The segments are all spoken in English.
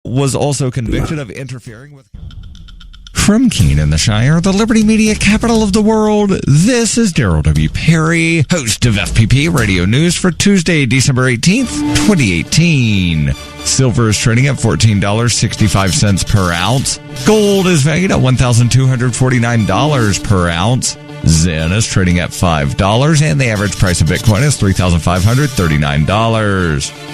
was also convicted of interfering with... From Keene in the Shire, the Liberty Media capital of the world, this is Daryl W. Perry, host of FPP Radio News for Tuesday, December 18th, 2018. Silver is trading at $14.65 per ounce. Gold is valued at $1,249 per ounce. Zen is trading at $5, and the average price of Bitcoin is $3,539.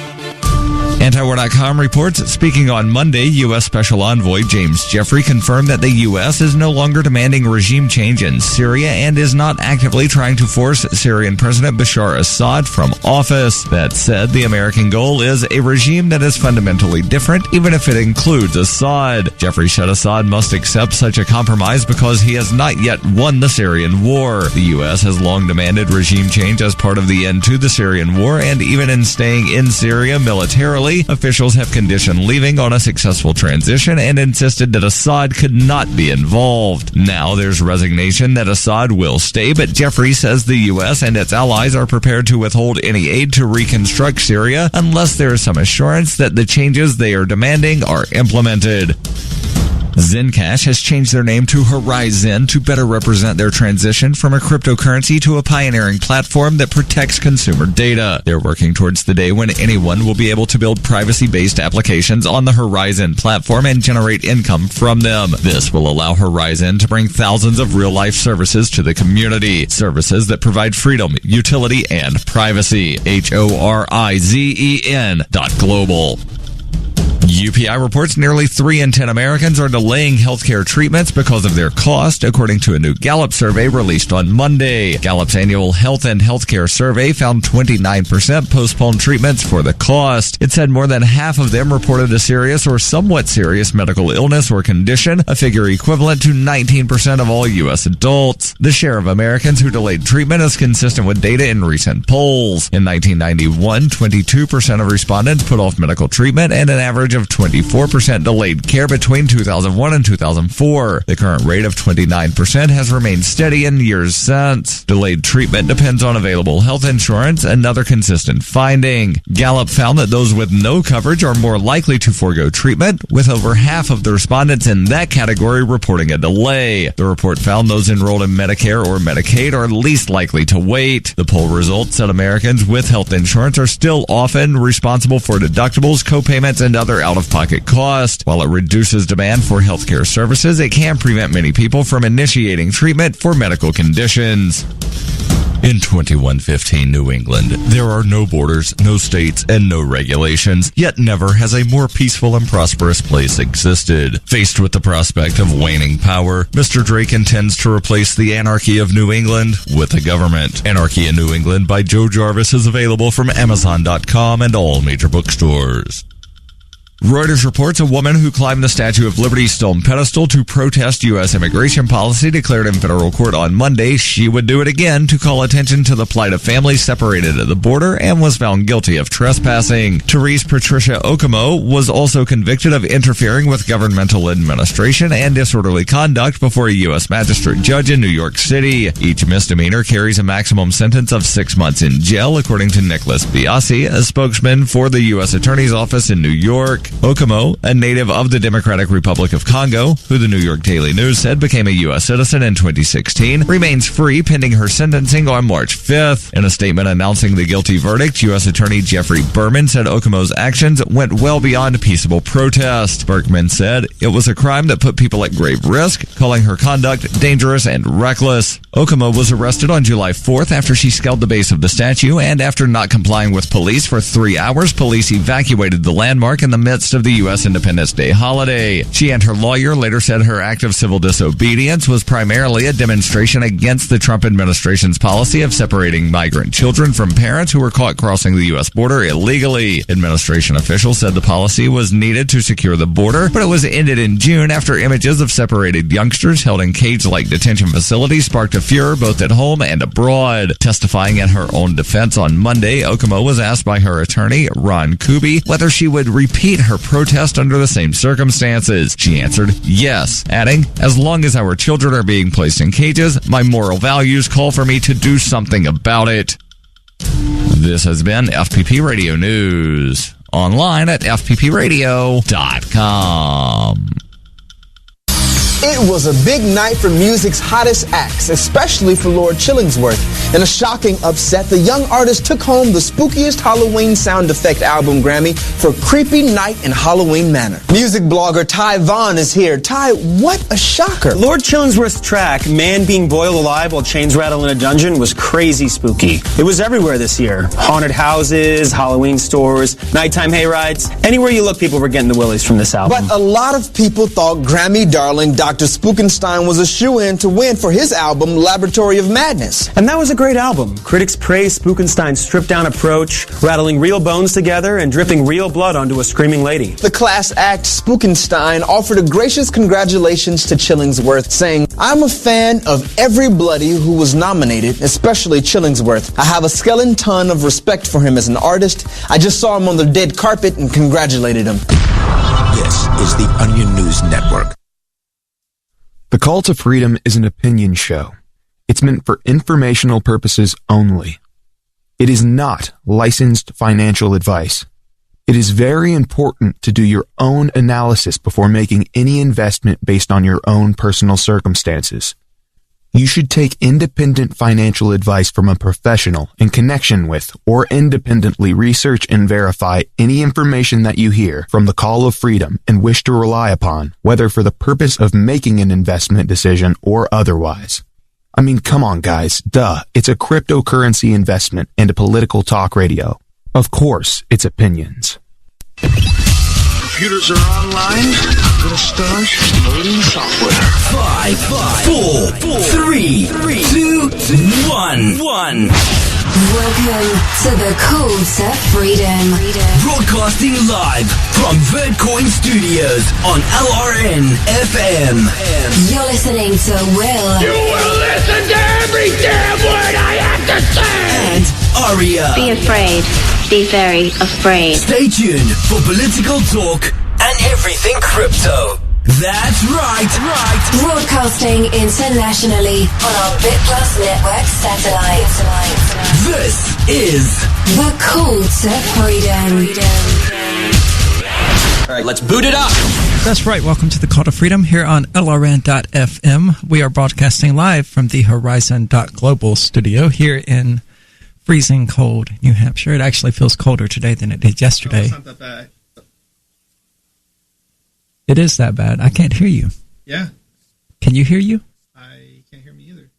Antiwar.com reports, speaking on Monday, U.S. Special Envoy James Jeffrey confirmed that the U.S. is no longer demanding regime change in Syria and is not actively trying to force Syrian President Bashar Assad from office. That said, the American goal is a regime that is fundamentally different, even if it includes Assad. Jeffrey said Assad must accept such a compromise because he has not yet won the Syrian war. The U.S. has long demanded regime change as part of the end to the Syrian war, and even in staying in Syria militarily, officials have conditioned leaving on a successful transition and insisted that Assad could not be involved. Now there's resignation that Assad will stay, but Jeffrey says the U.S. and its allies are prepared to withhold any aid to reconstruct Syria unless there is some assurance that the changes they are demanding are implemented. Zencash has changed their name to Horizon to better represent their transition from a cryptocurrency to a pioneering platform that protects consumer data. They're working towards the day when anyone will be able to build privacy-based applications on the Horizon platform and generate income from them. This will allow Horizon to bring thousands of real-life services to the community. Services that provide freedom, utility, and privacy. HORIZEN.global. UPI reports nearly 3 in 10 Americans are delaying healthcare treatments because of their cost, according to a new Gallup survey released on Monday. Gallup's annual health and healthcare survey found 29% postponed treatments for the cost. It said more than half of them reported a serious or somewhat serious medical illness or condition, a figure equivalent to 19% of all U.S. adults. The share of Americans who delayed treatment is consistent with data in recent polls. In 1991, 22% of respondents put off medical treatment, and an average of 24% delayed care between 2001 and 2004. The current rate of 29% has remained steady in years since. Delayed treatment depends on available health insurance, another consistent finding. Gallup found that those with no coverage are more likely to forego treatment, with over half of the respondents in that category reporting a delay. The report found those enrolled in Medicare or Medicaid are least likely to wait. The poll results said Americans with health insurance are still often responsible for deductibles, copayments, and other out-of-pocket costs. While it reduces demand for healthcare services, it can prevent many people from initiating treatment for medical conditions. In 2115 New England, there are no borders, no states, and no regulations, yet never has a more peaceful and prosperous place existed. Faced with the prospect of waning power, Mr. Drake intends to replace the anarchy of New England with a government. Anarchy in New England by Joe Jarvis is available from Amazon.com and all major bookstores. Reuters reports a woman who climbed the Statue of Liberty's stone pedestal to protest U.S. immigration policy declared in federal court on Monday she would do it again to call attention to the plight of families separated at the border and was found guilty of trespassing. Therese Patricia Okamo was also convicted of interfering with governmental administration and disorderly conduct before a U.S. magistrate judge in New York City. Each misdemeanor carries a maximum sentence of 6 months in jail, according to Nicholas Biasi, a spokesman for the U.S. Attorney's Office in New York. Okamo, a native of the Democratic Republic of Congo, who the New York Daily News said became a U.S. citizen in 2016, remains free pending her sentencing on March 5th. In a statement announcing the guilty verdict, U.S. Attorney Jeffrey Berman said Okamo's actions went well beyond peaceable protest. Berkman said it was a crime that put people at grave risk, calling her conduct dangerous and reckless. Okamo was arrested on July 4th after she scaled the base of the statue, and after not complying with police for 3 hours, police evacuated the landmark in the midst of the U.S. Independence Day holiday. She and her lawyer later said her act of civil disobedience was primarily a demonstration against the Trump administration's policy of separating migrant children from parents who were caught crossing the U.S. border illegally. Administration officials said the policy was needed to secure the border, but it was ended in June after images of separated youngsters held in cage-like detention facilities sparked a furor both at home and abroad. Testifying in her own defense on Monday, Okamo was asked by her attorney, Ron Kuby, whether she would repeat her protest under the same circumstances. She answered yes, adding, "As long as our children are being placed in cages, my moral values call for me to do something about it." This has been FPP Radio News. online at fppradio.com. It was a big night for music's hottest acts, especially for Lord Chillingsworth. In a shocking upset, the young artist took home the spookiest Halloween sound effect album Grammy for Creepy Night in Halloween Manor. Music blogger Ty Vaughn is here. Ty, what a shocker. Lord Chillingsworth's track, Man Being Boiled Alive While Chains Rattle in a Dungeon, was crazy spooky. It was everywhere this year. Haunted houses, Halloween stores, nighttime hayrides. Anywhere you look, people were getting the willies from this album. But a lot of people thought Grammy darling Dr. Spookenstein was a shoo-in to win for his album Laboratory of Madness. And that was a great album. Critics praised Spookenstein's stripped-down approach, rattling real bones together and dripping real blood onto a screaming lady. The class act Spookenstein offered a gracious congratulations to Chillingsworth, saying, "I'm a fan of every bloody who was nominated, especially Chillingsworth. I have a skeleton ton of respect for him as an artist. I just saw him on the red carpet and congratulated him." This is the Onion News Network. The Call to Freedom is an opinion show. It's meant for informational purposes only. It is not licensed financial advice. It is very important to do your own analysis before making any investment based on your own personal circumstances. You should take independent financial advice from a professional in connection with or independently research and verify any information that you hear from the Call of Freedom and wish to rely upon, whether for the purpose of making an investment decision or otherwise. I mean, come on, guys. Duh. It's a cryptocurrency investment and a political talk radio. Of course, it's opinions. Computers are online. I'm gonna start loading software. 5, 4, 3, 2, 1. Welcome to the Call to Freedom. Broadcasting live from Vertcoin Studios on LRN FM. You're listening to Will. You will listen to every damn word I have to say! And Aria. Be afraid. Be very afraid. Stay tuned for political talk and everything crypto. That's right. Broadcasting internationally on our BitPlus network satellite. This is The Call to Freedom. All right, let's boot it up. That's right. Welcome to the Call to Freedom here on LRN.FM. We are broadcasting live from the Horizon.global studio here in freezing cold New Hampshire. It actually feels colder today than it did yesterday. It's not that bad. It is that bad. I can't hear you. Yeah. Can you hear you? I can't hear me either.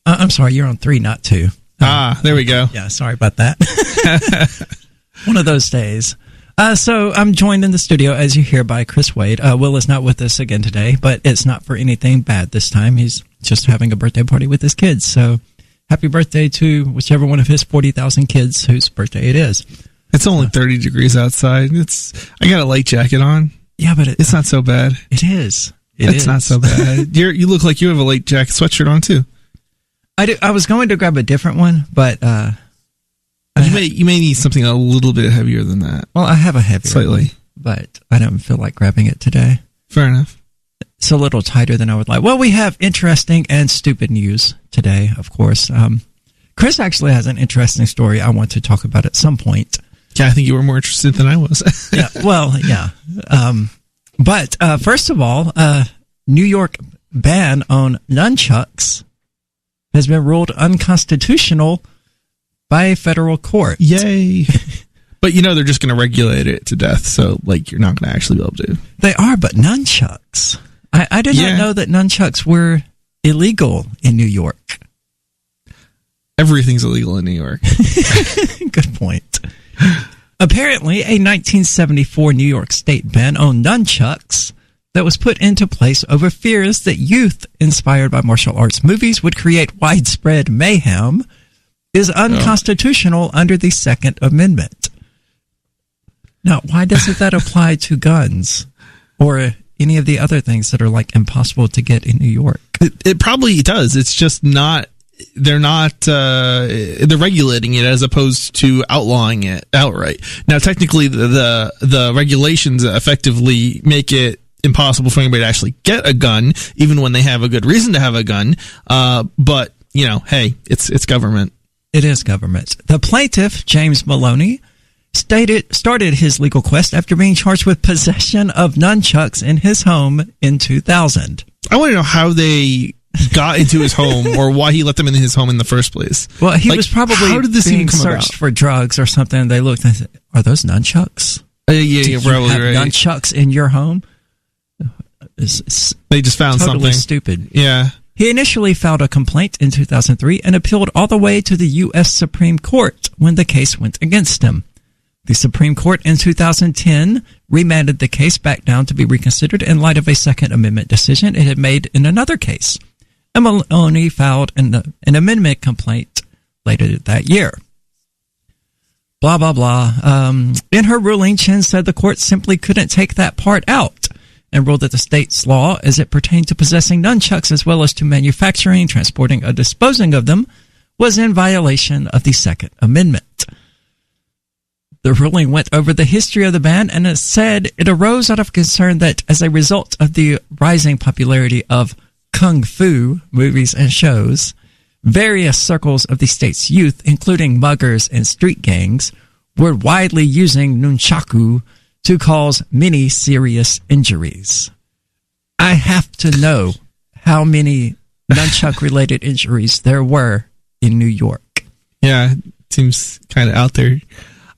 I'm sorry. You're on 3, not 2. There we go. Yeah, sorry about that. One of those days. So I'm joined in the studio, as you hear, by Chris Wade. Will is not with us again today, but it's not for anything bad this time. He's just having a birthday party with his kids. So happy birthday to whichever one of his 40,000 kids whose birthday it is. It's only 30 degrees outside. I got a light jacket on. Yeah, but it's not so bad. It is. It's not so bad. You look like you have a light jacket sweatshirt on too. I do. I was going to grab a different one, but you may need something a little bit heavier than that. Well, I have a heavier slightly one, but I don't feel like grabbing it today. Fair enough. It's a little tighter than I would like. Well, we have interesting and stupid news today, of course. Chris actually has an interesting story I want to talk about at some point. Yeah, I think you were more interested than I was. Yeah, well, yeah. But first of all, New York ban on nunchucks has been ruled unconstitutional by a federal court. Yay. But they're just going to regulate it to death, so you're not going to actually be able to. They are, but nunchucks. I did not know that nunchucks were illegal in New York. Everything's illegal in New York. Good point. Apparently, a 1974 New York state ban on nunchucks that was put into place over fears that youth inspired by martial arts movies would create widespread mayhem is unconstitutional under the Second Amendment. Now, why doesn't that apply to guns or any of the other things that are impossible to get in New York? It probably does. It's just not. They're regulating it as opposed to outlawing it outright. Now, technically, the regulations effectively make it impossible for anybody to actually get a gun, even when they have a good reason to have a gun. But hey, it's government. It is government. The plaintiff, James Maloney, started his legal quest after being charged with possession of nunchucks in his home in 2000. I want to know how they got into his home or why he let them in his home in the first place. Well, he was probably how did this being even come searched about? for drugs or something. And they looked and said, "Are those nunchucks? Yeah, probably have right. nunchucks in your home?" They just found totally something stupid. Yeah. He initially filed a complaint in 2003 and appealed all the way to the U.S. Supreme Court when the case went against him. The Supreme Court in 2010 remanded the case back down to be reconsidered in light of a Second Amendment decision it had made in another case. And Maloney filed an amendment complaint later that year. Blah, blah, blah. In her ruling, Chen said the court simply couldn't take that part out and ruled that the state's law, as it pertained to possessing nunchucks as well as to manufacturing, transporting, or disposing of them, was in violation of the Second Amendment. The ruling went over the history of the ban, and it said it arose out of concern that as a result of the rising popularity of kung fu movies and shows, various circles of the state's youth, including muggers and street gangs, were widely using nunchaku to cause many serious injuries. I have to know how many nunchuck-related injuries there were in New York. Yeah, it seems kind of out there.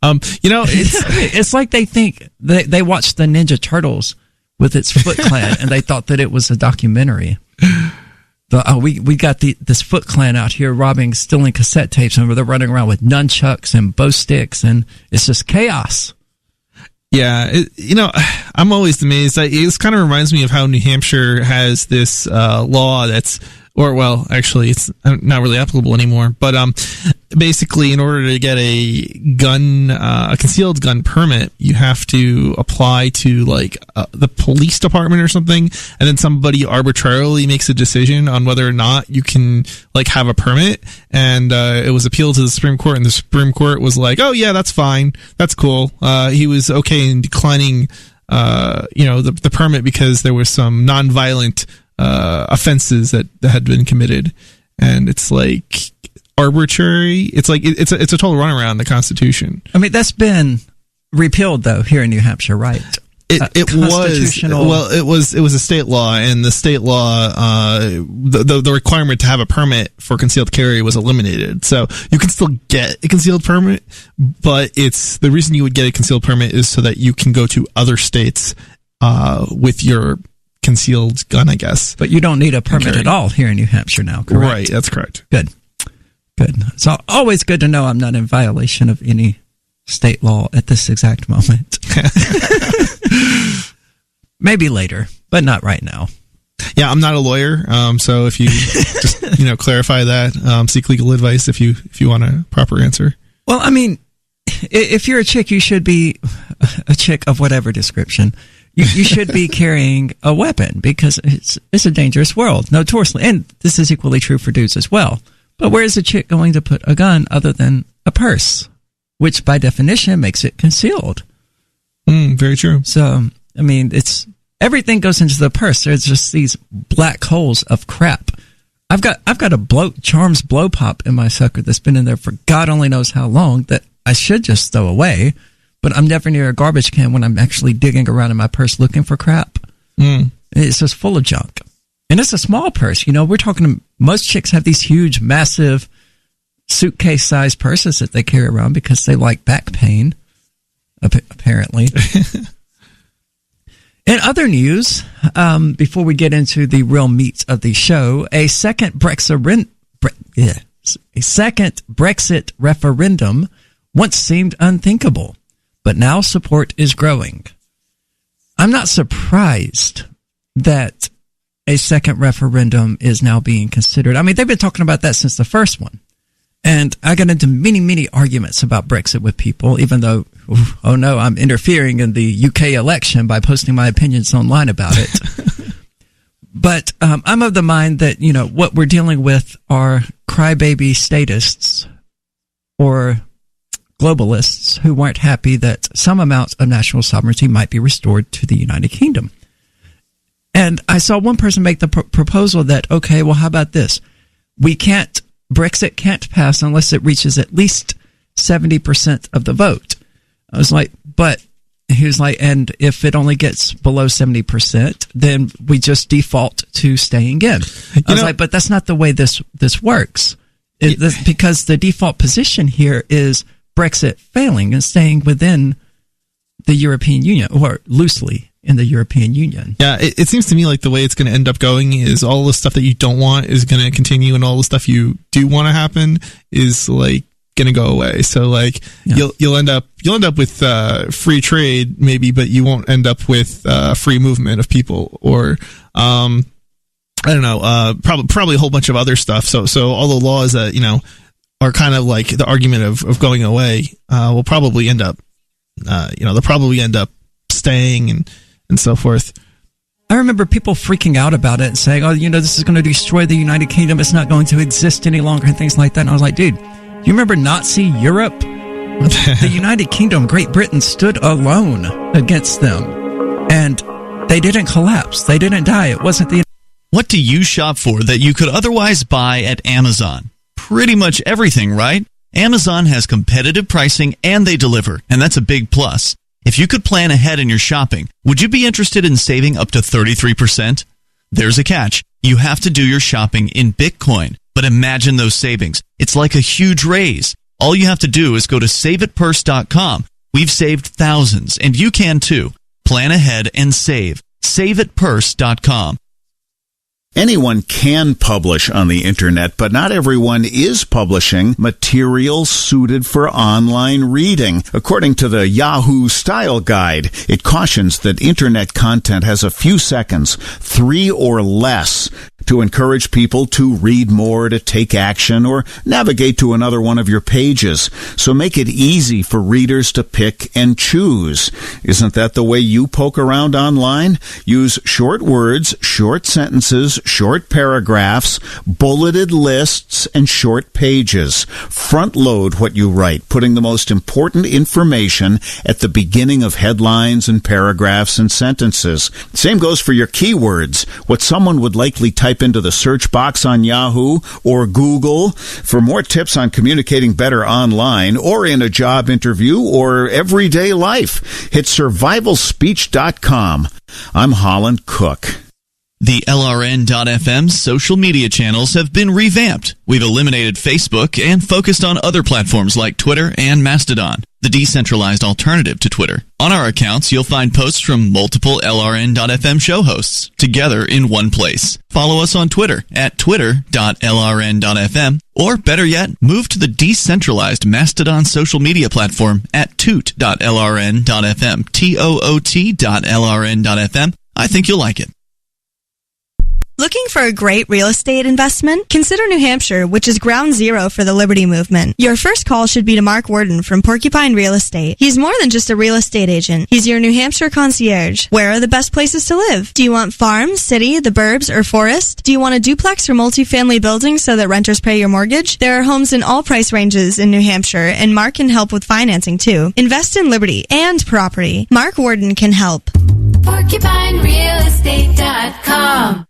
It's like they think they watched the Ninja Turtles with its Foot Clan and they thought that it was a documentary. We got this Foot Clan out here stealing cassette tapes, and they're running around with nunchucks and bow sticks, and it's just chaos. Yeah, I'm always amazed. It kind of reminds me of how New Hampshire has this law that's, actually, it's not really applicable anymore. But basically, in order to get a concealed gun permit, you have to apply to the police department or something, and then somebody arbitrarily makes a decision on whether or not you can have a permit. And it was appealed to the Supreme Court, and the Supreme Court was like, "Oh yeah, that's fine, that's cool." He was okay in declining, the permit because there was some nonviolent offenses that had been committed, and it's arbitrary. It's a total runaround the Constitution. I mean, that's been repealed though here in New Hampshire, right? It was a state law, and the state law, the requirement to have a permit for concealed carry was eliminated. So you can still get a concealed permit, but the reason you would get a concealed permit is so that you can go to other states with your concealed gun, I guess. But you don't need a permit at all here in New Hampshire now, correct? Right, that's correct. Good. It's always good to know I'm not in violation of any state law at this exact moment. Maybe later, but not right now. Yeah, I'm not a lawyer, so if you just clarify that, seek legal advice if you want a proper answer. Well, I mean, if you're a chick, you should be a chick of whatever description. You should be carrying a weapon because it's a dangerous world, notoriously. And this is equally true for dudes as well. But where is a chick going to put a gun other than a purse, which by definition makes it concealed? Very true. So, I mean, everything goes into the purse. There's just these black holes of crap. I've got a Charms blow pop in my sucker that's been in there for God only knows how long that I should just throw away. But I'm never near a garbage can when I'm actually digging around in my purse looking for crap. It's just full of junk. And it's a small purse. We're talking, most chicks have these huge, massive suitcase-sized purses that they carry around because they like back pain, apparently. In other news, before we get into the real meat of the show, a second Brexit referendum once seemed unthinkable. But now support is growing. I'm not surprised that a second referendum is now being considered. I mean, they've been talking about that since the first one. And I got into many, many arguments about Brexit with people, even though, oh no, I'm interfering in the UK election by posting my opinions online about it. But I'm of the mind that, what we're dealing with are crybaby statists or globalists who weren't happy that some amount of national sovereignty might be restored to the United Kingdom. And I saw one person make the proposal that, okay, well, how about this? Brexit can't pass unless it reaches at least 70% of the vote. I was like, but he was like, and if it only gets below 70%, then we just default to staying in. I was like, but that's not the way this works. Because the default position here is Brexit failing and staying within the European Union, or loosely in the European Union. Yeah, it seems to me like the way it's going to end up going is all the stuff that you don't want is going to continue, and all the stuff you do want to happen is like going to go away. So like you'll end up with free trade maybe, but you won't end up with free movement of people, or I don't know, probably a whole bunch of other stuff. So all the laws that are kind of like the argument of going away will probably end up they'll probably end up staying and so forth. I remember people freaking out about it and saying, oh, this is going to destroy the United Kingdom, it's not going to exist any longer, and things like that. And I was like, dude, you remember Nazi Europe? The United Kingdom, Great Britain, stood alone against them, and they didn't collapse. They didn't die. It wasn't the... What do you shop for that you could otherwise buy at Amazon? Pretty much everything, right? Amazon has competitive pricing and they deliver, and that's a big plus. If you could plan ahead in your shopping, would you be interested in saving up to 33%? There's a catch. You have to do your shopping in Bitcoin. But imagine those savings. It's like a huge raise. All you have to do is go to saveatpurse.com. We've saved thousands, and you can too. Plan ahead and save. Saveatpurse.com. Anyone can publish on the internet, but not everyone is publishing material suited for online reading. According to the Yahoo Style Guide, it cautions that internet content has a few seconds, 3 or less, to encourage people to read more, to take action, or navigate to another one of your pages. So make it easy for readers to pick and choose. Isn't that the way you poke around online? Use short words, short sentences, short paragraphs, bulleted lists, and short pages. Front load what you write, putting the most important information at the beginning of headlines and paragraphs and sentences. Same goes for your keywords, what someone would likely type into the search box on Yahoo or Google. For more tips on communicating better online or in a job interview or everyday life, hit survivalspeech.com. I'm Holland Cook. The LRN.FM social media channels have been revamped. We've eliminated Facebook and focused on other platforms like Twitter and Mastodon, the decentralized alternative to Twitter. On our accounts, you'll find posts from multiple LRN.FM show hosts together in one place. Follow us on Twitter at twitter.lrn.fm, or better yet, move to the decentralized Mastodon social media platform at toot.lrn.fm, toot.lrn.fm. I think you'll like it. Looking for a great real estate investment? Consider New Hampshire, which is ground zero for the Liberty Movement. Your first call should be to Mark Worden from Porcupine Real Estate. He's more than just a real estate agent. He's your New Hampshire concierge. Where are the best places to live? Do you want farm, city, the burbs, or forest? Do you want a duplex or multifamily building so that renters pay your mortgage? There are homes in all price ranges in New Hampshire, and Mark can help with financing too. Invest in Liberty and property. Mark Worden can help. PorcupineRealEstate.com.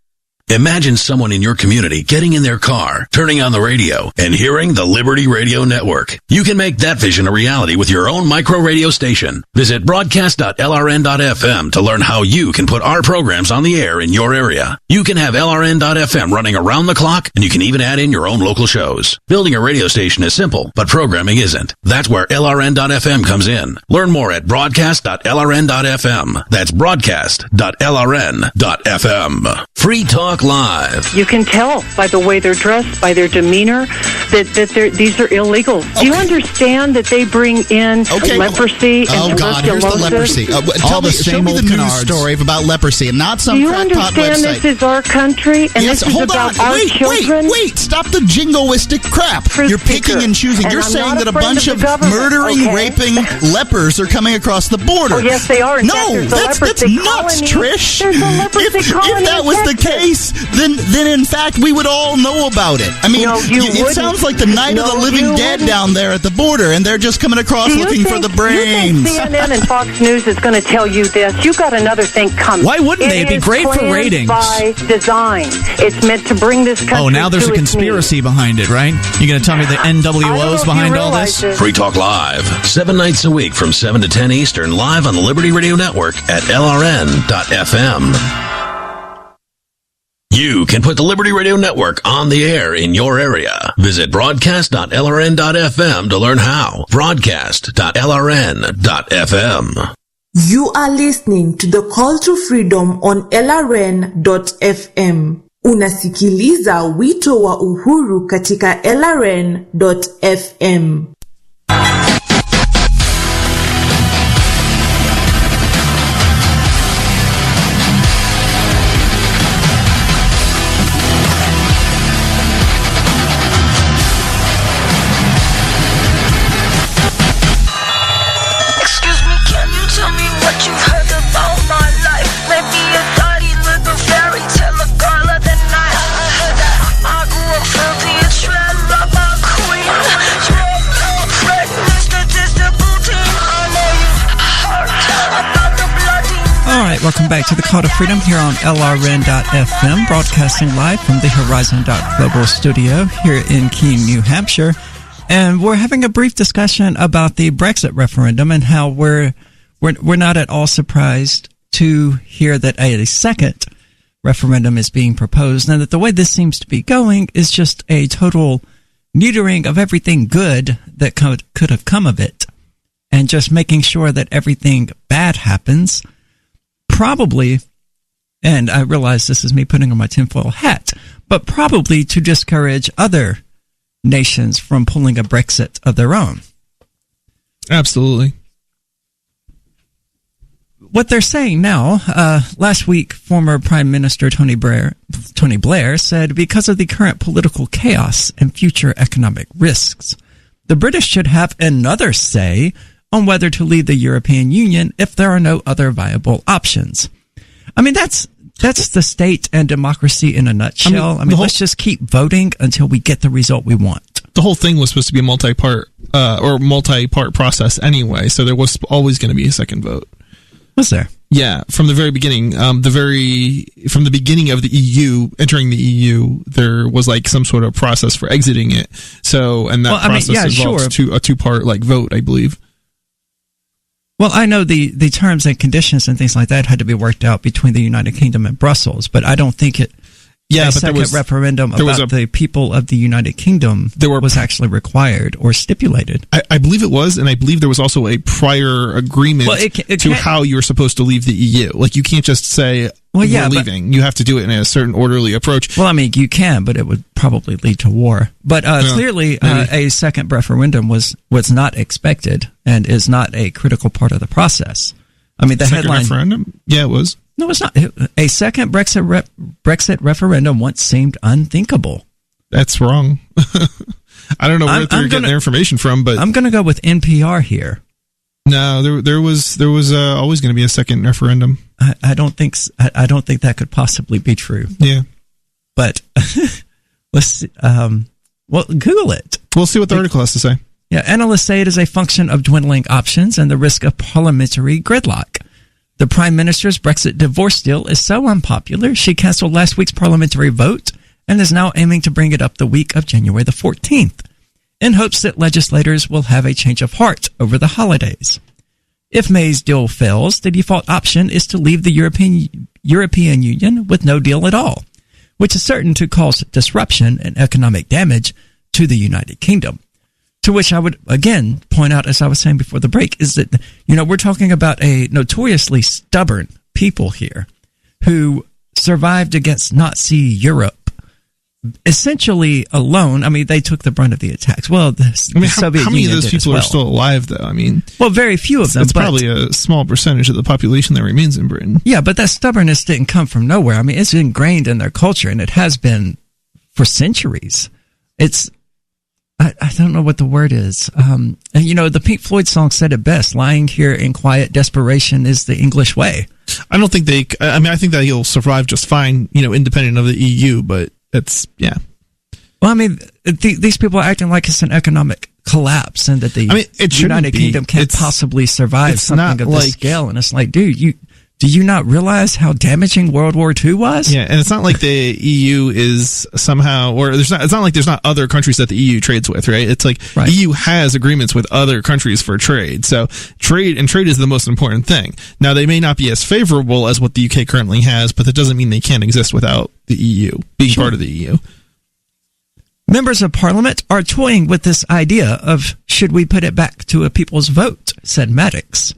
Imagine someone in your community getting in their car, turning on the radio, and hearing the Liberty Radio Network. You can make that vision a reality with your own micro radio station. Visit broadcast.lrn.fm to learn how you can put our programs on the air in your area. You can have LRN.FM running around the clock, and you can even add in your own local shows. Building a radio station is simple, but programming isn't. That's where LRN.FM comes in. Learn more at broadcast.lrn.fm. That's broadcast.lrn.fm. Free Talk Live. You can tell by the way they're dressed, by their demeanor, that these are illegal. Okay. Do you understand that they bring in leprosy and tuberculosis? God, here's the leprosy. Show me the news story about leprosy and not some crackpot website. Do you understand this is our country and this is about our children? Wait, stop the jingoistic crap. You're picking and choosing. You're saying that a bunch of murdering, raping lepers are coming across the border. Oh, yes, they are. No, that's nuts, Trish. There's a leprosy colony if that was the case, this, then in fact we would all know about it. I mean, it sounds like the night of the living dead down there at the border, and they're just coming across looking for the brains. You think CNN and Fox News is going to tell you this? You got another thing coming. Why wouldn't they? It'd be great for ratings. By design, it's meant to bring this country. Oh, now there's a conspiracy behind it, right? You're going to tell me the NWO's behind all this? Free Talk Live, 7 nights a week from 7 to 10 Eastern, live on the Liberty Radio Network at LRN.FM. You can put the Liberty Radio Network on the air in your area. Visit broadcast.lrn.fm to learn how. Broadcast.lrn.fm. You are listening to the Call to Freedom on LRN.FM. Unasikiliza wito wa uhuru katika LRN.FM. Welcome back to the Call to Freedom here on LRN.FM, broadcasting live from the Horizon.Global studio here in Keene, New Hampshire. And we're having a brief discussion about the Brexit referendum and how we're not at all surprised to hear that a second referendum is being proposed, and that the way this seems to be going is just a total neutering of everything good that could have come of it, and just making sure that everything bad happens. Probably, and I realize this is me putting on my tinfoil hat, but probably to discourage other nations from pulling a Brexit of their own. Absolutely. What they're saying now, last week, former Prime Minister Tony Blair said, because of the current political chaos and future economic risks, the British should have another say on whether to leave the European Union if there are no other viable options. I mean, that's the state and democracy in a nutshell. I mean, let's just keep voting until we get the result we want. The whole thing was supposed to be a multi-part process anyway, so there was always going to be a second vote. Was there? Yeah, from the very beginning. From the beginning of the EU, entering the EU, there was like some sort of process for exiting it. So, and that process involves a two-part vote, I believe. Well, I know the terms and conditions and things like that had to be worked out between the United Kingdom and Brussels, but I don't think second referendum about the people of the United Kingdom was actually required or stipulated. I believe it was, and I believe there was also a prior agreement to how you're supposed to leave the EU. Like, you can't just say, we're leaving. You have to do it in a certain orderly approach. Well, I mean, you can, but it would probably lead to war. But clearly, a second referendum was not expected and is not a critical part of the process. I mean, the headline referendum? Yeah, it was. No, it's not. A second Brexit referendum once seemed unthinkable. That's wrong. I don't know where they're getting their information from, but I'm going to go with NPR here. No, there was always going to be a second referendum. I don't think that could possibly be true. Yeah, but let's see, Google it. We'll see what the article has to say. Yeah, analysts say it is a function of dwindling options and the risk of parliamentary gridlock. The Prime Minister's Brexit divorce deal is so unpopular, she canceled last week's parliamentary vote and is now aiming to bring it up the week of January the 14th, in hopes that legislators will have a change of heart over the holidays. If May's deal fails, the default option is to leave the European Union with no deal at all, which is certain to cause disruption and economic damage to the United Kingdom. To which I would, again, point out, as I was saying before the break, is that, we're talking about a notoriously stubborn people here who survived against Nazi Europe essentially alone. I mean, they took the brunt of the attacks. Well, the Soviet Union how many of those people are still alive, though? I mean, well, very few of them. It's probably a small percentage of the population that remains in Britain. Yeah, but that stubbornness didn't come from nowhere. I mean, it's ingrained in their culture, and it has been for centuries. I don't know what the word is. And the Pink Floyd song said it best. Lying here in quiet desperation is the English way. I don't think I think that he'll survive just fine, independent of the EU, but yeah. Well, I mean, these people are acting like it's an economic collapse and that the United Kingdom can't possibly survive something of this scale. And it's like, dude, do you not realize how damaging World War II was? Yeah, and it's not like the EU is somehow, or it's not like there's not other countries that the EU trades with, right? It's like the EU has agreements with other countries for trade. So trade is the most important thing. Now, they may not be as favorable as what the UK currently has, but that doesn't mean they can't exist without the EU, being part of the EU. Members of Parliament are toying with this idea of should we put it back to a people's vote, said Maddox,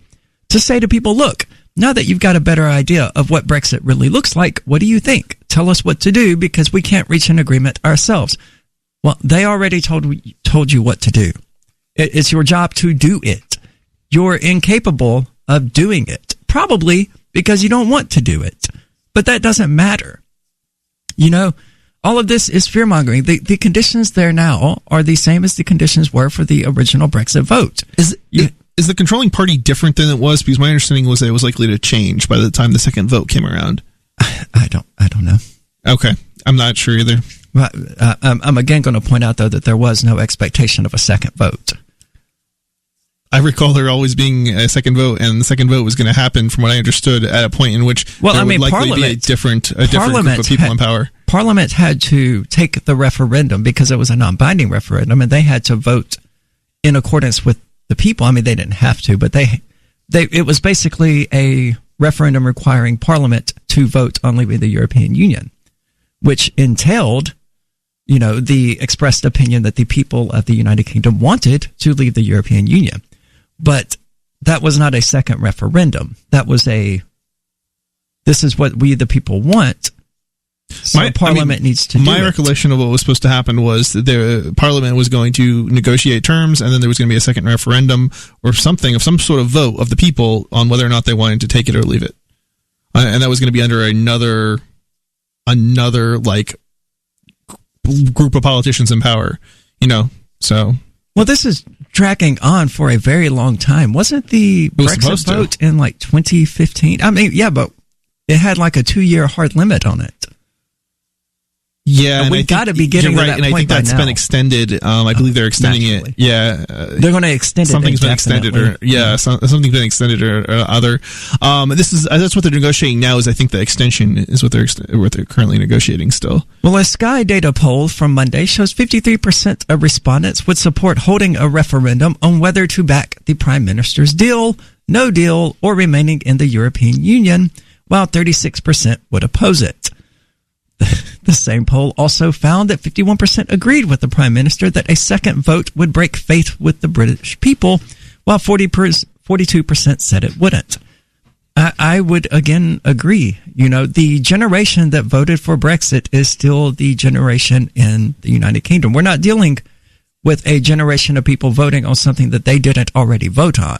to say to people, look, now that you've got a better idea of what Brexit really looks like, what do you think? Tell us what to do because we can't reach an agreement ourselves. Well, they already told you what to do. It's your job to do it. You're incapable of doing it, probably because you don't want to do it. But that doesn't matter. All of this is fear-mongering. The conditions there now are the same as the conditions were for the original Brexit vote. Is the controlling party different than it was? Because my understanding was that it was likely to change by the time the second vote came around. I don't know. Okay. I'm not sure either. But, I'm again going to point out, though, that there was no expectation of a second vote. I recall there always being a second vote, and the second vote was going to happen, from what I understood, at a point in which would likely be a different group of people in power. Parliament had to take the referendum because it was a non-binding referendum, and they had to vote in accordance with the people. I mean, they didn't have to, but it was basically a referendum requiring Parliament to vote on leaving the European Union, which entailed, the expressed opinion that the people of the United Kingdom wanted to leave the European Union. But that was not a second referendum. That was this is what we, the people, want. So Parliament needs to do My recollection of what was supposed to happen was that the Parliament was going to negotiate terms, and then there was going to be a second referendum or something of some sort of vote of the people on whether or not they wanted to take it or leave it. And that was going to be under another group of politicians in power, so. Well, this is dragging on for a very long time. Wasn't the Brexit vote in 2015? I mean, yeah, but it had a 2-year hard limit on it. Yeah, and we've got to be getting to that point. And I think that's been extended. I believe they're extending it. Yeah, they're going to extend it. Something's been extended, something's been extended or other. That's what they're negotiating now. Is I think the extension is what they're currently negotiating still. Well, a Sky data poll from Monday shows 53% of respondents would support holding a referendum on whether to back the Prime Minister's deal, no deal, or remaining in the European Union, while 36% would oppose it. The same poll also found that 51% agreed with the Prime Minister that a second vote would break faith with the British people, while 42% said it wouldn't. I would again agree. The generation that voted for Brexit is still the generation in the United Kingdom. We're not dealing with a generation of people voting on something that they didn't already vote on.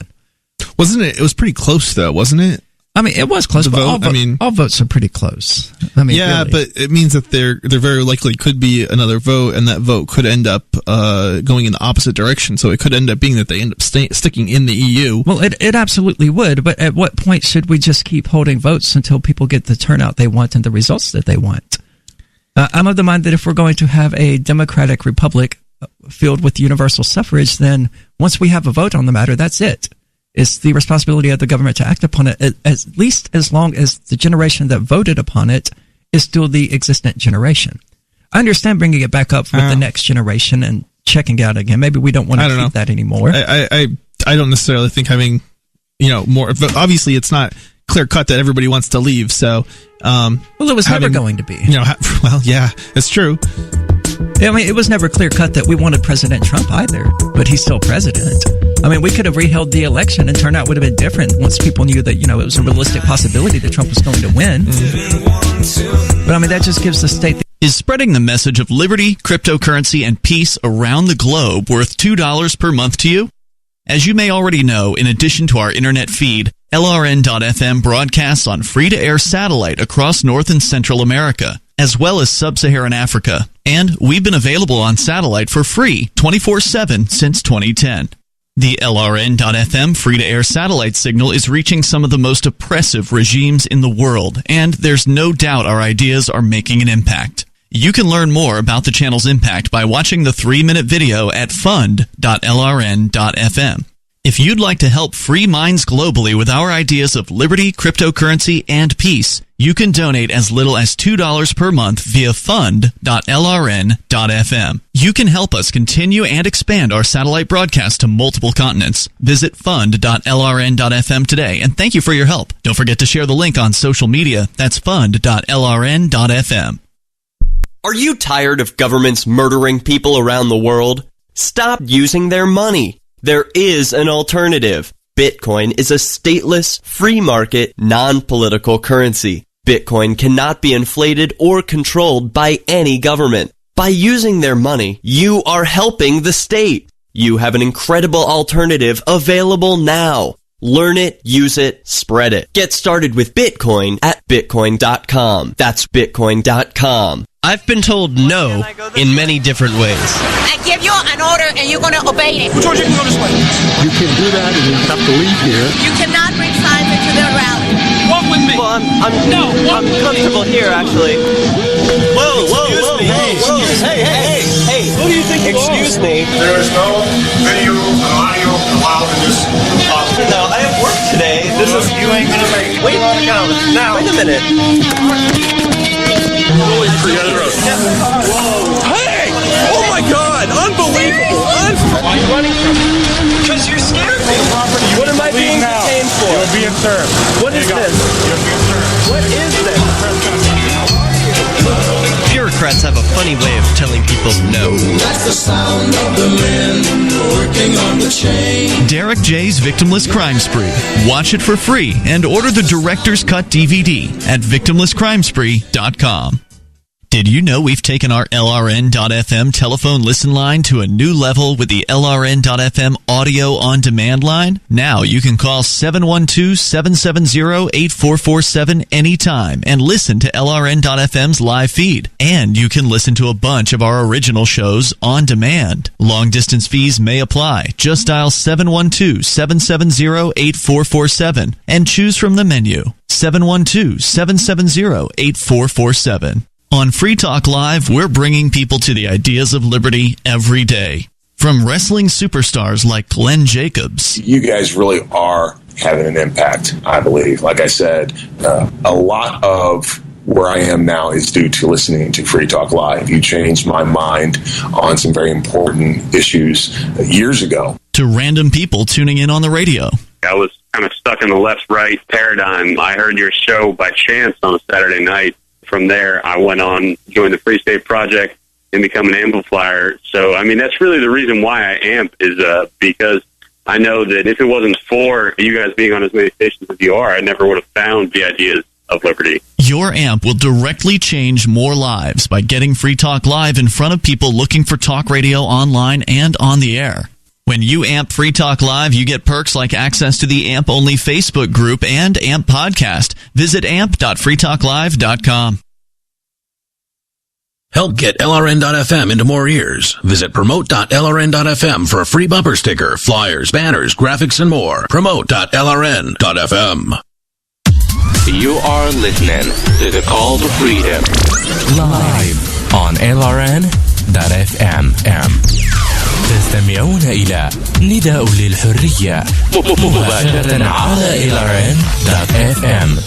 Wasn't it? It was pretty close, though, wasn't it? I mean, it was close, but all votes are pretty close. I mean, yeah, really. But it means that there very likely could be another vote, and that vote could end up going in the opposite direction. So it could end up being that they end up sticking in the EU. Well, it absolutely would. But at what point should we just keep holding votes until people get the turnout they want and the results that they want? I'm of the mind that if we're going to have a democratic republic filled with universal suffrage, then once we have a vote on the matter, that's it. It's the responsibility of the government to act upon it, at least as long as the generation that voted upon it is still the existent generation. I understand bringing it back up with the next generation and checking it out again. Maybe we don't want to keep that anymore. I don't necessarily think having, more. But obviously, it's not clear cut that everybody wants to leave. So, well, it was never going to be. Well, yeah, it's true. I mean, it was never clear cut that we wanted President Trump either, but he's still president. I mean, we could have reheld the election and turnout would have been different once people knew that, it was a realistic possibility that Trump was going to win. But I mean, that just gives the state... Is spreading the message of liberty, cryptocurrency, and peace around the globe worth $2 per month to you? As you may already know, in addition to our internet feed, LRN.FM broadcasts on free-to-air satellite across North and Central America. as well as sub-Saharan Africa. And we've been available on satellite for free 24/7 since 2010. The LRN.FM free-to-air satellite signal is reaching some of the most oppressive regimes in the world, and there's no doubt our ideas are making an impact. You can learn more about the channel's impact by watching the 3-minute video at fund.lrn.fm. If you'd like to help free minds globally with our ideas of liberty, cryptocurrency, and peace, you can donate as little as $2 per month via fund.lrn.fm. You can help us continue and expand our satellite broadcast to multiple continents. Visit fund.lrn.fm today, and thank you for your help. Don't forget to share the link on social media. That's fund.lrn.fm. Are you tired of governments murdering people around the world? Stop using their money. There is an alternative. Bitcoin is a stateless, free market, non-political currency. Bitcoin cannot be inflated or controlled by any government. By using their money, you are helping the state. You have an incredible alternative available now. Learn it, use it, spread it. Get started with Bitcoin at Bitcoin.com. That's Bitcoin.com. I've been told no in many different ways. I give you an order and you're going to obey it. George, you can go this way. You can do that and you have to leave here. You cannot bring signs into the rally. Walk with me. Well, I'm comfortable here, actually. Whoa. Hey. Who do you think you Excuse me. There is no video and audio allowed in this hospital. No, I have work today. This is... You ain't going to make it. Wait a minute. Hey! Oh my God! Unbelievable! Why are you running from me? Because you're scared me. What am I being detained for? You're being served. What is this? You're being served. What is this? Bureaucrats have a funny way of telling people no. That's the sound of the men working on the chain. Derek J's Victimless Crime Spree. Watch it for free and order the Director's Cut DVD at victimlesscrimespree.com. Did you know we've taken our LRN.FM telephone listen line to a new level with the LRN.FM audio on demand line? Now you can call 712-770-8447 anytime and listen to LRN.FM's live feed. And you can listen to a bunch of our original shows on demand. Long distance fees may apply. Just dial 712-770-8447 and choose from the menu. 712-770-8447. On Free Talk Live, we're bringing people to the ideas of liberty every day. From wrestling superstars like Glenn Jacobs. You guys really are having an impact, I believe. Like I said, a lot of where I am now is due to listening to Free Talk Live. You changed my mind on some very important issues years ago. To random people tuning in on the radio. I was kind of stuck in the left-right paradigm. I heard your show by chance on a Saturday night. From there, I went on, joined the Free State Project, and become an amplifier. So, I mean, that's really the reason why I amp is because I know that if it wasn't for you guys being on as many stations as you are, I never would have found the ideas of liberty. Your amp will directly change more lives by getting Free Talk Live in front of people looking for talk radio online and on the air. When you amp Free Talk Live, you get perks like access to the AMP-only Facebook group and AMP podcast. Visit amp.freetalklive.com. Help get LRN.FM into more ears. Visit promote.lrn.fm for a free bumper sticker, flyers, banners, graphics, and more. Promote.lrn.fm. You are listening to the Call to Freedom live on LRN.fm. تستمعون إلى نداء للحرية مباشرة على LRN.fm.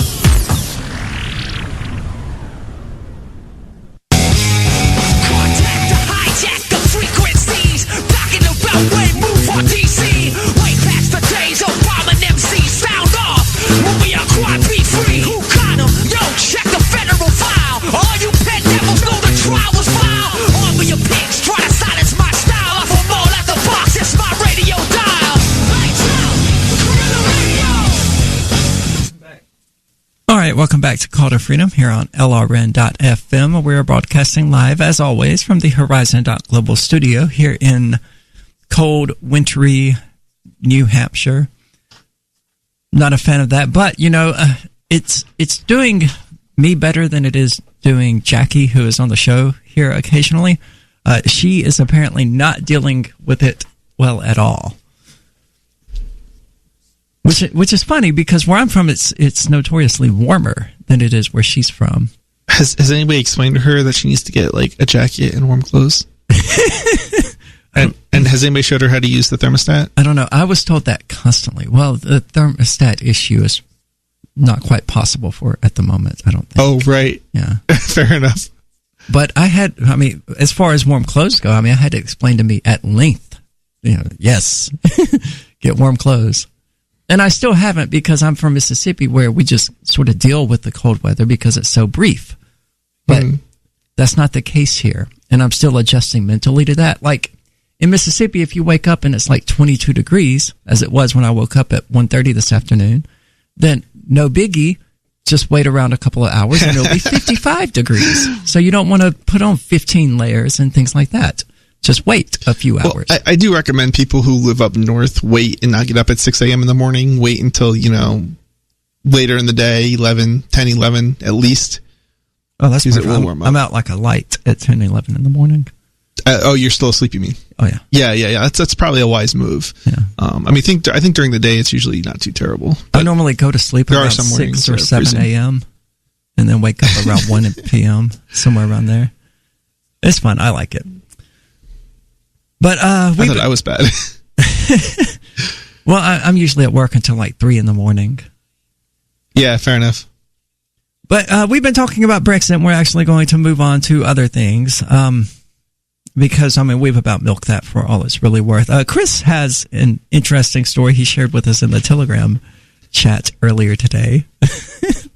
All right, welcome back to Call to Freedom here on LRN.FM. We are broadcasting live, as always, from the Horizon.Global studio here in cold, wintry New Hampshire. Not a fan of that, but, you know, it's doing me better than it is doing Jackie, who is on the show here occasionally. She is apparently not dealing with it well at all. Which is funny because where I'm from, it's notoriously warmer than it is where she's from. Has anybody explained to her that she needs to get like a jacket and warm clothes? and has anybody showed her how to use the thermostat? I don't know. I was told that constantly. Well, the thermostat issue is not quite possible for her at the moment, I don't think. Oh, right. Yeah. Fair enough. But as far as warm clothes go, I had to explain to me at length, yes, get warm clothes. And I still haven't because I'm from Mississippi where we just sort of deal with the cold weather because it's so brief. But that's not the case here. And I'm still adjusting mentally to that. Like in Mississippi, if you wake up and it's like 22 degrees, as it was when I woke up at 1:30 this afternoon, then no biggie, just wait around a couple of hours and it'll be 55 degrees. So you don't want to put on 15 layers and things like that. Just wait a few hours. I do recommend people who live up north wait and not get up at 6 a.m. in the morning. Wait until, later in the day, 10, 11 at least. Oh, that's perfect. I'm out like a light at 10, 11 in the morning. You're still asleep, you mean? Oh, yeah. Yeah. That's probably a wise move. Yeah. I think during the day it's usually not too terrible. I normally go to sleep around 6 or 7 a.m. and then wake up around 1 p.m., somewhere around there. It's fun. I like it. But I thought I was bad. Well, I'm usually at work until like 3 in the morning. Yeah, fair enough. But we've been talking about Brexit, and we're actually going to move on to other things because, we've about milked that for all it's really worth. Chris has an interesting story he shared with us in the Telegram chat earlier today.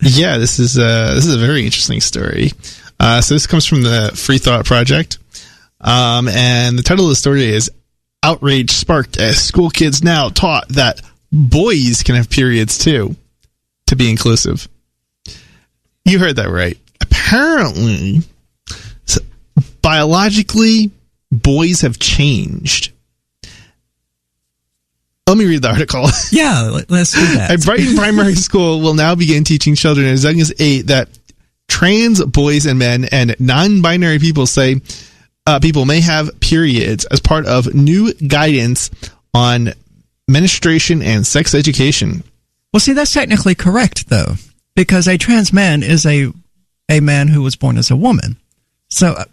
Yeah, this is a very interesting story. So this comes from the Free Thought Project. And the title of the story is "Outrage Sparked as School Kids Now Taught That Boys Can Have Periods Too," to be inclusive. You heard that right. Apparently, biologically, boys have changed. Let me read the article. Yeah, let's do that. A Brighton primary school will now begin teaching children as young as 8 that trans boys and men and non-binary people people may have periods as part of new guidance on menstruation and sex education. Well, see, that's technically correct, though, because a trans man is a man who was born as a woman. So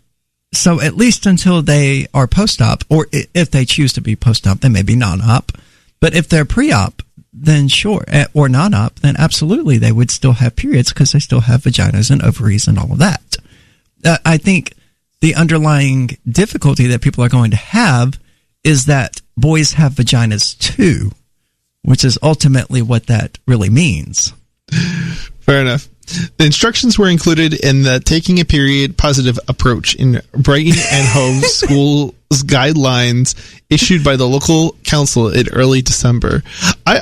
at least until they are post-op, or if they choose to be post-op, they may be non-op. But if they're pre-op, then sure, or non-op, then absolutely they would still have periods because they still have vaginas and ovaries and all of that. I think the underlying difficulty that people are going to have is that boys have vaginas too, which is ultimately what that really means. Fair enough. The instructions were included in the Taking a Period Positive Approach in Brighton and Hove School's guidelines issued by the local council in early December. I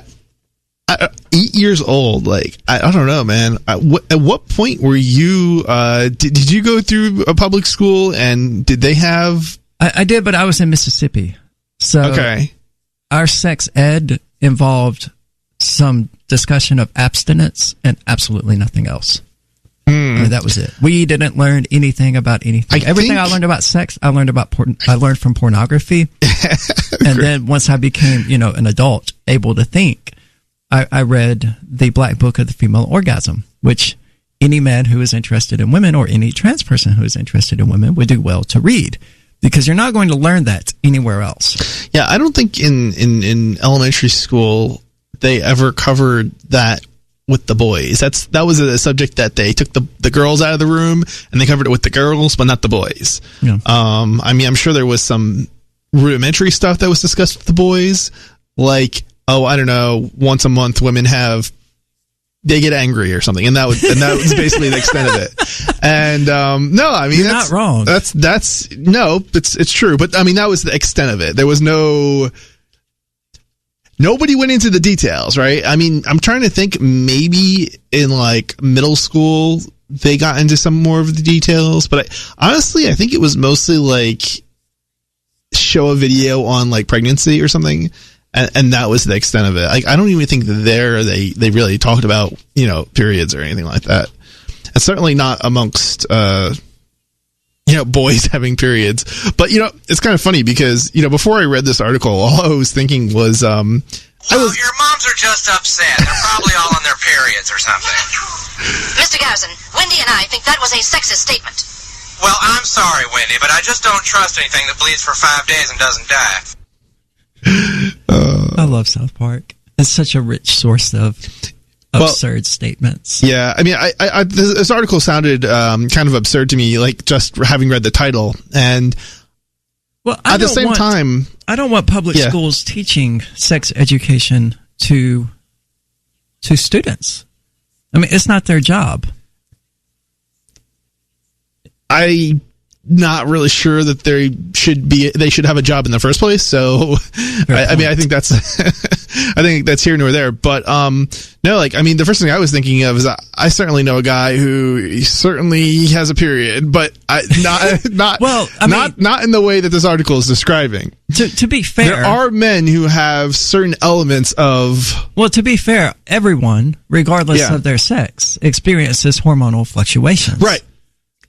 8 years old, like, I don't know, man. At what point were you, did you go through a public school and did they have... I did, but I was in Mississippi. So okay. Our sex ed involved some discussion of abstinence and absolutely nothing else. That was it. We didn't learn anything about anything. Everything I learned about sex, I learned from pornography. And then once I became, an adult, able to think, I read the Black Book of the Female Orgasm, which any man who is interested in women or any trans person who is interested in women would do well to read, because you're not going to learn that anywhere else. Yeah, I don't think in elementary school they ever covered that with the boys. That was a subject that they took the girls out of the room and they covered it with the girls, but not the boys. Yeah. I'm sure there was some rudimentary stuff that was discussed with the boys, like, I don't know, once a month women they get angry or something, and that was basically the extent of it. And no, you're not wrong. It's true, but that was the extent of it. There was nobody went into the details, right? I'm trying to think, maybe in like middle school they got into some more of the details, but honestly I think it was mostly like show a video on like pregnancy or something. And that was the extent of it. Like, I don't even think they really talked about, periods or anything like that. and certainly not amongst boys having periods. But it's kind of funny because before I read this article, all I was thinking was your moms are just upset. They're probably all on their periods or something. Mr. Garrison, Wendy and I think that was a sexist statement. Well, I'm sorry, Wendy, but I just don't trust anything that bleeds for 5 days and doesn't die. I love South Park. It's such a rich source of absurd statements. Yeah, I mean, I this article sounded kind of absurd to me, like just having read the title. And at the same time, I don't want public schools teaching sex education to students. I mean, it's not their job. I'm not really sure that they should have a job in the first place. So, I think that's here nor there. But no, the first thing I was thinking of is I certainly know a guy who certainly has a period, but not in the way that this article is describing. To be fair, there are men who have certain elements of. Well, to be fair, everyone, regardless of their sex, experiences hormonal fluctuations. Right.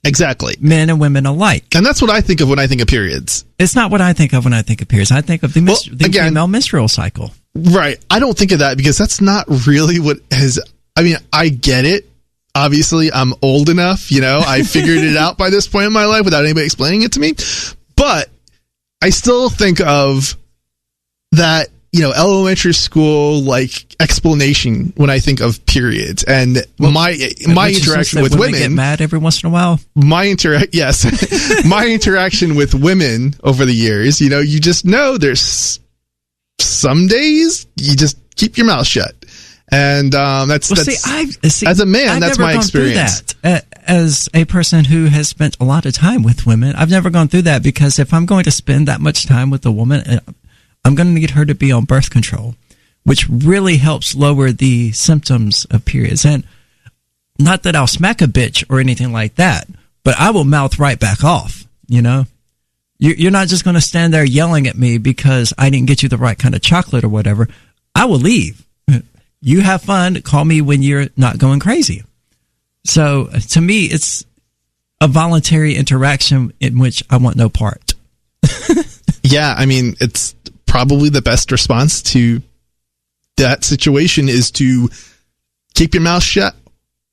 Exactly. Men and women alike. And that's what I think of when I think of periods. It's not what I think of when I think of periods. I think of the female menstrual cycle. Right. I don't think of that because that's not really what has... I mean, I get it. Obviously, I'm old enough, I figured it out by this point in my life without anybody explaining it to me. But I still think of that, elementary school, explanation when I think of periods and my interaction with women. Get mad every once in a while. My interaction with women over the years, you just know there's some days you just keep your mouth shut. And that's as a man, that's my experience. That. As a person who has spent a lot of time with women, I've never gone through that because if I'm going to spend that much time with a woman, I'm going to need her to be on birth control, which really helps lower the symptoms of periods. And not that I'll smack a bitch or anything like that, but I will mouth right back off, You're not just going to stand there yelling at me because I didn't get you the right kind of chocolate or whatever. I will leave. You have fun. Call me when you're not going crazy. So to me, it's a voluntary interaction in which I want no part. Yeah, I mean, it's probably the best response to that situation is to keep your mouth shut,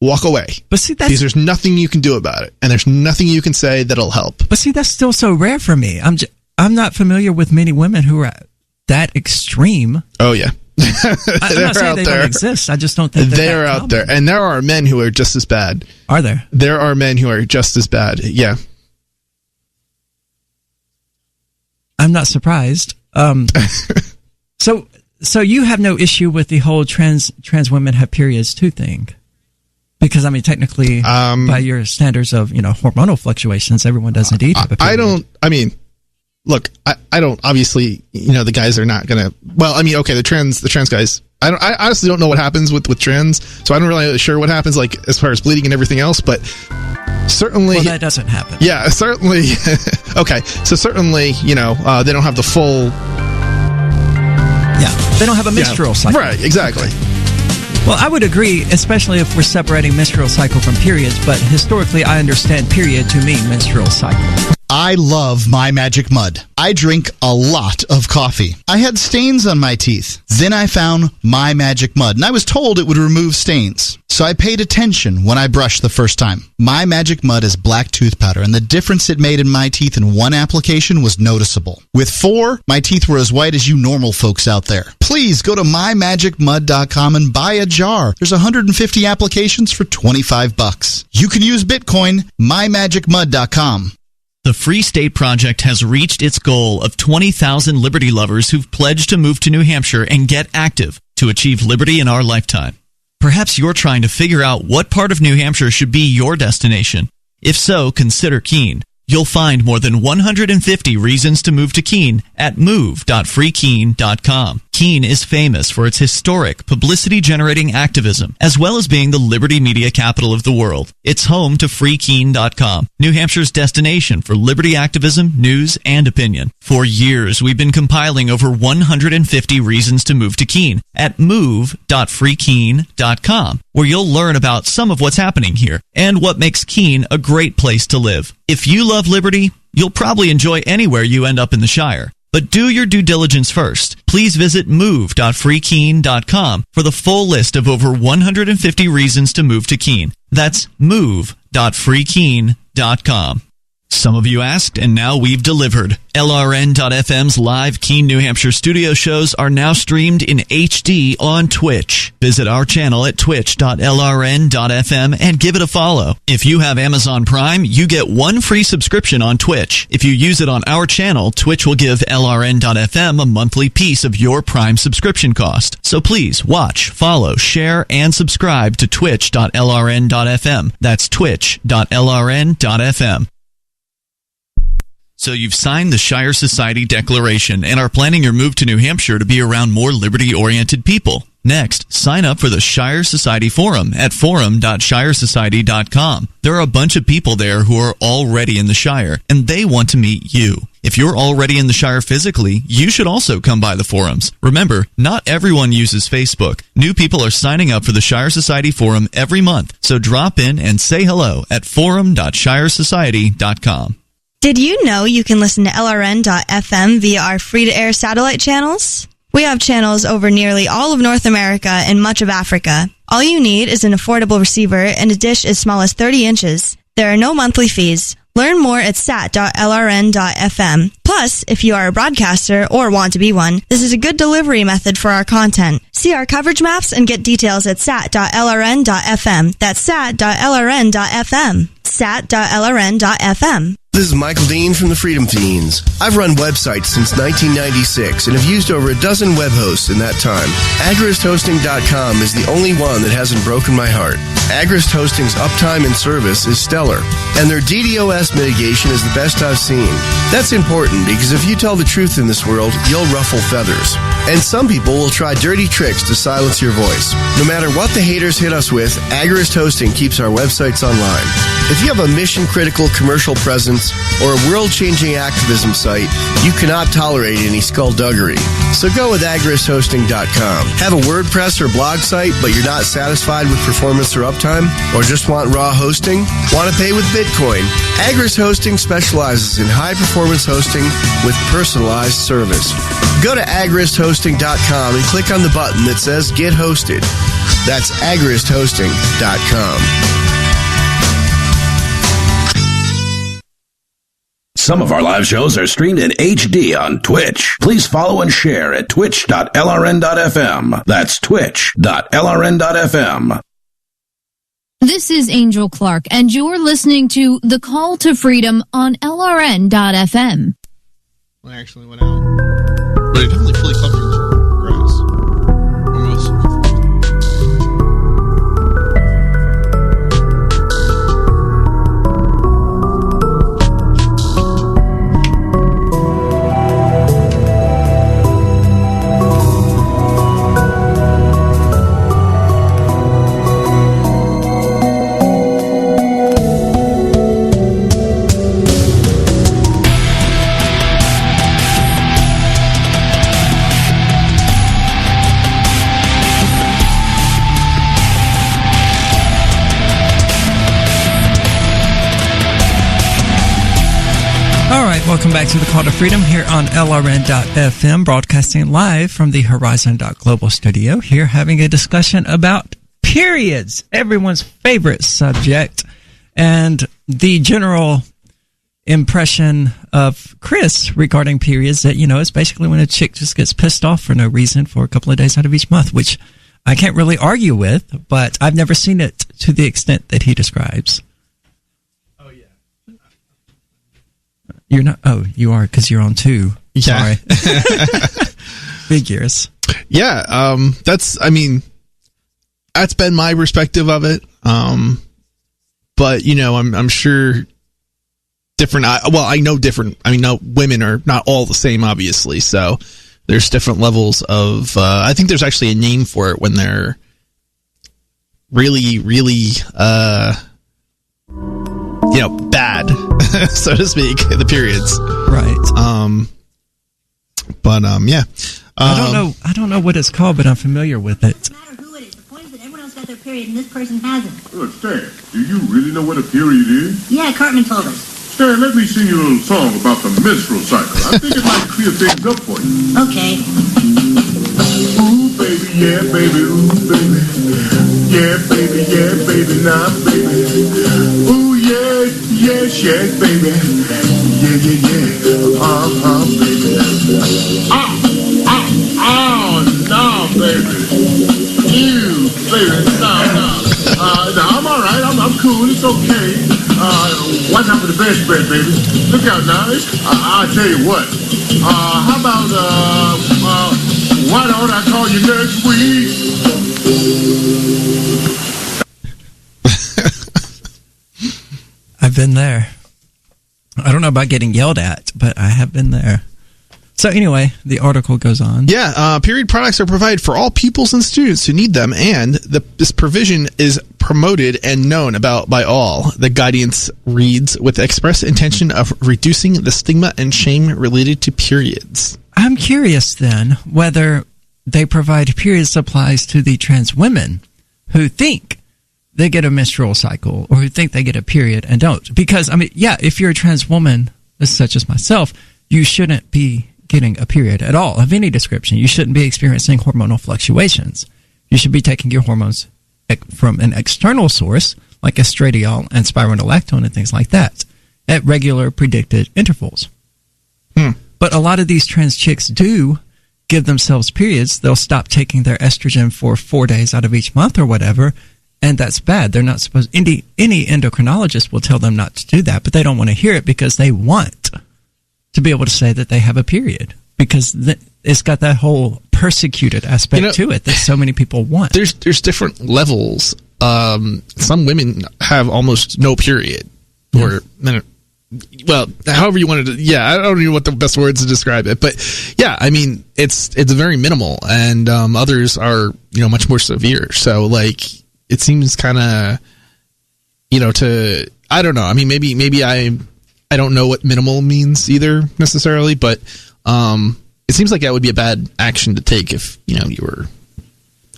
walk away. But see, because there's nothing you can do about it, and there's nothing you can say that'll help. But see, that's still so rare for me. I'm not familiar with many women who are that extreme. Oh yeah, I'm not saying they don't exist. I just don't think they're out there, and there are men who are just as bad. Are there? There are men who are just as bad. Yeah. I'm not surprised. So you have no issue with the whole trans women have periods too thing, because I mean technically by your standards of hormonal fluctuations, everyone does indeed have a period. I don't. I mean, look, I don't. Obviously, the guys are not gonna. Well, I mean, okay, the trans guys. I honestly don't know what happens with trans, so I'm not really sure what happens as far as bleeding and everything else, but. Certainly, well, that doesn't happen. Yeah, certainly. Okay, so certainly, they don't have the full. Yeah, they don't have a menstrual cycle. Right, exactly. Well, I would agree, especially if we're separating menstrual cycle from periods. But historically, I understand period to mean menstrual cycle. I love My Magic Mud. I drink a lot of coffee. I had stains on my teeth. Then I found My Magic Mud, and I was told it would remove stains. So I paid attention when I brushed the first time. My Magic Mud is black tooth powder, and the difference it made in my teeth in one application was noticeable. With 4, my teeth were as white as you normal folks out there. Please go to mymagicmud.com and buy a jar. There's 150 applications for $25. You can use Bitcoin, mymagicmud.com. The Free State Project has reached its goal of 20,000 liberty lovers who've pledged to move to New Hampshire and get active to achieve liberty in our lifetime. Perhaps you're trying to figure out what part of New Hampshire should be your destination. If so, consider Keene. You'll find more than 150 reasons to move to Keene at move.freekeene.com. Keene is famous for its historic, publicity-generating activism, as well as being the liberty media capital of the world. It's home to freekeene.com, New Hampshire's destination for liberty activism, news, and opinion. For years, we've been compiling over 150 reasons to move to Keene at move.freekeene.com, where you'll learn about some of what's happening here and what makes Keene a great place to live. If you love liberty, you'll probably enjoy anywhere you end up in the Shire. But do your due diligence first. Please visit move.freekeene.com for the full list of over 150 reasons to move to Keene. That's move.freekeene.com. Some of you asked, and now we've delivered. LRN.FM's live Keene, New Hampshire studio shows are now streamed in HD on Twitch. Visit our channel at twitch.lrn.fm and give it a follow. If you have Amazon Prime, you get one free subscription on Twitch. If you use it on our channel, Twitch will give LRN.FM a monthly piece of your Prime subscription cost. So please watch, follow, share, and subscribe to twitch.lrn.fm. That's twitch.lrn.fm. So you've signed the Shire Society Declaration and are planning your move to New Hampshire to be around more liberty-oriented people. Next, sign up for the Shire Society Forum at forum.shiresociety.com. There are a bunch of people there who are already in the Shire, and they want to meet you. If you're already in the Shire physically, you should also come by the forums. Remember, not everyone uses Facebook. New people are signing up for the Shire Society Forum every month, so drop in and say hello at forum.shiresociety.com. Did you know you can listen to LRN.FM via our free-to-air satellite channels? We have channels over nearly all of North America and much of Africa. All you need is an affordable receiver and a dish as small as 30 inches. There are no monthly fees. Learn more at sat.lrn.fm. Plus, if you are a broadcaster or want to be one, this is a good delivery method for our content. See our coverage maps and get details at sat.lrn.fm. That's sat.lrn.fm. sat.lrn.fm. This is Michael Dean from the Freedom Fiends. I've run websites since 1996 and have used over a dozen web hosts in that time. AgristHosting.com is the only one that hasn't broken my heart. Agrist Hosting's uptime and service is stellar, and their DDoS mitigation is the best I've seen. That's important because if you tell the truth in this world, you'll ruffle feathers. And some people will try dirty tricks to silence your voice. No matter what the haters hit us with, Agrist Hosting keeps our websites online. If you have a mission-critical commercial presence or a world-changing activism site, you cannot tolerate any skullduggery. So go with agristhosting.com. Have a WordPress or blog site, but you're not satisfied with performance or uptime? Or just want raw hosting? Want to pay with Bitcoin? Agrist Hosting specializes in high-performance hosting with personalized service. Go to agristhosting.com and click on the button that says Get Hosted. That's agristhosting.com. Some of our live shows are streamed in HD on Twitch. Please follow and share at twitch.lrn.fm. That's twitch.lrn.fm. This is Angel Clark, and you're listening to The Call to Freedom on LRN.fm. I actually went out. But it definitely fully covered the grass. Almost. Welcome back to the Call to Freedom here on LRN.FM, broadcasting live from the Horizon.global studio. Here having a discussion about periods, everyone's favorite subject, and the general impression of Chris regarding periods that, you know, it's basically when a chick just gets pissed off for no reason for a couple of days out of each month, which I can't really argue with, but I've never seen it to the extent that he describes. You're not. Oh, you are, because you're on two. Yeah. Sorry. Figures. Yeah. That's been my perspective of it. But you know, I'm sure different. I know different. I mean, no, women are not all the same, obviously. So, there's different levels of, I think there's actually a name for it when they're really, really, bad, so to speak, the periods. Right. Yeah. I don't know what it's called, but I'm familiar with it. Their period and this person hasn't. Look, Stan, do you really know what a period is? Yeah, Cartman told us. Stan, let me sing you a little song about the menstrual cycle. I think it might clear things up for you. Okay. Ooh, baby, yeah, baby, ooh, baby. Yeah, baby, nah, baby. Ooh, yes, baby. Yeah, baby. Oh, no, baby. You, baby, no. No, I'm all right. I'm cool. It's okay. Watch out for the bedspread, baby. Look out now. I'll tell you what. How about, why don't I call you next week? I've been there. I don't know about getting yelled at, but I have been there. So anyway, the article goes on. Yeah, period products are provided for all pupils and students who need them, and this provision is promoted and known about by all. The guidance reads, with the express intention of reducing the stigma and shame related to periods. I'm curious then whether they provide period supplies to the trans women who think they get a menstrual cycle or who think they get a period and don't. Because, I mean, yeah, if you're a trans woman, such as myself, you shouldn't be getting a period at all of any description. You shouldn't be experiencing hormonal fluctuations. You should be taking your hormones from an external source like estradiol and spironolactone and things like that at regular predicted intervals. But a lot of these trans chicks do give themselves periods. They'll stop taking their estrogen for 4 days out of each month or whatever, and that's bad. They're not supposed. Any endocrinologist will tell them not to do that, but they don't want to hear it because they want to be able to say that they have a period, because it's got that whole persecuted aspect to it that so many people want. There's different levels. Some women have almost no period, or well, however you wanted to. Yeah, I don't know what the best words to describe it, but yeah, I mean it's very minimal, and others are much more severe. So like it seems kind of to I don't know. I mean maybe I don't know what minimal means either necessarily, but it seems like that would be a bad action to take if you were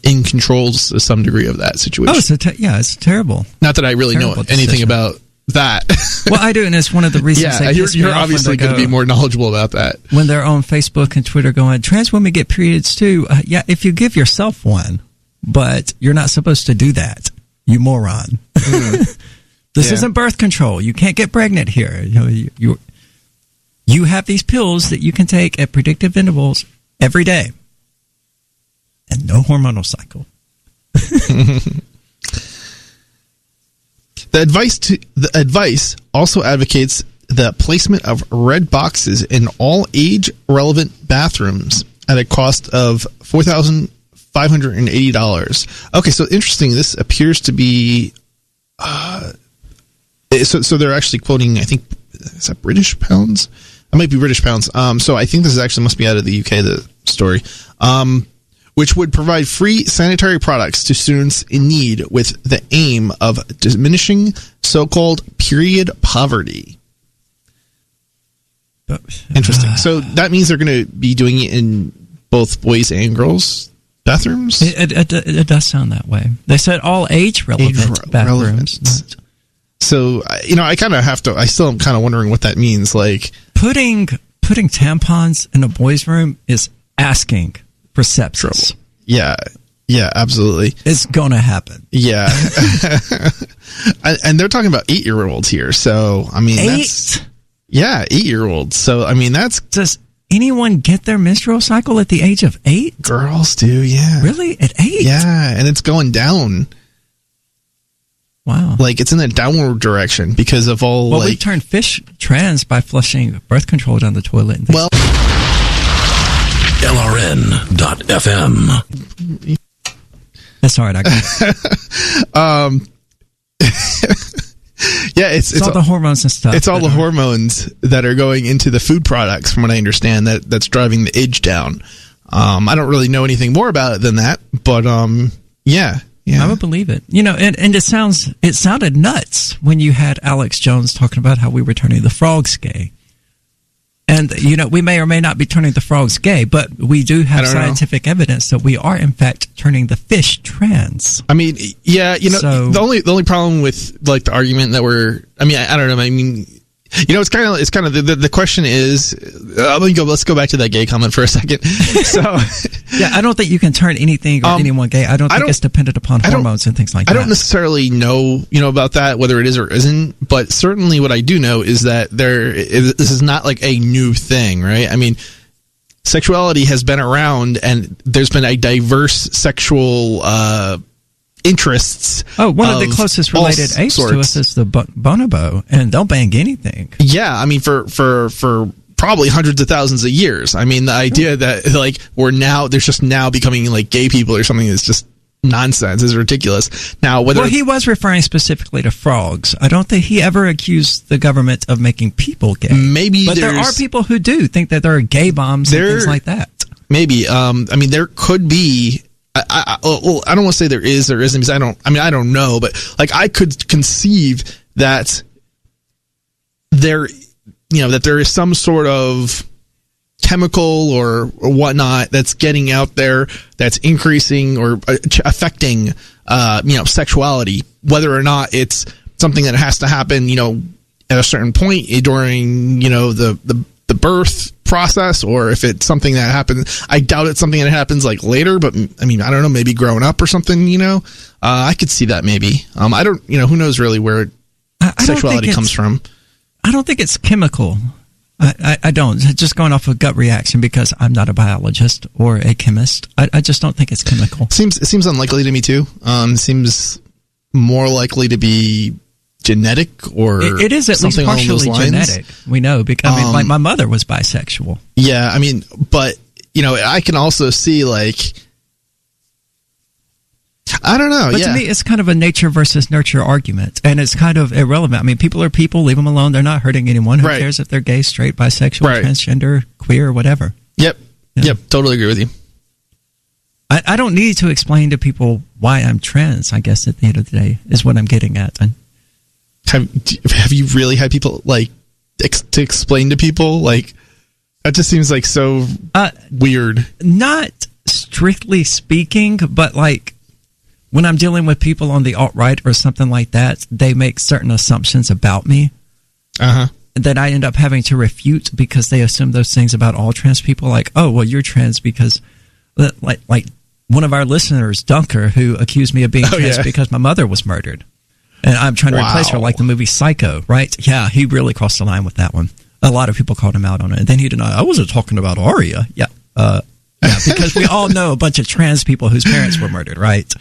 in control to some degree of that situation. Oh, it's terrible. Not that I really know anything about that. Well, I do, and it's one of the reasons. Yeah, you're obviously going to be more knowledgeable about that. When they're on Facebook and Twitter going, trans women get periods too. Yeah, if you give yourself one, but you're not supposed to do that, you moron. This isn't birth control. You can't get pregnant here. You have these pills that you can take at predictive intervals every day, and no hormonal cycle. The advice also advocates the placement of red boxes in all age-relevant bathrooms at a cost of $4,580. Okay, so interesting. This appears to be. So they're actually quoting, I think, is that British pounds? It might be British pounds. So I think this actually must be out of the UK, the story. Which would provide free sanitary products to students in need with the aim of diminishing so-called period poverty. Interesting. So that means they're going to be doing it in both boys and girls' bathrooms? It does sound that way. They said all age-relevant bathrooms. So, I kind of have to, I still am kind of wondering what that means. Like putting tampons in a boys' room is asking for sepsis. Trouble. Yeah, absolutely. It's going to happen. Yeah. And they're talking about 8-year-olds here. So, I mean, 8-year-olds. So, I mean, does anyone get their menstrual cycle at the age of 8? Girls do, yeah. Really? At 8? Yeah, and it's going down. Wow. Like, it's in a downward direction because of all, we turned fish trans by flushing birth control down the toilet. Well, LRN.FM. That's all right. I got it. Yeah, it's all the hormones and stuff. It's all the hormones that are going into the food products, from what I understand, that's driving the age down. I don't really know anything more about it than that, but yeah. I would believe it. And it sounded nuts when you had Alex Jones talking about how we were turning the frogs gay. And, we may or may not be turning the frogs gay, but we do have scientific evidence that we are, in fact, turning the fish trans. I mean, yeah, the only problem with, like, the argument that I don't know. I mean, it's kind of the question is, let's go back to that gay comment for a second. So, yeah, I don't think you can turn anything or anyone gay. I don't think it's dependent upon hormones and things like that. I don't necessarily know, about that, whether it is or isn't, but certainly what I do know is that this is not like a new thing, right? I mean, sexuality has been around, and there's been a diverse sexual, interests. One of the closest related apes to us is the bonobo, and they'll bang anything. Yeah, I mean, for probably hundreds of thousands of years. I mean, the idea that like there's just now becoming like gay people or something is just nonsense. Is ridiculous. Now, he was referring specifically to frogs. I don't think he ever accused the government of making people gay. But there are people who do think that there are gay bombs and things like that. Maybe. I mean, there could be. I don't want to say there is or isn't, because I don't know, but like I could conceive that there is some sort of chemical or whatnot that's getting out there that's increasing or affecting, sexuality, whether or not it's something that has to happen, at a certain point during, the birth process, or if it's something that happens. I doubt it's something that happens like later, but I mean, I don't know, maybe growing up or something, I could see that maybe. I don't, who knows really where sexuality comes from. I don't think it's chemical. I don't. Just going off of gut reaction, because I'm not a biologist or a chemist. I just don't think it's chemical. It seems unlikely to me too. Seems more likely to be genetic, or it is at least partially genetic. We know, because like my mother was bisexual. Yeah, I mean, but I can also see like, I don't know. But to me, it's kind of a nature versus nurture argument, and it's kind of irrelevant. I mean, people are people. Leave them alone. They're not hurting anyone. Who cares if they're gay, straight, bisexual, transgender, queer, or whatever? Yep. Totally agree with you. I don't need to explain to people why I'm trans. I guess at the end of the day is what I'm getting at. Have you really had people like to explain to people? Like, that just seems like so weird. Not strictly speaking, but like when I'm dealing with people on the alt-right or something like that, they make certain assumptions about me that I end up having to refute, because they assume those things about all trans people. Like, oh, well, you're trans because like one of our listeners, Dunker, who accused me of being trans because my mother was murdered. And I'm trying to replace her, like the movie Psycho, right? Yeah, he really crossed the line with that one. A lot of people called him out on it. And then he denied, I wasn't talking about Aria. Yeah, because we all know a bunch of trans people whose parents were murdered, right?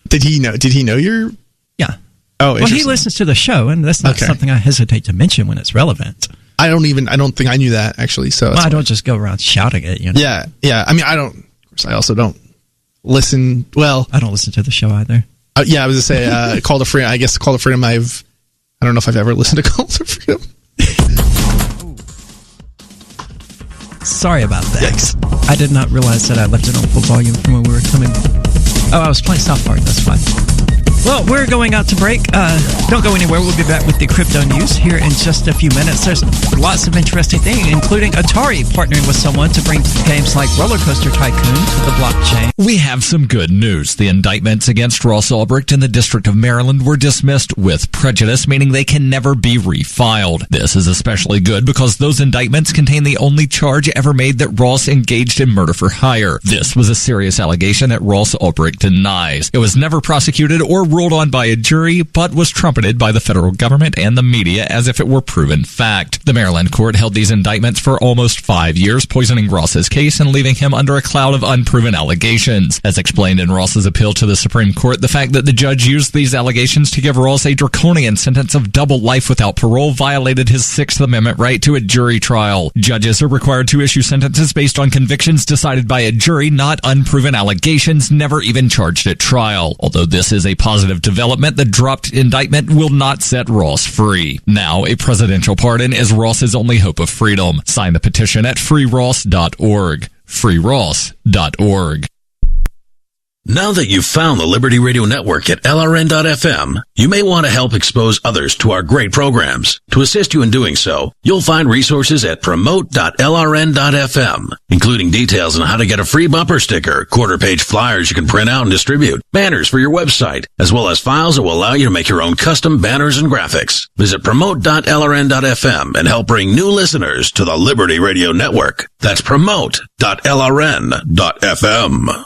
Did he know your... Yeah. Oh, well, he listens to the show, and that's not something I hesitate to mention when it's relevant. I don't think I knew that, actually. So I don't just go around shouting it, Yeah. I mean, of course, I also don't listen... Well... I don't listen to the show either. Yeah, I was going to say, Call to Freedom. I guess Call to Freedom, I don't know if I've ever listened to Call to Freedom. Sorry about that. Yikes. I did not realize that I left it on full volume from when we were coming. Oh, I was playing South Park. That's fine. Well, we're going out to break. Don't go anywhere. We'll be back with the crypto news here in just a few minutes. There's lots of interesting things, including Atari partnering with someone to bring games like Roller Coaster Tycoon to the blockchain. We have some good news. The indictments against Ross Ulbricht in the District of Maryland were dismissed with prejudice, meaning they can never be refiled. This is especially good because those indictments contain the only charge ever made that Ross engaged in murder for hire. This was a serious allegation that Ross Ulbricht denies. It was never prosecuted or ruled on by a jury, but was trumpeted by the federal government and the media as if it were proven fact. The Maryland court held these indictments for almost 5 years, poisoning Ross's case and leaving him under a cloud of unproven allegations. As explained in Ross's appeal to the Supreme Court, the fact that the judge used these allegations to give Ross a draconian sentence of double life without parole violated his Sixth Amendment right to a jury trial. Judges are required to issue sentences based on convictions decided by a jury, not unproven allegations never even charged at trial. Although this is a positive positive development. The dropped indictment will not set Ross free. Now, a presidential pardon is Ross's only hope of freedom. Sign the petition at freeross.org. freeross.org. Now that you've found the Liberty Radio Network at LRN.FM, you may want to help expose others to our great programs. To assist you in doing so, you'll find resources at promote.lrn.fm, including details on how to get a free bumper sticker, quarter-page flyers you can print out and distribute, banners for your website, as well as files that will allow you to make your own custom banners and graphics. Visit promote.lrn.fm and help bring new listeners to the Liberty Radio Network. That's promote.lrn.fm.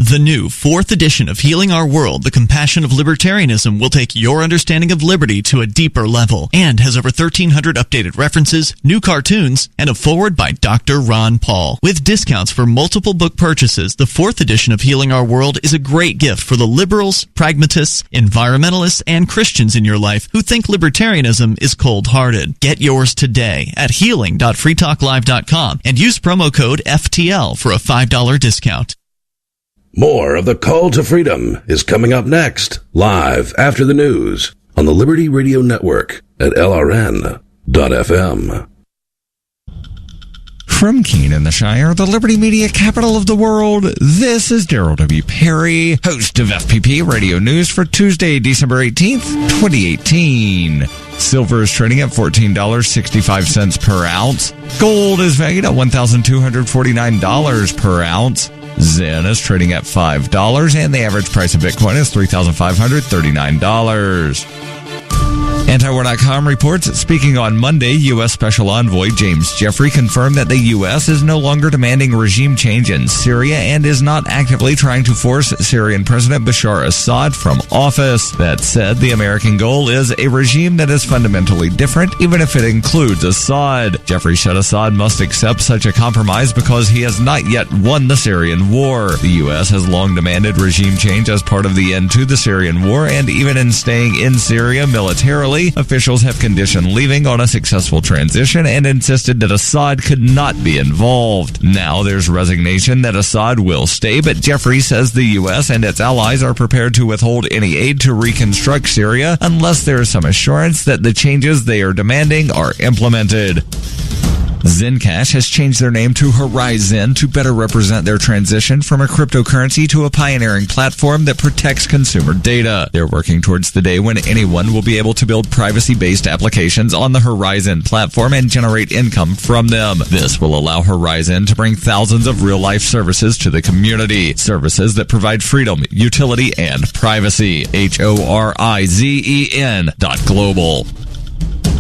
The new 4th edition of Healing Our World, The Compassion of Libertarianism, will take your understanding of liberty to a deeper level and has over 1,300 updated references, new cartoons, and a foreword by Dr. Ron Paul. With discounts for multiple book purchases, the 4th edition of Healing Our World is a great gift for the liberals, pragmatists, environmentalists, and Christians in your life who think libertarianism is cold-hearted. Get yours today at healing.freetalklive.com and use promo code FTL for a $5 discount. More of the Call to Freedom is coming up next, live after the news on the Liberty Radio Network at LRN.FM. From Keene in the Shire, the Liberty Media capital of the world, this is Daryl W. Perry, host of FPP Radio News for Tuesday, December 18th, 2018. Silver is trading at $14.65 per ounce. Gold is valued at $1,249 per ounce. Zen is trading at $5, and the average price of Bitcoin is $3,539. Antiwar.com reports that speaking on Monday, U.S. Special Envoy James Jeffrey confirmed that the U.S. is no longer demanding regime change in Syria and is not actively trying to force Syrian President Bashar Assad from office. That said, the American goal is a regime that is fundamentally different, even if it includes Assad. Jeffrey said Assad must accept such a compromise because he has not yet won the Syrian war. The U.S. has long demanded regime change as part of the end to the Syrian war, and even in staying in Syria militarily, officials have conditioned leaving on a successful transition and insisted that Assad could not be involved. Now there's resignation that Assad will stay, but Jeffrey says the U.S. and its allies are prepared to withhold any aid to reconstruct Syria unless there is some assurance that the changes they are demanding are implemented. Zencash has changed their name to Horizon to better represent their transition from a cryptocurrency to a pioneering platform that protects consumer data. They're working towards the day when anyone will be able to build privacy-based applications on the Horizon platform and generate income from them. This will allow Horizon to bring thousands of real-life services to the community. Services that provide freedom, utility, and privacy. HORIZEN.global.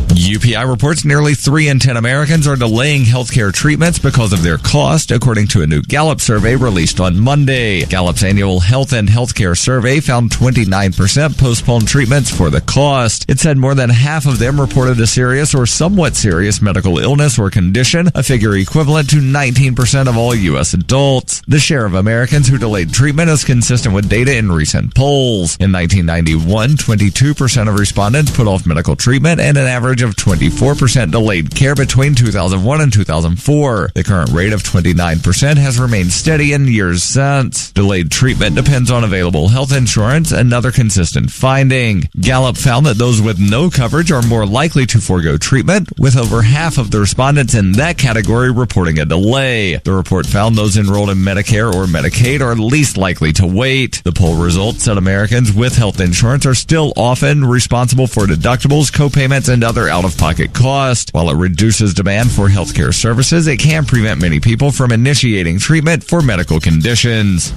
UPI reports nearly 3 in 10 Americans are delaying healthcare treatments because of their cost, according to a new Gallup survey released on Monday. Gallup's annual health and healthcare survey found 29% postponed treatments for the cost. It said more than half of them reported a serious or somewhat serious medical illness or condition, a figure equivalent to 19% of all U.S. adults. The share of Americans who delayed treatment is consistent with data in recent polls. In 1991, 22% of respondents put off medical treatment, and an average of 24% delayed care between 2001 and 2004. The current rate of 29% has remained steady in years since. Delayed treatment depends on available health insurance, another consistent finding. Gallup found that those with no coverage are more likely to forego treatment, with over half of the respondents in that category reporting a delay. The report found those enrolled in Medicare or Medicaid are least likely to wait. The poll results said Americans with health insurance are still often responsible for deductibles, co-payments, and other out-of-pocket costs. While it reduces demand for healthcare services, it can prevent many people from initiating treatment for medical conditions.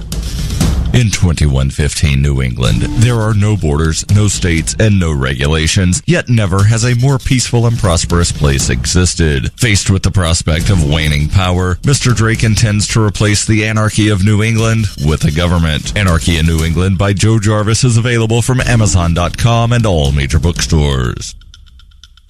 In 2115 New England, there are no borders, no states, and no regulations, yet never has a more peaceful and prosperous place existed. Faced with the prospect of waning power, Mr. Drake intends to replace the anarchy of New England with a government. Anarchy in New England by Joe Jarvis is available from Amazon.com and all major bookstores.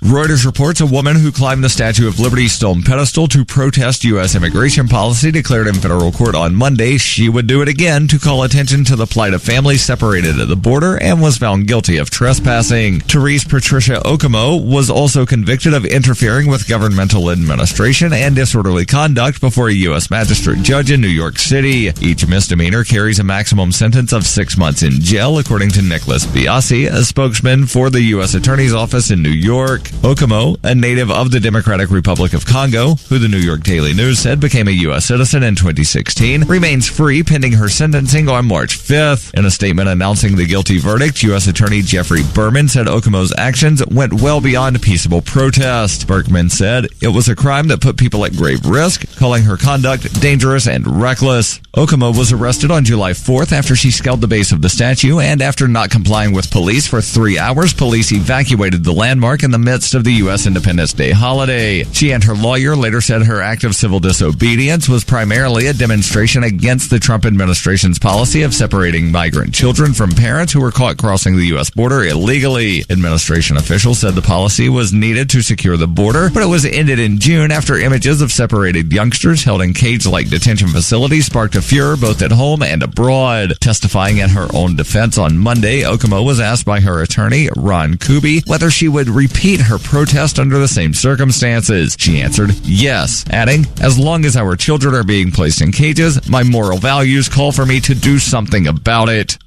Reuters reports a woman who climbed the Statue of Liberty's stone pedestal to protest U.S. immigration policy declared in federal court on Monday she would do it again to call attention to the plight of families separated at the border and was found guilty of trespassing. Therese Patricia Okomo was also convicted of interfering with governmental administration and disorderly conduct before a U.S. magistrate judge in New York City. Each misdemeanor carries a maximum sentence of 6 months in jail, according to Nicholas Biasi, a spokesman for the U.S. Attorney's Office in New York. Okomo, a native of the Democratic Republic of Congo, who the New York Daily News said became a U.S. citizen in 2016, remains free pending her sentencing on March 5th. In a statement announcing the guilty verdict, U.S. Attorney Jeffrey Berman said Okomo's actions went well beyond peaceable protest. Berkman said it was a crime that put people at grave risk, calling her conduct dangerous and reckless. Okomo was arrested on July 4th after she scaled the base of the statue, and after not complying with police for 3 hours, police evacuated the landmark in the midst of the U.S. Independence Day holiday. She and her lawyer later said her act of civil disobedience was primarily a demonstration against the Trump administration's policy of separating migrant children from parents who were caught crossing the U.S. border illegally. Administration officials said the policy was needed to secure the border, but it was ended in June after images of separated youngsters held in cage-like detention facilities sparked a furor both at home and abroad. Testifying in her own defense on Monday, Okomo was asked by her attorney, Ron Kuby, whether she would repeat her protest under the same circumstances. She answered yes, adding, "As long as our children are being placed in cages, my moral values call for me to do something about it."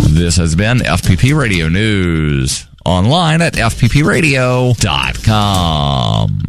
This has been FPP Radio News. Online at fppradio.com.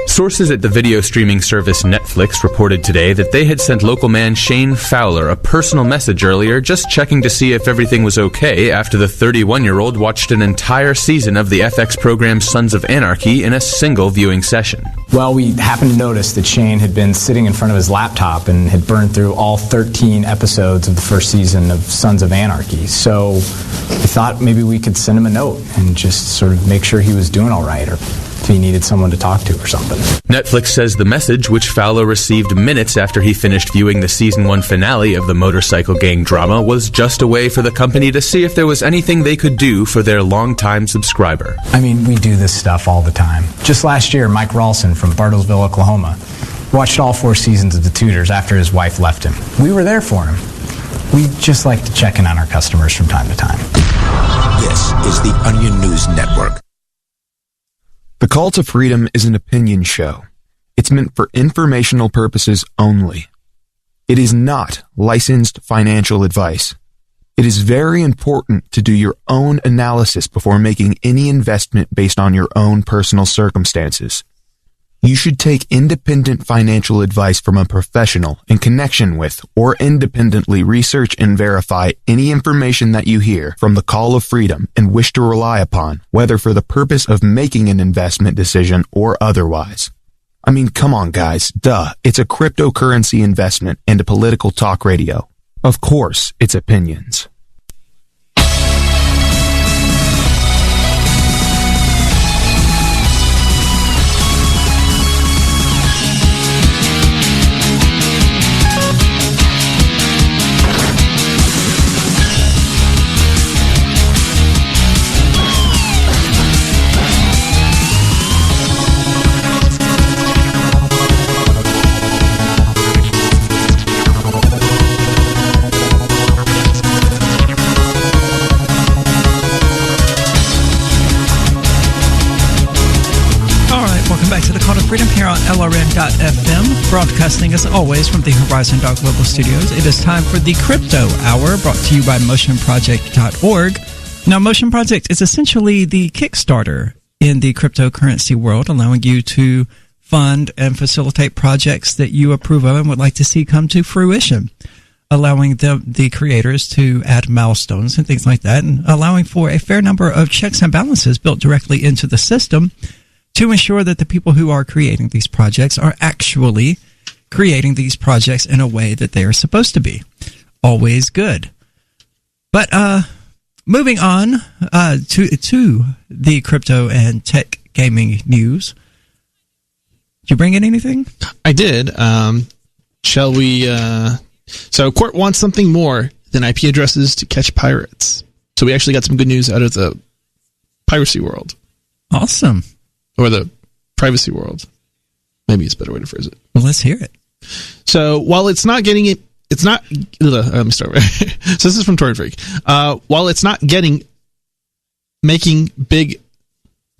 Sources at the video streaming service Netflix reported today that they had sent local man Shane Fowler a personal message earlier just checking to see if everything was okay after the 31-year-old watched an entire season of the FX program Sons of Anarchy in a single viewing session. Well, we happened to notice that Shane had been sitting in front of his laptop and had burned through all 13 episodes of the first season of Sons of Anarchy. So we thought maybe we could send him a note and just sort of make sure he was doing all right, or if he needed someone to talk to or something. Netflix says the message, which Fowler received minutes after he finished viewing the season 1 finale of the motorcycle gang drama, was just a way for the company to see if there was anything they could do for their longtime subscriber. I mean, we do this stuff all the time. Just last year, Mike Ralston from Bartlesville, Oklahoma, watched all 4 seasons of The Tudors after his wife left him. We were there for him. We just like to check in on our customers from time to time. This is the Onion News Network. The Call to Freedom is an opinion show. It's meant for informational purposes only. It is not licensed financial advice. It is very important to do your own analysis before making any investment based on your own personal circumstances. You should take independent financial advice from a professional in connection with or independently research and verify any information that you hear from the Call of Freedom and wish to rely upon, whether for the purpose of making an investment decision or otherwise. I mean, come on guys, duh, it's a cryptocurrency investment and a political talk radio. Of course, it's opinions. Freedom here on LRN.FM, broadcasting as always from the Horizon Dog Global Studios. It is time for the Crypto Hour, brought to you by MotionProject.org. Now, Motion Project is essentially the Kickstarter in the cryptocurrency world, allowing you to fund and facilitate projects that you approve of and would like to see come to fruition, allowing the creators to add milestones and things like that, and allowing for a fair number of checks and balances built directly into the system to ensure that the people who are creating these projects are actually creating these projects in a way that they are supposed to be. Always good. But moving on to the crypto and tech gaming news. Did you bring in anything? I did. Shall we... So court wants something more than IP addresses to catch pirates. So we actually got some good news out of the piracy world. Awesome. Or the privacy world. Maybe it's a better way to phrase it. Well, let's hear it. So while it's not getting it, it's not. Let me start. So this is from Torrent Freak. While it's not making big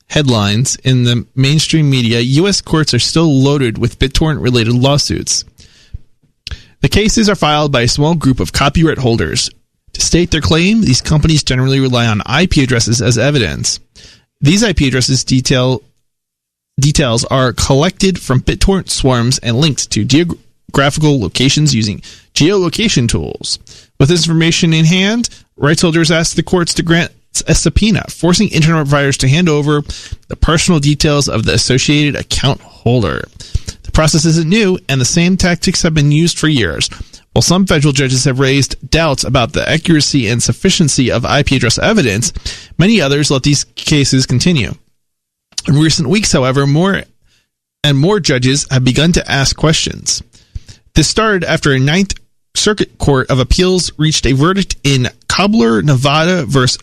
headlines in the mainstream media, U.S. courts are still loaded with BitTorrent-related lawsuits. The cases are filed by a small group of copyright holders. To state their claim, these companies generally rely on IP addresses as evidence. These IP addresses details are collected from BitTorrent swarms and linked to geographical locations using geolocation tools. With this information in hand, rights holders ask the courts to grant a subpoena, forcing internet providers to hand over the personal details of the associated account holder. The process isn't new, and the same tactics have been used for years. While some federal judges have raised doubts about the accuracy and sufficiency of IP address evidence, many others let these cases continue. In recent weeks, however, more and more judges have begun to ask questions. This started after a Ninth Circuit Court of Appeals reached a verdict in Cobbler, Nevada versus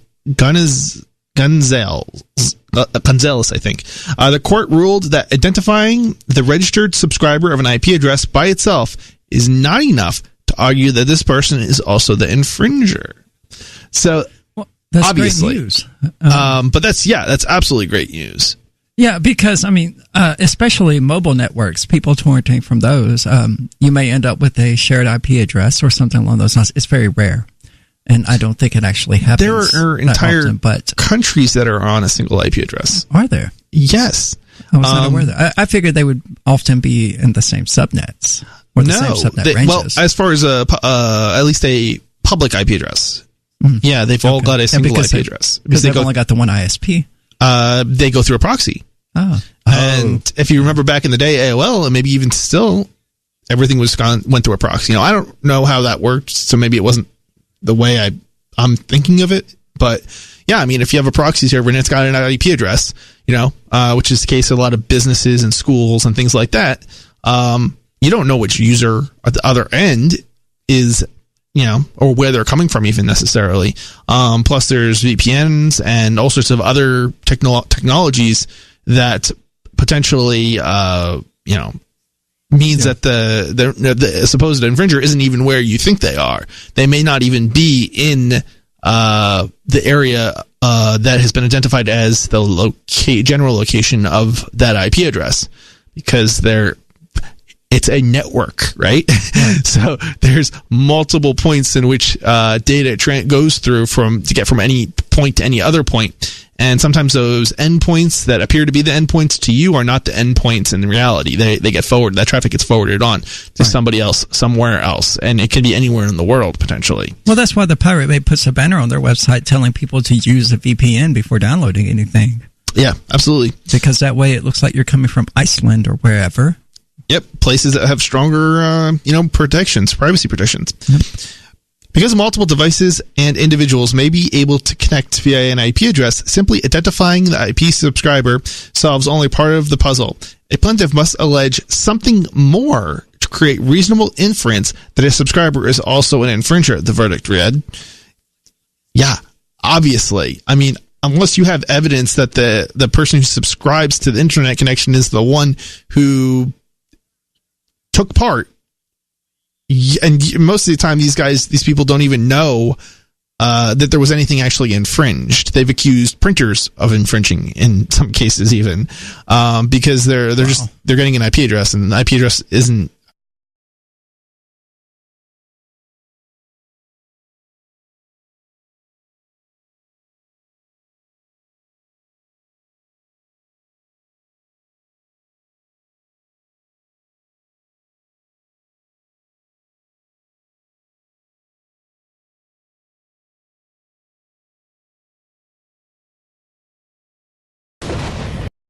Gonzales, I think. The court ruled that identifying the registered subscriber of an IP address by itself is not enough to argue that this person is also the infringer. So, that's obviously, great news. But that's absolutely great news. Yeah, because, especially mobile networks, people torrenting from those, you may end up with a shared IP address or something along those lines. It's very rare. And I don't think it actually happens. There are entire countries that are on a single IP address. Are there? Yes. I was not aware of that. I figured they would often be in the same subnets. Or the same subnet ranges. Well, as far as at least a public IP address. Mm-hmm. Yeah, they've all got a single IP address. Because they've only got the one ISP. They go through a proxy. Oh. And if you remember back in the day, AOL, and maybe even still, everything went through a proxy. I don't know how that worked, so maybe it wasn't the way I'm thinking of it. But yeah, if you have a proxy server and it's got an IP address, which is the case of a lot of businesses and schools and things like that, you don't know which user at the other end is, or where they're coming from even necessarily. Plus there's VPNs and all sorts of other technologies that potentially, means that the supposed infringer isn't even where you think they are. They may not even be in the area that has been identified as the general location of that IP address, because it's a network, right? So there's multiple points in which data goes through to get from any point to any other point. And sometimes those endpoints that appear to be the endpoints to you are not the endpoints in reality. They get forwarded. That traffic gets forwarded on to somebody else, somewhere else. And it could be anywhere in the world, potentially. Well, that's why the Pirate Bay puts a banner on their website telling people to use a VPN before downloading anything. Yeah, absolutely. Because that way it looks like you're coming from Iceland or wherever. Yep, places that have stronger, privacy protections. Yep. Because multiple devices and individuals may be able to connect via an IP address, simply identifying the IP subscriber solves only part of the puzzle. A plaintiff must allege something more to create reasonable inference that a subscriber is also an infringer, the verdict read. Yeah, obviously. Unless you have evidence that the person who subscribes to the internet connection is the one who took part, and most of the time these people don't even know that there was anything actually infringed. They've accused printers of infringing in some cases even, because they're getting an IP address, and the IP address isn't.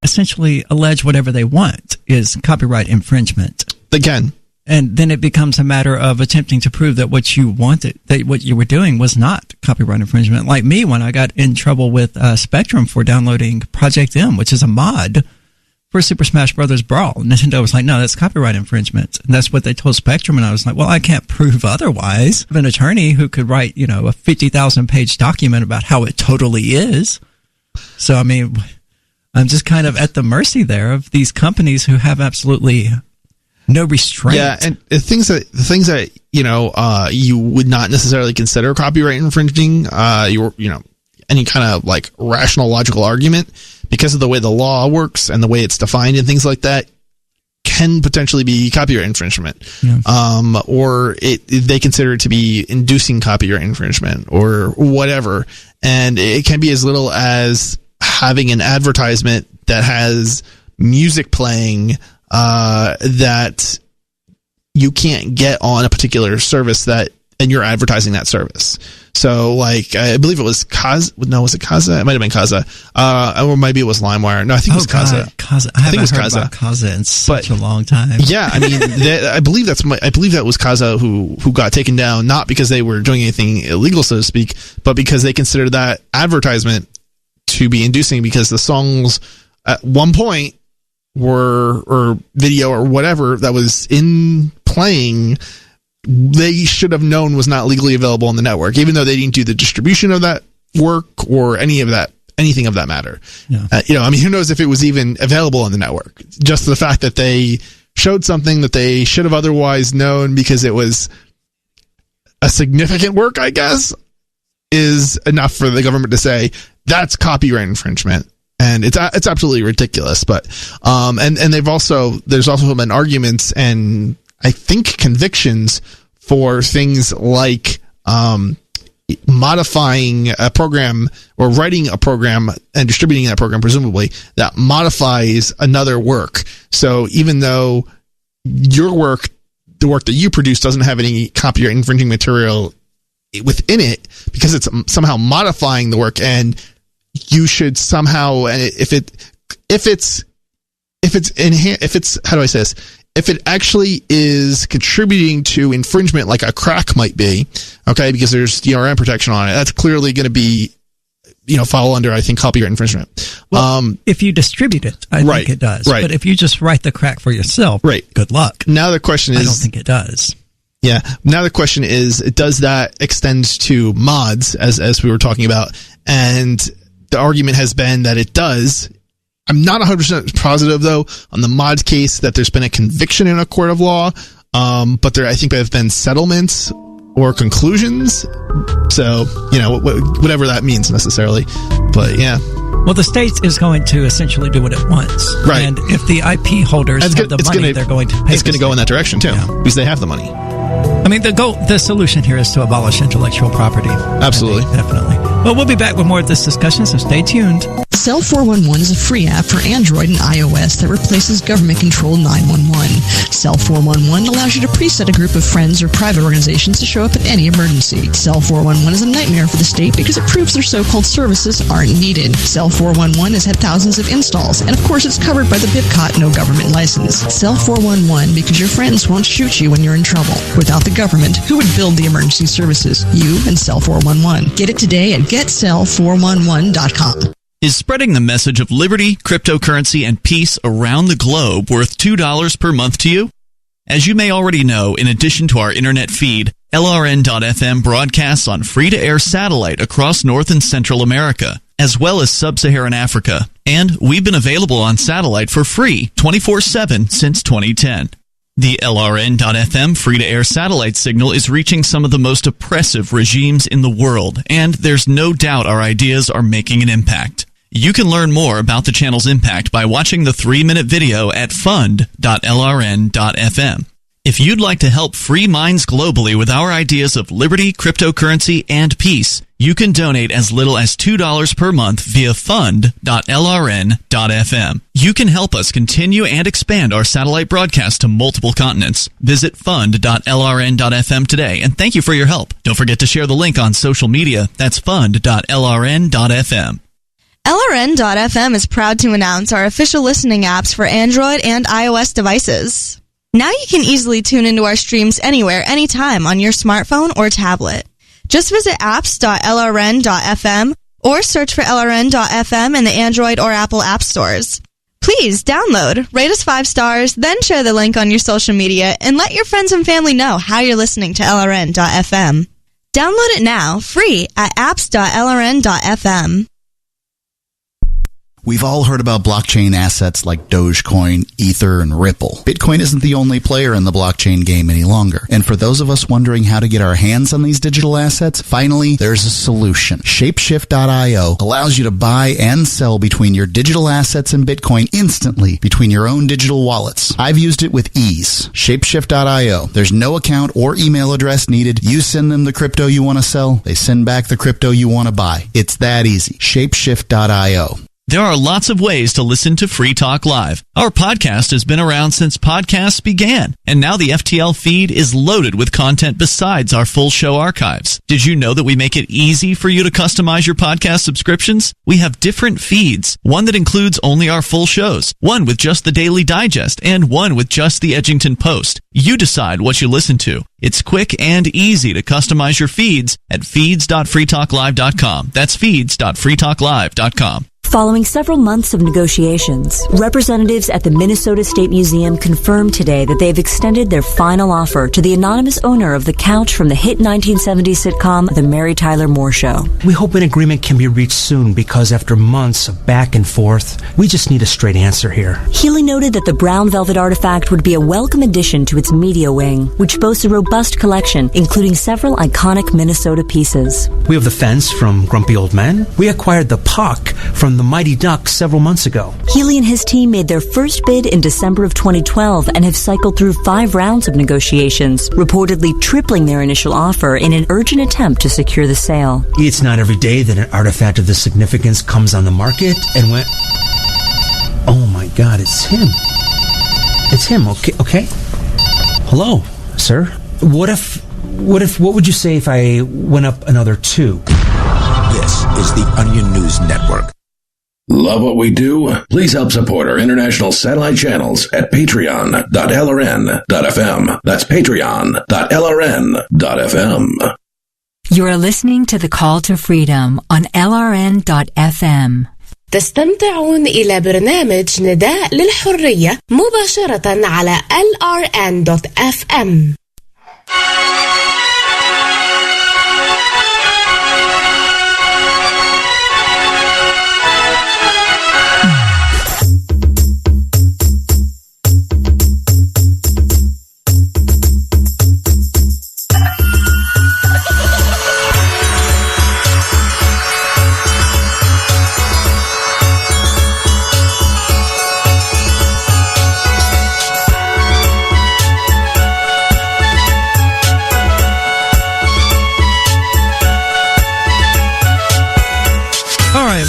Essentially allege whatever they want is copyright infringement. Again. And then it becomes a matter of attempting to prove that what you wanted, that what you were doing was not copyright infringement. Like me, when I got in trouble with Spectrum for downloading Project M, which is a mod for Super Smash Brothers Brawl. Nintendo was like, no, that's copyright infringement. And that's what they told Spectrum. And I was like, well, I can't prove otherwise. I have an attorney who could write, a 50,000-page document about how it totally is. So, I mean, I'm just kind of at the mercy there of these companies who have absolutely no restraint. Yeah, and the things that you would not necessarily consider copyright infringing, any kind of like rational, logical argument, because of the way the law works and the way it's defined and things like that, can potentially be copyright infringement. Yeah. Or they consider it to be inducing copyright infringement or whatever. And it can be as little as having an advertisement that has music playing that you can't get on a particular service and you're advertising that service. So, like, I believe it was Kaza. No, was it Kaza? It might have been Kaza. Or maybe it was LimeWire. No, I think it was Kaza. I haven't heard about Kaza in such a long time. Yeah, I mean, I believe that was Kaza who got taken down, not because they were doing anything illegal, so to speak, but because they considered that advertisement to be inducing, because the songs at one point or video or whatever that was in playing, they should have known was not legally available on the network, even though they didn't do the distribution of that work or anything of that matter. Yeah. I mean, who knows if it was even available on the network? Just the fact that they showed something that they should have otherwise known because it was a significant work, I guess, is enough for the government to say that's copyright infringement. And it's absolutely ridiculous. But and there's also been arguments and I think convictions for things like modifying a program or writing a program and distributing that program, presumably, that modifies another work. So even though your work, the work that you produce, doesn't have any copyright infringing material within it, because it's somehow modifying the work, and you should somehow, if it's how do I say this? If it actually is contributing to infringement, like a crack might be, okay, because there's DRM protection on it, that's clearly going to be, fall under, I think, copyright infringement. Well, if you distribute it, I think it does. Right. But if you just write the crack for yourself, good luck. Now the question is, I don't think it does. Yeah. Now the question is, does that extend to mods, as we were talking about? And the argument has been that it does. I'm not 100% positive, though, on the mods case that there's been a conviction in a court of law, but I think there have been settlements or conclusions. So, whatever that means necessarily. But, yeah. Well, the state is going to essentially do what it wants. Right. And if the IP holders have the money, they're going to pay. It's going to go in that direction, too, because they have the money. I mean, the solution here is to abolish intellectual property. Absolutely. Definitely. Well, we'll be back with more of this discussion, so stay tuned. Cell 411 is a free app for Android and iOS that replaces government-controlled 911. Cell 411 allows you to preset a group of friends or private organizations to show up at any emergency. Cell 411 is a nightmare for the state because it proves their so-called services aren't needed. Cell 411 has had thousands of installs, and of course it's covered by the BIPCOT no government license. Cell 411 because your friends won't shoot you when you're in trouble. Without the government, who would build the emergency services? You and Cell 411. Get it today at getcell411.com. Is spreading the message of liberty, cryptocurrency, and peace around the globe worth $2 per month to you? As you may already know, in addition to our internet feed, LRN.FM broadcasts on free-to-air satellite across North and Central America, as well as Sub-Saharan Africa. And we've been available on satellite for free 24/7 since 2010. The LRN.FM free-to-air satellite signal is reaching some of the most oppressive regimes in the world, and there's no doubt our ideas are making an impact. You can learn more about the channel's impact by watching the 3-minute video at fund.lrn.fm. If you'd like to help free minds globally with our ideas of liberty, cryptocurrency, and peace, you can donate as little as $2 per month via fund.lrn.fm. You can help us continue and expand our satellite broadcast to multiple continents. Visit fund.lrn.fm today, and thank you for your help. Don't forget to share the link on social media. That's fund.lrn.fm. LRN.FM is proud to announce our official listening apps for Android and iOS devices. Now you can easily tune into our streams anywhere, anytime on your smartphone or tablet. Just visit apps.lrn.fm or search for LRN.FM in the Android or Apple app stores. Please download, rate us 5 stars, then share the link on your social media, and let your friends and family know how you're listening to LRN.FM. Download it now, free, at apps.lrn.fm. We've all heard about blockchain assets like Dogecoin, Ether, and Ripple. Bitcoin isn't the only player in the blockchain game any longer. And for those of us wondering how to get our hands on these digital assets, finally, there's a solution. Shapeshift.io allows you to buy and sell between your digital assets and Bitcoin instantly between your own digital wallets. I've used it with ease. Shapeshift.io. There's no account or email address needed. You send them the crypto you want to sell. They send back the crypto you want to buy. It's that easy. Shapeshift.io. There are lots of ways to listen to Free Talk Live. Our podcast has been around since podcasts began, and now the FTL feed is loaded with content besides our full show archives. Did you know that we make it easy for you to customize your podcast subscriptions? We have different feeds, one that includes only our full shows, one with just the Daily Digest, and one with just the Edgington Post. You decide what you listen to. It's quick and easy to customize your feeds at feeds.freetalklive.com. That's feeds.freetalklive.com. Following several months of negotiations, representatives at the Minnesota State Museum confirmed today that they've extended their final offer to the anonymous owner of the couch from the hit 1970s sitcom The Mary Tyler Moore Show. We hope an agreement can be reached soon because after months of back and forth, we just need a straight answer here. Healy noted that the brown velvet artifact would be a welcome addition to its media wing, which boasts a robust collection, including several iconic Minnesota pieces. We have the fence from Grumpy Old Men. We acquired the puck from the Mighty Ducks several months ago. Healy and his team made their first bid in December of 2012 and have cycled through 5 rounds of negotiations, reportedly tripling their initial offer in an urgent attempt to secure the sale. It's not every day that an artifact of this significance comes on the market and went... Oh my God, it's him. It's him, okay? Hello, sir. What would you say if I went up another 2? This is the Onion News Network. Love what we do? Please help support our international satellite channels at patreon.lrn.fm. That's patreon.lrn.fm. You are listening to The Call to Freedom on LRN.FM. تستمتعون إلى برنامج نداء للحرية مباشرة على LRN.FM.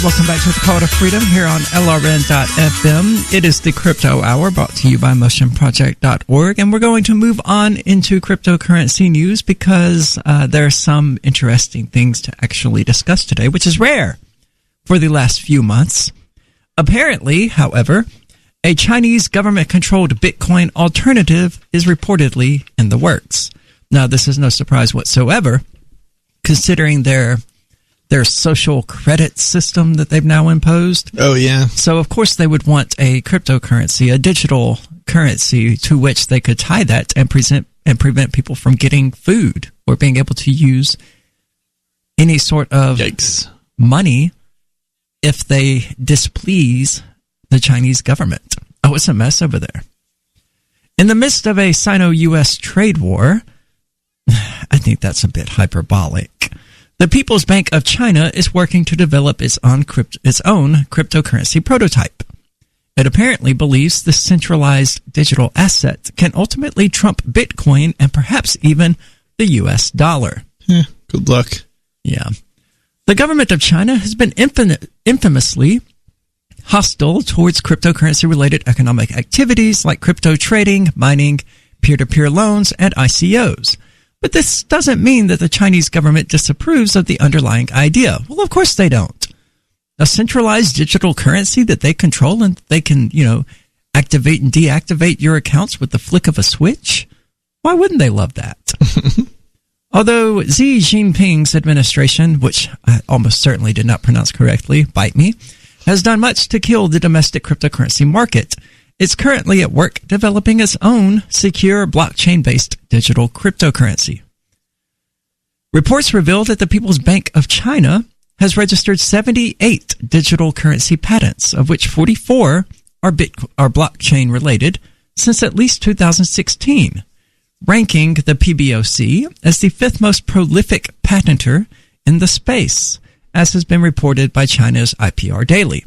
Welcome back to the Call to Freedom here on LRN.FM. It is the Crypto Hour brought to you by MotionProject.org, and we're going to move on into cryptocurrency news because there are some interesting things to actually discuss today, which is rare for the last few months. Apparently, however, a Chinese government-controlled Bitcoin alternative is reportedly in the works. Now, this is no surprise whatsoever, considering their social credit system that they've now imposed. Oh, yeah. So, of course, they would want a cryptocurrency, a digital currency to which they could tie that and prevent people from getting food or being able to use any sort of money if they displease the Chinese government. Oh, it's a mess over there. In the midst of a Sino-U.S. trade war, I think that's a bit hyperbolic. The People's Bank of China is working to develop its own cryptocurrency prototype. It apparently believes the centralized digital asset can ultimately trump Bitcoin and perhaps even the U.S. dollar. Good luck. Yeah. The government of China has been infamously hostile towards cryptocurrency-related economic activities like crypto trading, mining, peer-to-peer loans, and ICOs. But this doesn't mean that the Chinese government disapproves of the underlying idea. Well, of course they don't. A centralized digital currency that they control and they can, activate and deactivate your accounts with the flick of a switch? Why wouldn't they love that? Although Xi Jinping's administration, which I almost certainly did not pronounce correctly, bite me, has done much to kill the domestic cryptocurrency market. It's currently at work developing its own secure blockchain-based digital cryptocurrency. Reports reveal that the People's Bank of China has registered 78 digital currency patents, of which 44 are blockchain related since at least 2016, ranking the PBOC as the fifth most prolific patenter in the space, as has been reported by China's IPR Daily.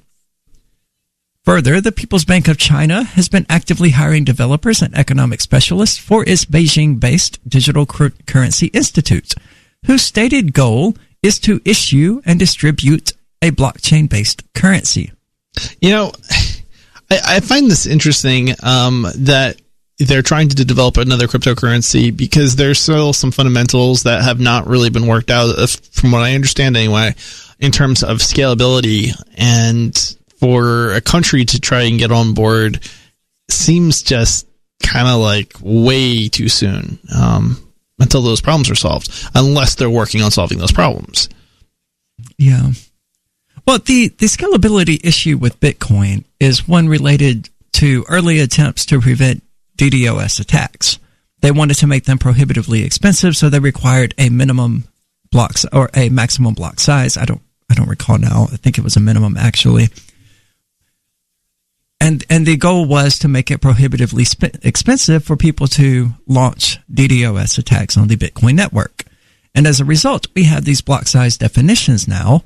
Further, the People's Bank of China has been actively hiring developers and economic specialists for its Beijing-based Digital Currency Institute, whose stated goal is to issue and distribute a blockchain-based currency. You know, I find this interesting that they're trying to develop another cryptocurrency because there's still some fundamentals that have not really been worked out, from what I understand anyway, in terms of scalability. And for a country to try and get on board seems just kind of like way too soon until those problems are solved, unless they're working on solving those problems. Yeah. Well, the scalability issue with Bitcoin is one related to early attempts to prevent DDoS attacks. They wanted to make them prohibitively expensive, so they required a minimum blocks or a maximum block size. I don't recall now. I think it was a minimum actually. And the goal was to make it prohibitively expensive for people to launch DDoS attacks on the Bitcoin network. And as a result, we have these block size definitions now,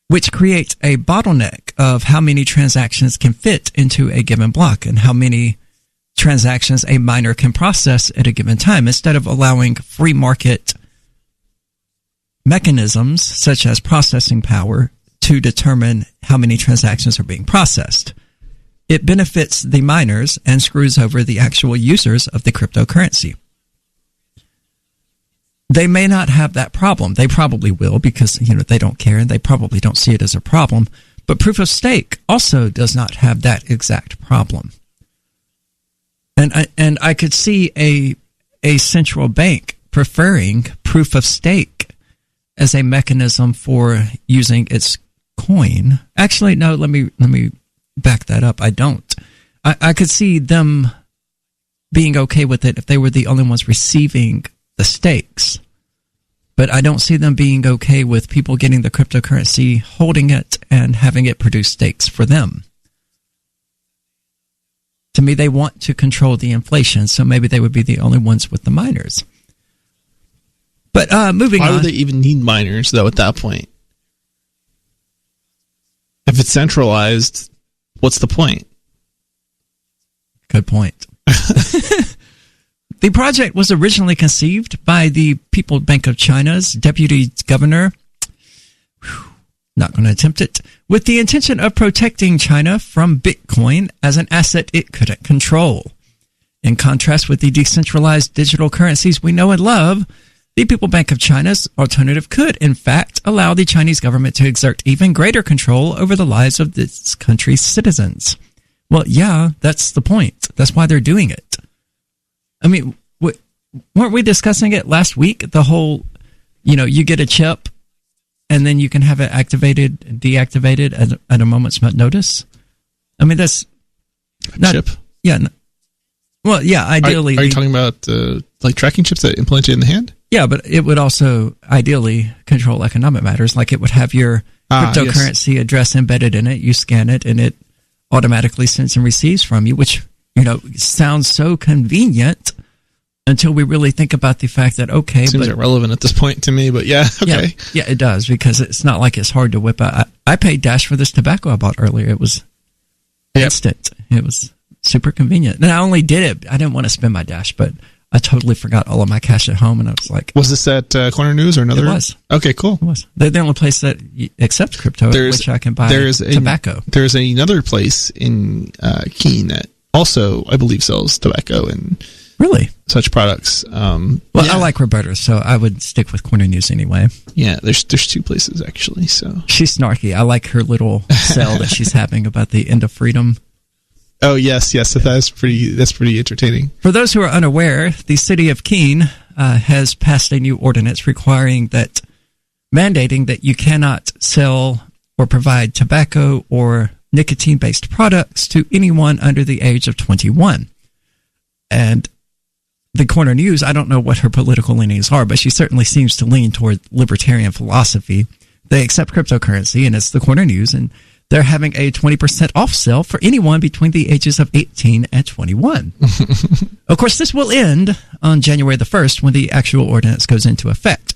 which creates a bottleneck of how many transactions can fit into a given block and how many transactions a miner can process at a given time, instead of allowing free market mechanisms such as processing power to determine how many transactions are being processed. It benefits the miners and screws over the actual users of the cryptocurrency. They may not have that problem. They probably will, because they don't care and they probably don't see it as a problem. But proof of stake also does not have that exact problem. And I could see a central bank preferring proof of stake as a mechanism for using its coin. Actually, no, let me back that up. I don't. I could see them being okay with it if they were the only ones receiving the stakes. But I don't see them being okay with people getting the cryptocurrency, holding it, and having it produce stakes for them. To me, they want to control the inflation, so maybe they would be the only ones with the miners. But moving on. Why would they even need miners, though, at that point? If it's centralized, what's the point? Good point. The project was originally conceived by the People's Bank of China's deputy governor, not going to attempt it, with the intention of protecting China from Bitcoin as an asset it couldn't control. In contrast with the decentralized digital currencies we know and love, the People's Bank of China's alternative could, in fact, allow the Chinese government to exert even greater control over the lives of this country's citizens. Well, yeah, that's the point. That's why they're doing it. I mean, weren't we discussing it last week? The whole, you get a chip and then you can have it activated, deactivated at a moment's notice. I mean, that's not chip. Yeah. Well, yeah. Ideally, are you talking about like tracking chips that implanted in the hand? Yeah, but it would also ideally control economic matters. Like it would have your cryptocurrency address embedded in it. You scan it, and it automatically sends and receives from you, which sounds so convenient until we really think about the fact that seems irrelevant at this point to me. But yeah, okay, yeah, it does, because it's not like it's hard to whip out. I paid Dash for this tobacco I bought earlier. It was instant. It was super convenient. And I only did it. I didn't want to spend my Dash, but I totally forgot all of my cash at home, and I was like... Was this at Corner News or another? It was. Okay, cool. It was. They're the only place that accepts crypto at which I can buy tobacco. There's another place in Keene that also, I believe, sells tobacco and really such products. I like Roberta's, so I would stick with Corner News anyway. Yeah, there's two places, actually. So she's snarky. I like her little sell that she's having about the end of freedom. Oh, yes, that's pretty entertaining. For those who are unaware, the city of Keene has passed a new ordinance mandating that you cannot sell or provide tobacco or nicotine-based products to anyone under the age of 21. And the Corner News, I don't know what her political leanings are, but she certainly seems to lean toward libertarian philosophy. They accept cryptocurrency, and it's the Corner News, and they're having a 20% off sale for anyone between the ages of 18 and 21. Of course, this will end on January the 1st when the actual ordinance goes into effect.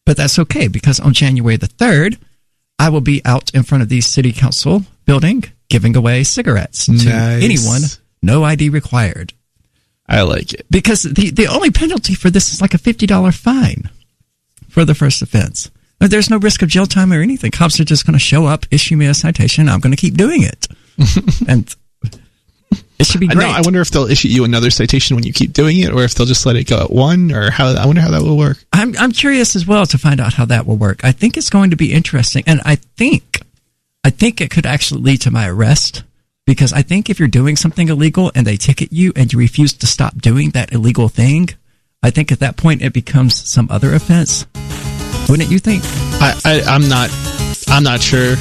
But that's okay, because on January the 3rd, I will be out in front of the city council building giving away cigarettes to anyone, no ID required. I like it. Because the only penalty for this is like a $50 fine for the first offense. There's no risk of jail time or anything. Cops are just going to show up, issue me a citation, I'm going to keep doing it. And it should be great. I wonder if they'll issue you another citation when you keep doing it, or if they'll just let it go at one, or I wonder how that will work. I'm curious as well to find out how that will work. I think it's going to be interesting, and I think it could actually lead to my arrest, because I think if you're doing something illegal and they ticket you and you refuse to stop doing that illegal thing, I think at that point it becomes some other offense. Wouldn't you think? I'm not sure.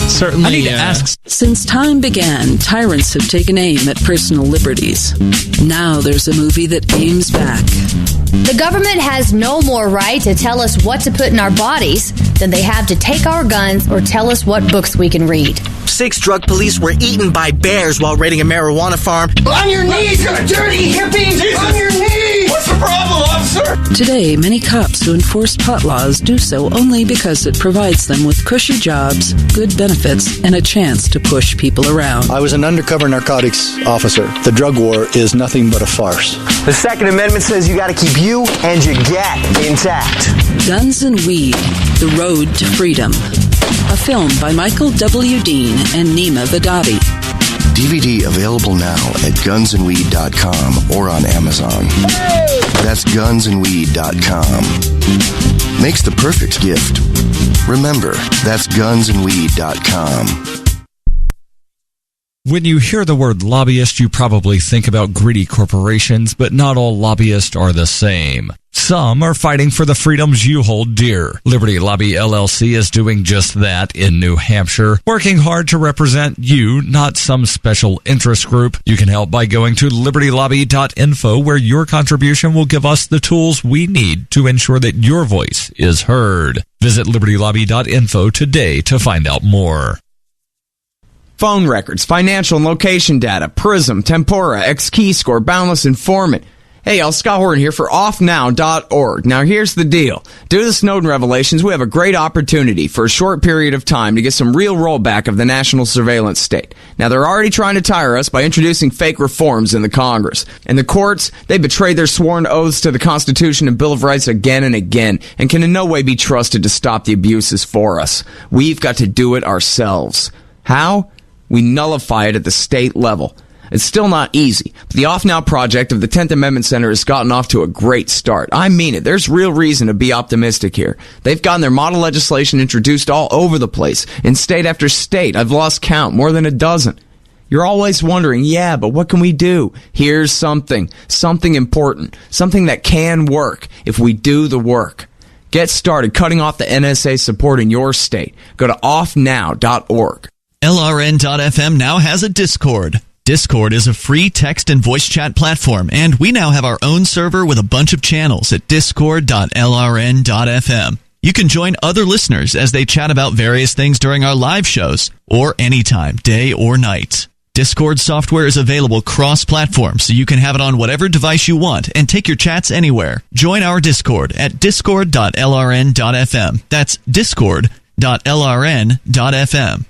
Certainly, I need to ask. Since time began, tyrants have taken aim at personal liberties. Now there's a movie that aims back. The government has no more right to tell us what to put in our bodies than they have to take our guns or tell us what books we can read. 6 drug police were eaten by bears while raiding a marijuana farm. On your knees, you dirty hippie! Jesus. On your knees! What's the problem, officer? Today, many cops who enforce pot laws do so only because it provides them with cushy jobs, good benefits, and a chance to push people around. I was an undercover narcotics officer. The drug war is nothing but a farce. The Second Amendment says you got to keep you and your gat intact. Guns and Weed, The Road to Freedom. A film by Michael W. Dean and Nima Vadadi. DVD available now at gunsandweed.com or on Amazon. That's gunsandweed.com. Makes the perfect gift. Remember, that's gunsandweed.com. When you hear the word lobbyist, you probably think about greedy corporations, but not all lobbyists are the same. Some are fighting for the freedoms you hold dear. Liberty Lobby LLC is doing just that in New Hampshire, working hard to represent you, not some special interest group. You can help by going to libertylobby.info, where your contribution will give us the tools we need to ensure that your voice is heard. Visit libertylobby.info today to find out more. Phone records, financial and location data, Prism, Tempora, XKeyscore, Boundless Informant. Hey y'all, Scott Horton here for offnow.org. Now here's the deal. Due to the Snowden revelations, we have a great opportunity for a short period of time to get some real rollback of the national surveillance state. Now they're already trying to tire us by introducing fake reforms in the Congress. And the courts, they betrayed their sworn oaths to the Constitution and Bill of Rights again and again, and can in no way be trusted to stop the abuses for us. We've got to do it ourselves. How? We nullify it at the state level. It's still not easy, but the Off Now project of the 10th Amendment Center has gotten off to a great start. I mean it. There's real reason to be optimistic here. They've gotten their model legislation introduced all over the place, in state after state. I've lost count, more than a dozen. You're always wondering, yeah, but what can we do? Here's something important, something that can work if we do the work. Get started cutting off the NSA support in your state. Go to offnow.org. LRN.FM now has a Discord. Discord is a free text and voice chat platform, and we now have our own server with a bunch of channels at discord.lrn.fm. You can join other listeners as they chat about various things during our live shows, or anytime, day or night. Discord software is available cross-platform, so you can have it on whatever device you want and take your chats anywhere. Join our Discord at discord.lrn.fm. That's discord.lrn.fm.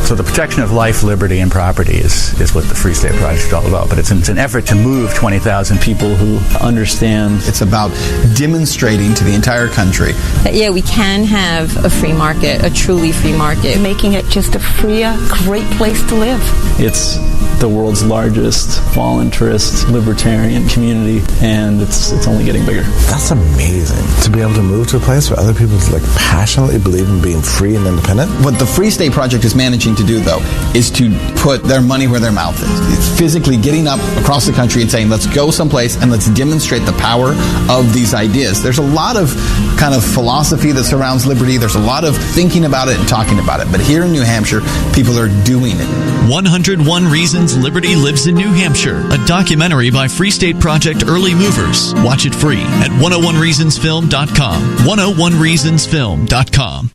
So the protection of life, liberty, and property is what the Free State Project is all about. But it's an effort to move 20,000 people who understand. It's about demonstrating to the entire country that, yeah, we can have a free market, a truly free market. Making it just a freer, great place to live. It's the world's largest voluntarist libertarian community, and it's only getting bigger. That's amazing, to be able to move to a place where other people passionately believe in being free and independent. What the Free State Project is managing to to do, though, is to put their money where their mouth is. It's physically getting up across the country and saying, let's go someplace and let's demonstrate the power of these ideas. There's a lot of kind of philosophy that surrounds liberty. There's a lot of thinking about it and talking about it. But here in New Hampshire, people are doing it. 101 Reasons Liberty Lives in New Hampshire, a documentary by Free State Project Early Movers. Watch it free at 101reasonsfilm.com. 101reasonsfilm.com.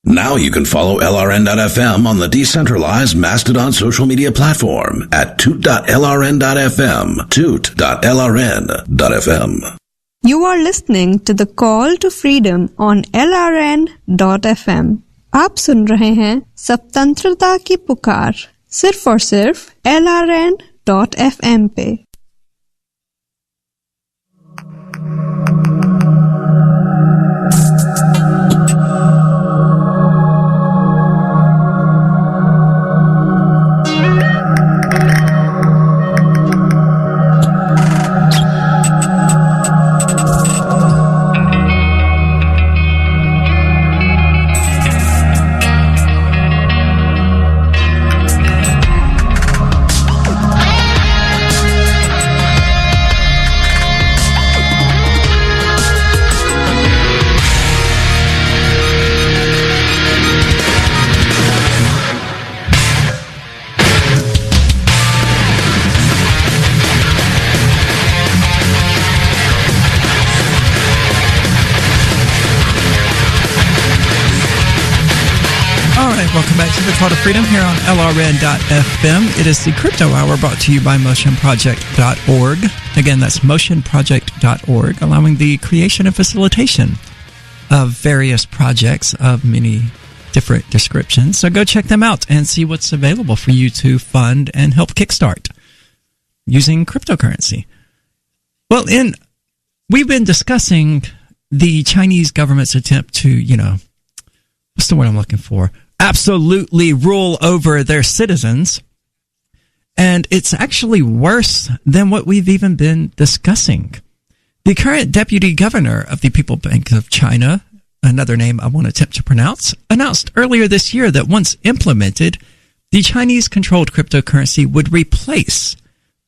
Now you can follow LRN.FM on the decentralized Mastodon social media platform at toot.lrn.fm, toot.lrn.fm. You are listening to the Call to Freedom on LRN.FM. आप सुन रहे हैं स्वतंत्रता की पुकार सिर्फ और सिर्फ LRN.FM पे। Welcome back to the Call to Freedom here on LRN.FM. It is the Crypto Hour brought to you by motionproject.org. Again, that's motionproject.org, allowing the creation and facilitation of various projects of many different descriptions. So go check them out and see what's available for you to fund and help kickstart using cryptocurrency. Well, we've been discussing the Chinese government's attempt to, what's the word I'm looking for? Absolutely rule over their citizens. And it's actually worse than what we've even been discussing. The current deputy governor of the People's Bank of China, another name I won't attempt to pronounce, announced earlier this year that once implemented, the Chinese-controlled cryptocurrency would replace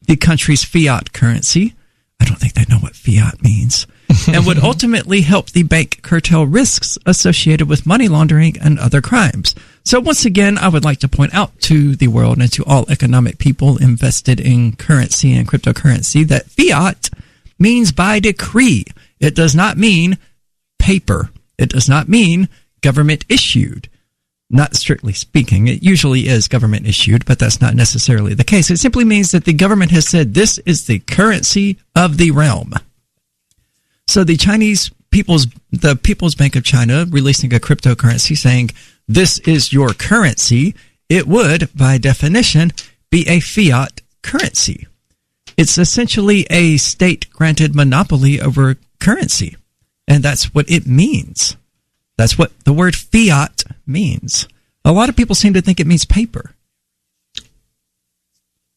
the country's fiat currency. I don't think they know what fiat means. And would ultimately help the bank curtail risks associated with money laundering and other crimes. So once again, I would like to point out to the world and to all economic people invested in currency and cryptocurrency that fiat means by decree. It does not mean paper. It does not mean government issued. Not strictly speaking. It usually is government issued, but that's not necessarily the case. It simply means that the government has said this is the currency of the realm. So the People's Bank of China releasing a cryptocurrency saying this is your currency, it would, by definition, be a fiat currency. It's essentially a state-granted monopoly over currency. And that's what it means. That's what the word fiat means. A lot of people seem to think it means paper.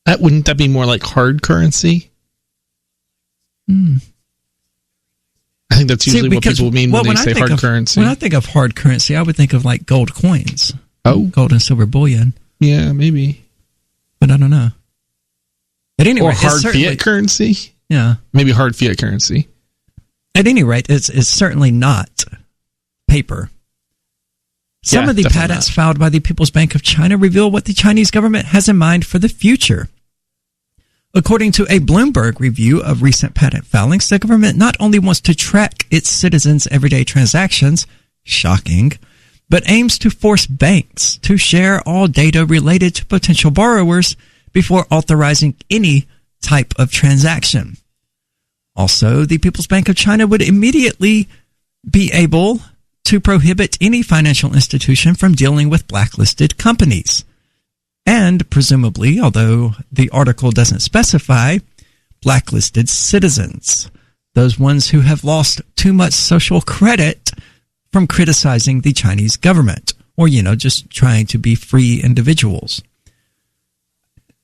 Wouldn't that be more like hard currency? I think that's usually what people mean when they say hard currency. When I think of hard currency, I would think of like gold coins. Oh. Gold and silver bullion. Yeah, maybe. But I don't know. At any rate, or hard fiat currency? Yeah. Maybe hard fiat currency. At any rate, it's certainly not paper. Some of the patents filed by the People's Bank of China reveal what the Chinese government has in mind for the future. According to a Bloomberg review of recent patent filings, the government not only wants to track its citizens' everyday transactions, shocking, but aims to force banks to share all data related to potential borrowers before authorizing any type of transaction. Also, the People's Bank of China would immediately be able to prohibit any financial institution from dealing with blacklisted companies. And presumably, although the article doesn't specify, blacklisted citizens, those ones who have lost too much social credit from criticizing the Chinese government, or, just trying to be free individuals.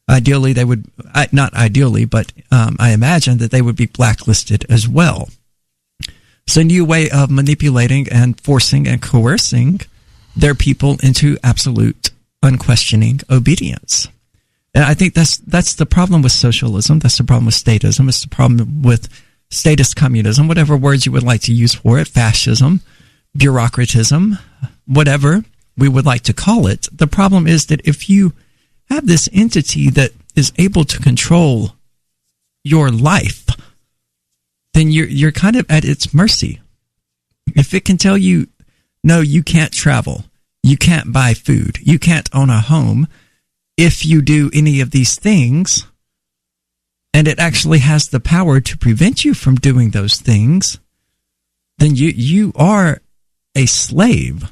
Ideally, they would, not ideally, but I imagine that they would be blacklisted as well. It's a new way of manipulating and forcing and coercing their people into absolute, unquestioning obedience. And I think that's the problem with socialism. That's the problem with statism. It's the problem with statist communism, whatever words you would like to use for it, fascism, bureaucratism, whatever we would like to call it. The problem is that if you have this entity that is able to control your life, then you're kind of at its mercy. If it can tell you, no, you can't travel, you can't buy food, you can't own a home, if you do any of these things, and it actually has the power to prevent you from doing those things, then you are a slave.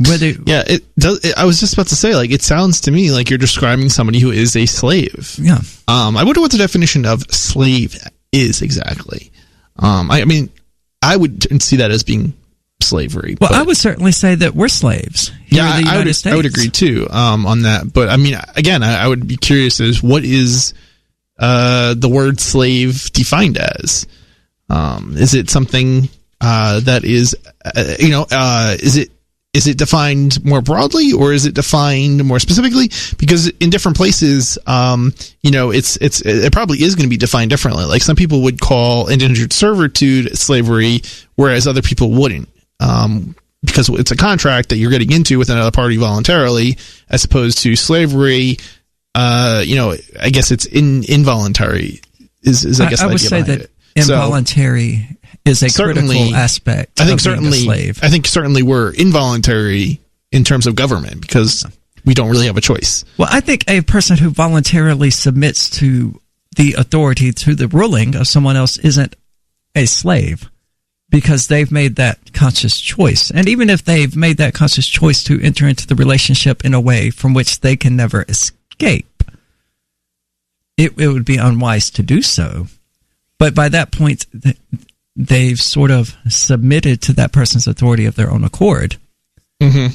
It does. I was just about to say, like, it sounds to me like you're describing somebody who is a slave. Yeah. I wonder what the definition of slave is exactly. I mean, I would see that as being slavery. Well, I would certainly say that we're slaves here in the United States. I would agree too on that. But I mean, again, I would be curious as what is the word slave defined as? Is it something that is, is it defined more broadly, or is it defined more specifically? Because in different places, it probably is going to be defined differently. Like some people would call indentured servitude slavery, whereas other people wouldn't, because it's a contract that you're getting into with another party voluntarily, as opposed to slavery. I guess it's involuntary. I would say that involuntary is a critical aspect. I think of being a slave. I think certainly we're involuntary in terms of government because we don't really have a choice. Well, I think a person who voluntarily submits to the authority, to the ruling of someone else, isn't a slave because they've made that conscious choice. And even if they've made that conscious choice to enter into the relationship in a way from which they can never escape, it would be unwise to do so. But by that point, they've sort of submitted to that person's authority of their own accord. Mm-hmm.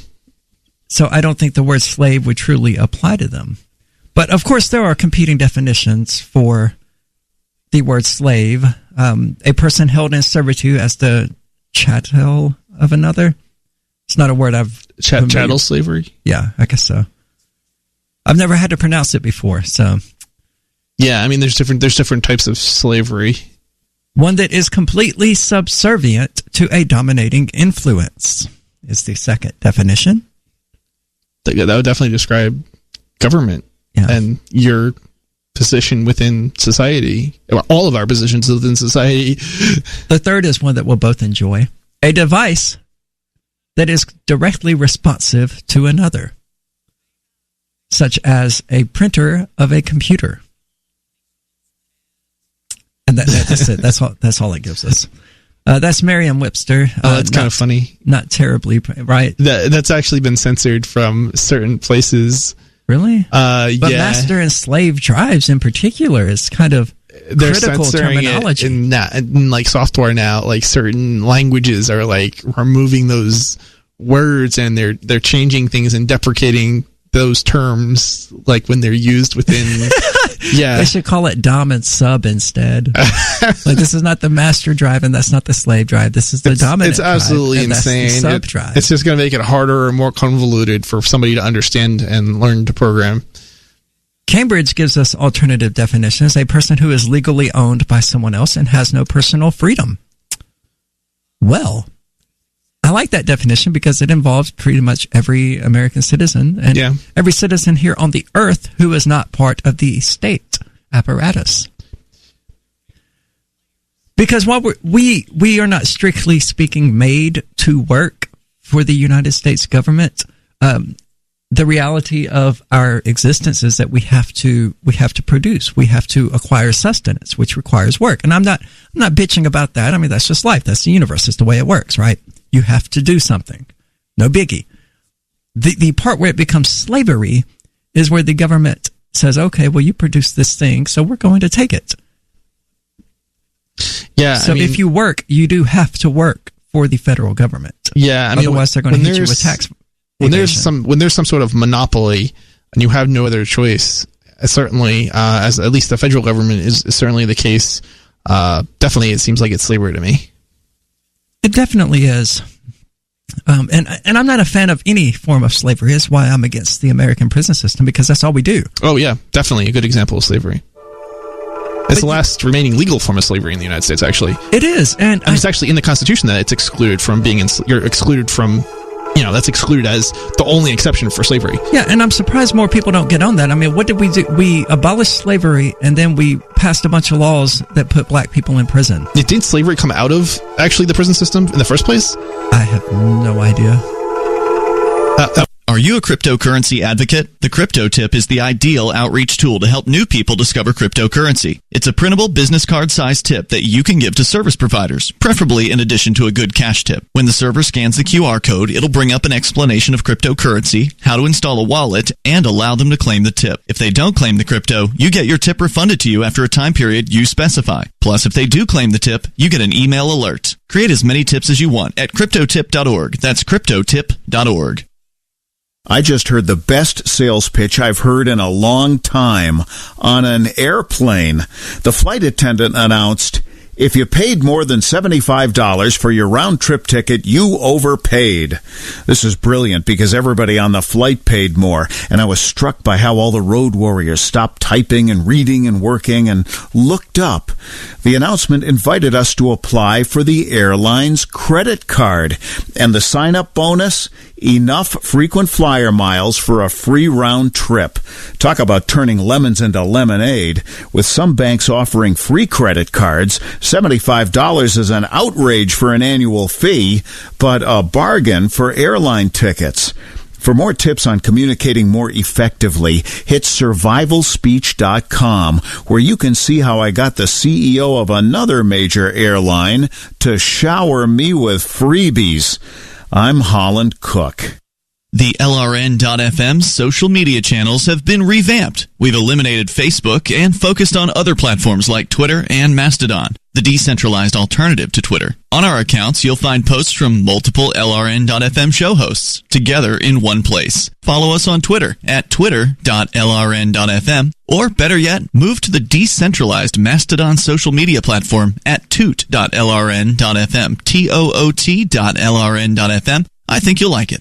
So I don't think the word slave would truly apply to them. But of course, there are competing definitions for the word slave. A person held in servitude as the chattel of another. It's not a word I've... Chattel slavery? Yeah, I guess so. I've never had to pronounce it before, so... Yeah, I mean, there's different types of slavery. One that is completely subservient to a dominating influence is the second definition. That would definitely describe government and your position within society, or all of our positions within society. The third is one that we'll both enjoy. A device that is directly responsive to another, such as a printer of a computer. And that's it. That's all it gives us. That's Merriam-Webster. That's kind of funny. Not terribly, right? That's actually been censored from certain places. Really? But master and slave drives in particular is kind of critical terminology. In like software now, like certain languages are like removing those words and they're changing things and deprecating those terms, like when they're used within. Yeah, they should call it dom and sub instead. Like, this is not the master drive and that's not the slave drive. This is the dominant. It's absolutely drive, insane. That's the sub drive. It's just going to make it harder or more convoluted for somebody to understand and learn to program. Cambridge gives us alternative definitions: a person who is legally owned by someone else and has no personal freedom. Well, I like that definition because it involves pretty much every American citizen and every citizen here on the earth who is not part of the state apparatus. Because while we are not strictly speaking made to work for the United States government, the reality of our existence is that we have to produce, we have to acquire sustenance, which requires work. And I'm not bitching about that. I mean, that's just life. That's the universe. It's the way it works, right? You have to do something. No biggie. The part where it becomes slavery is where the government says, okay, well, you produce this thing, so we're going to take it. Yeah. So if you work, you do have to work for the federal government. Yeah. I mean, otherwise they're going to hit you with tax. When there's some sort of monopoly and you have no other choice, certainly, as at least the federal government is certainly the case. Definitely, it seems like it's slavery to me. It definitely is. And I'm not a fan of any form of slavery. That's why I'm against the American prison system, because that's all we do. Oh, yeah. Definitely a good example of slavery. It's the last remaining legal form of slavery in the United States, actually. It is. And it's actually in the Constitution that it's excluded from being you're excluded from, that's excluded as the only exception for slavery. Yeah, and I'm surprised more people don't get on that. I mean, what did we do? We abolished slavery, and then we passed a bunch of laws that put black people in prison. Didn't slavery come out of, actually, the prison system in the first place? I have no idea. Are you a cryptocurrency advocate? The Crypto Tip is the ideal outreach tool to help new people discover cryptocurrency. It's a printable business card-sized tip that you can give to service providers, preferably in addition to a good cash tip. When the server scans the QR code, it'll bring up an explanation of cryptocurrency, how to install a wallet, and allow them to claim the tip. If they don't claim the crypto, you get your tip refunded to you after a time period you specify. Plus, if they do claim the tip, you get an email alert. Create as many tips as you want at cryptotip.org. That's cryptotip.org. I just heard the best sales pitch I've heard in a long time on an airplane. The flight attendant announced, "If you paid more than $75 for your round-trip ticket, you overpaid." This is brilliant because everybody on the flight paid more, and I was struck by how all the road warriors stopped typing and reading and working and looked up. The announcement invited us to apply for the airline's credit card, and the sign-up bonus, enough frequent flyer miles for a free round trip. Talk about turning lemons into lemonade. With some banks offering free credit cards, $75 is an outrage for an annual fee, but a bargain for airline tickets. For more tips on communicating more effectively, hit survivalspeech.com, where you can see how I got the CEO of another major airline to shower me with freebies. I'm Holland Cook. The LRN.FM social media channels have been revamped. We've eliminated Facebook and focused on other platforms like Twitter and Mastodon, the decentralized alternative to Twitter. On our accounts, you'll find posts from multiple LRN.FM show hosts together in one place. Follow us on Twitter at twitter.lrn.fm, or better yet, move to the decentralized Mastodon social media platform at toot.lrn.fm, toot.lrn.fm. I think you'll like it.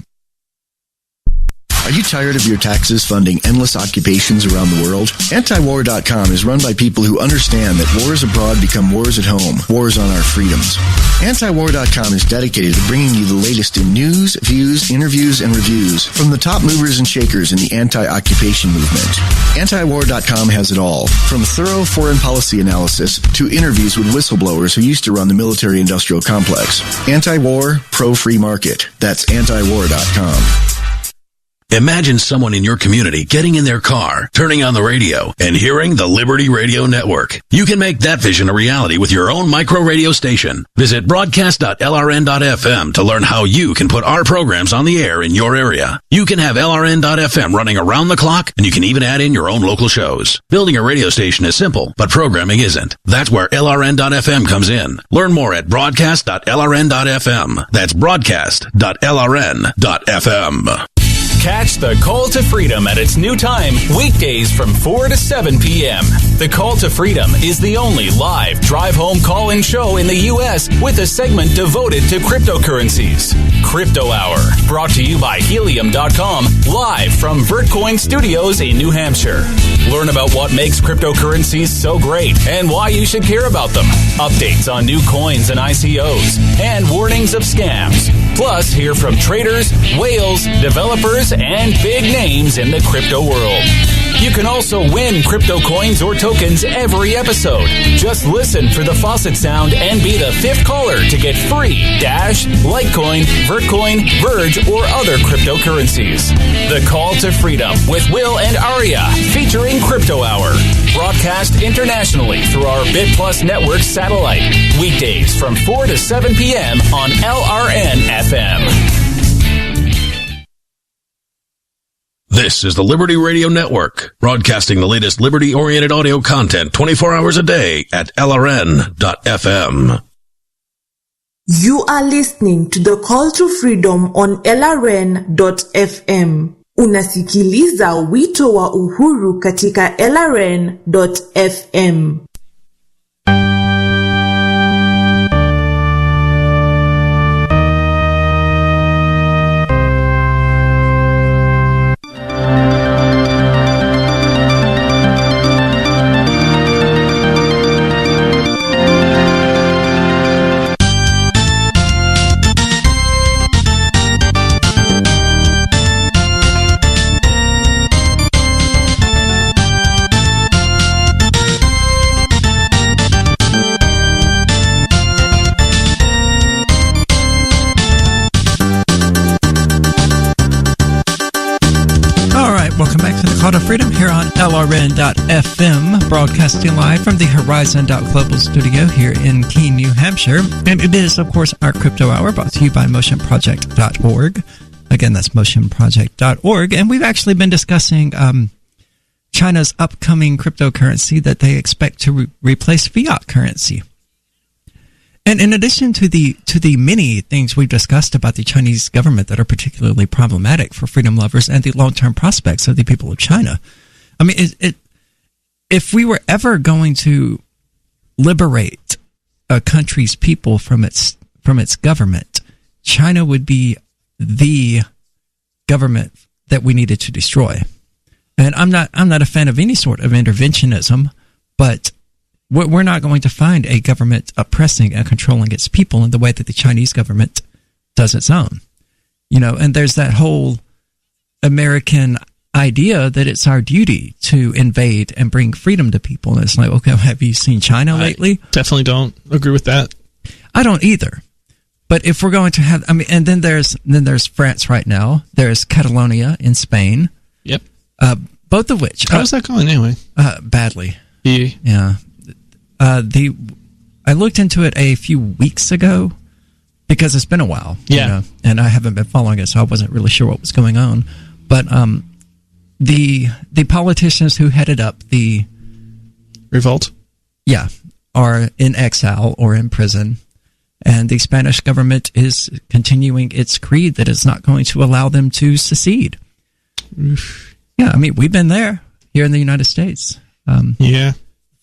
Are you tired of your taxes funding endless occupations around the world? Antiwar.com is run by people who understand that wars abroad become wars at home, wars on our freedoms. Antiwar.com is dedicated to bringing you the latest in news, views, interviews, and reviews from the top movers and shakers in the anti-occupation movement. Antiwar.com has it all, from thorough foreign policy analysis to interviews with whistleblowers who used to run the military-industrial complex. Anti-war, pro-free market. That's antiwar.com. Imagine someone in your community getting in their car, turning on the radio, and hearing the Liberty Radio Network. You can make that vision a reality with your own micro radio station. Visit broadcast.lrn.fm to learn how you can put our programs on the air in your area. You can have LRN.FM running around the clock, and you can even add in your own local shows. Building a radio station is simple, but programming isn't. That's where LRN.FM comes in. Learn more at broadcast.lrn.fm. That's broadcast.lrn.fm. Catch the Call to Freedom at its new time, weekdays from 4 to 7 p.m. The Call to Freedom is the only live drive-home call-in show in the U.S. with a segment devoted to cryptocurrencies. Crypto Hour, brought to you by Helium.com, live from Vertcoin Studios in New Hampshire. Learn about what makes cryptocurrencies so great and why you should care about them. Updates on new coins and ICOs, and warnings of scams. Plus, hear from traders, whales, developers, and big names in the crypto world. You can also win crypto coins or tokens every episode. Just listen for the faucet sound and be the fifth caller to get free Dash, Litecoin, Vertcoin, Verge, or other cryptocurrencies. The Call to Freedom with Will and Aria, featuring Crypto Hour. Broadcast internationally through our BitPlus network satellite. Weekdays from 4 to 7 p.m. on LRN-FM. This is the Liberty Radio Network, broadcasting the latest liberty-oriented audio content 24 hours a day at LRN.FM. You are listening to the Call to Freedom on LRN.FM. Unasikiliza wito wa uhuru katika LRN.FM. Call to Freedom here on LRN.FM, broadcasting live from the Horizon.global studio here in Keene, New Hampshire. And it is, of course, our Crypto Hour brought to you by motionproject.org. Again, that's motionproject.org. And we've actually been discussing China's upcoming cryptocurrency that they expect to replace fiat currency. And in addition to the many things we've discussed about the Chinese government that are particularly problematic for freedom lovers and the long-term prospects of the people of China, I mean, if we were ever going to liberate a country's people from its government, China would be the government that we needed to destroy. And I'm not a fan of any sort of interventionism, but we're not going to find a government oppressing and controlling its people in the way that the Chinese government does its own. And there's that whole American idea that it's our duty to invade and bring freedom to people. And it's like, okay, have you seen China lately? I definitely don't agree with that. I don't either. But if we're going to have, and then there's France right now. There's Catalonia in Spain. Yep. Both of which. How's that going anyway? Badly. Yeah. I looked into it a few weeks ago because it's been a while. Yeah. And I haven't been following it, so I wasn't really sure what was going on. But the politicians who headed up the revolt, are in exile or in prison. And the Spanish government is continuing its creed that it's not going to allow them to secede. Oof. Yeah, I mean, we've been there here in the United States.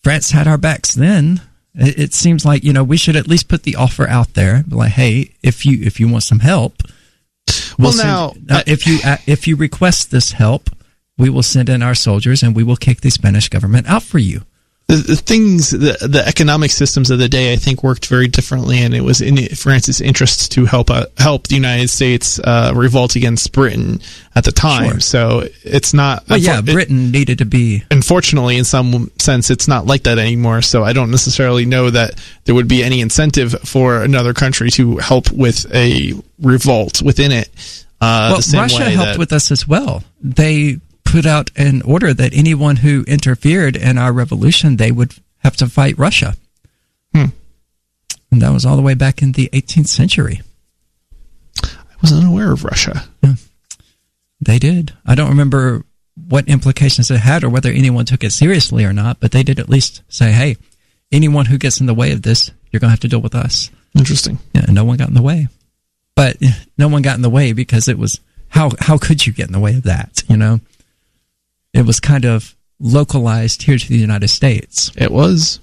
France had our backs then. It seems like, we should at least put the offer out there. Like, hey, if you want some help, if you request this help, we will send in our soldiers and we will kick the Spanish government out for you. The economic systems of the day, I think, worked very differently, and it was in France's interests to help the United States revolt against Britain at the time. Sure. So it's not. Britain needed to be. Unfortunately, in some sense, it's not like that anymore. So I don't necessarily know that there would be any incentive for another country to help with a revolt within it. Russia helped with us as well. They put out an order that anyone who interfered in our revolution, they would have to fight Russia. And that was all the way back in the 18th century. I wasn't aware of Russia. Yeah. They did. I don't remember what implications it had or whether anyone took it seriously or not, but they did at least say, hey, anyone who gets in the way of this, you're going to have to deal with us. Interesting. Yeah, and no one got in the way. But no one got in the way because it was, how could you get in the way of that, It was kind of localized here to the United States. It was.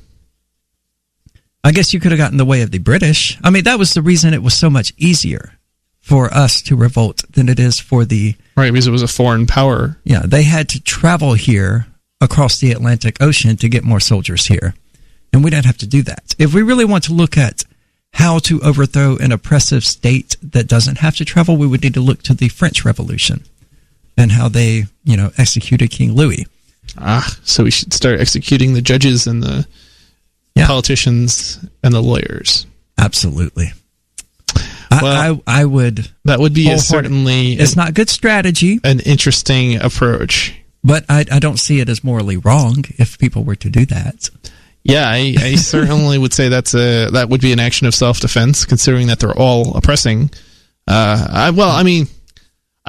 I guess you could have gotten in the way of the British. I mean, that was the reason it was so much easier for us to revolt than it is for the... Right, because it was a foreign power. Yeah, they had to travel here across the Atlantic Ocean to get more soldiers here. And we didn't have to do that. If we really want to look at how to overthrow an oppressive state that doesn't have to travel, we would need to look to the French Revolution and how they, executed King Louis. So we should start executing the judges and the politicians and the lawyers. Absolutely. Well, I would. That would be certainly. It's not good strategy. An interesting approach. But I don't see it as morally wrong if people were to do that. Yeah, I certainly would say that would be an action of self-defense, considering that they're all oppressing. I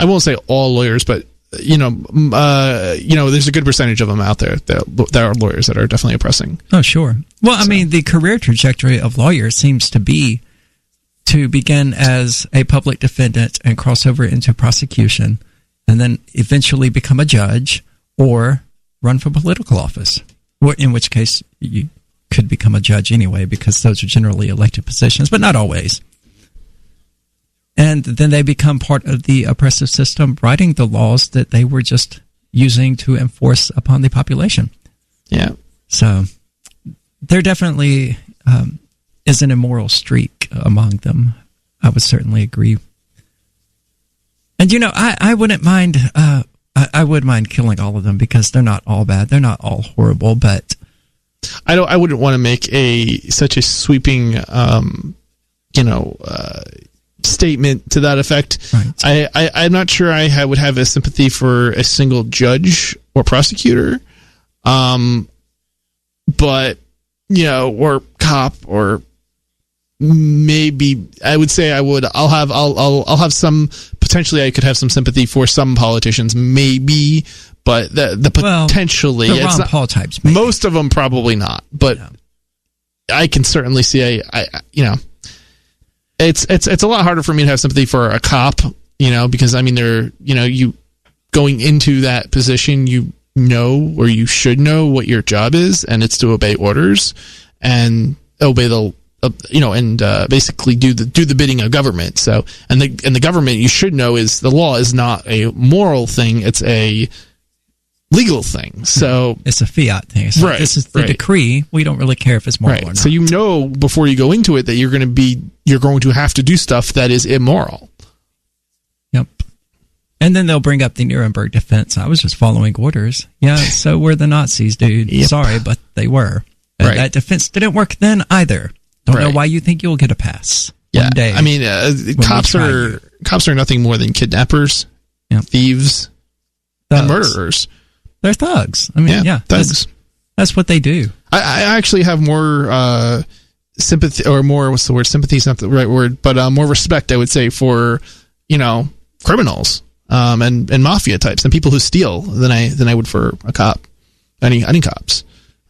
won't say all lawyers, but there's a good percentage of them out there that are lawyers that are definitely oppressing. Oh, sure. Well, I mean, the career trajectory of lawyers seems to be to begin as a public defendant and cross over into prosecution, and then eventually become a judge or run for political office. In which case, you could become a judge anyway, because those are generally elected positions, but not always. And then they become part of the oppressive system, writing the laws that they were just using to enforce upon the population. Yeah. So there definitely is an immoral streak among them. I would certainly agree. And, I wouldn't mind... I would mind killing all of them because they're not all bad. They're not all horrible, but I wouldn't want to make such a sweeping, statement to that effect. Right. I'm not sure I would have a sympathy for a single judge or prosecutor, but or cop, or maybe I would say I'll have some, potentially I could have some sympathy for some politicians, maybe, but potentially the Ron Paul types, maybe. Most of them probably not, but I can certainly see it's a lot harder for me to have sympathy for a cop, because they're, you going into that position, or you should know what your job is, and it's to obey orders and obey basically do the bidding of government. So, and the government, you should know, is the law is not a moral thing; it's a legal thing. So it's a fiat thing. So right. This is the decree. We don't really care if it's moral or not. So before you go into it that you're going to have to do stuff that is immoral. Yep. And then they'll bring up the Nuremberg defense. I was just following orders. Yeah, so were the Nazis, dude. Yep. Sorry, but they were. And that defense didn't work then either. Don't know why you think you'll get a pass. Yeah. One day. Cops are nothing more than kidnappers, thieves, and murderers. They're thugs. Thugs. That's what they do. I actually have more sympathy, or more, what's the word? Sympathy is not the right word, but more respect, I would say, for criminals and mafia types and people who steal than I would for a cop. Any cops.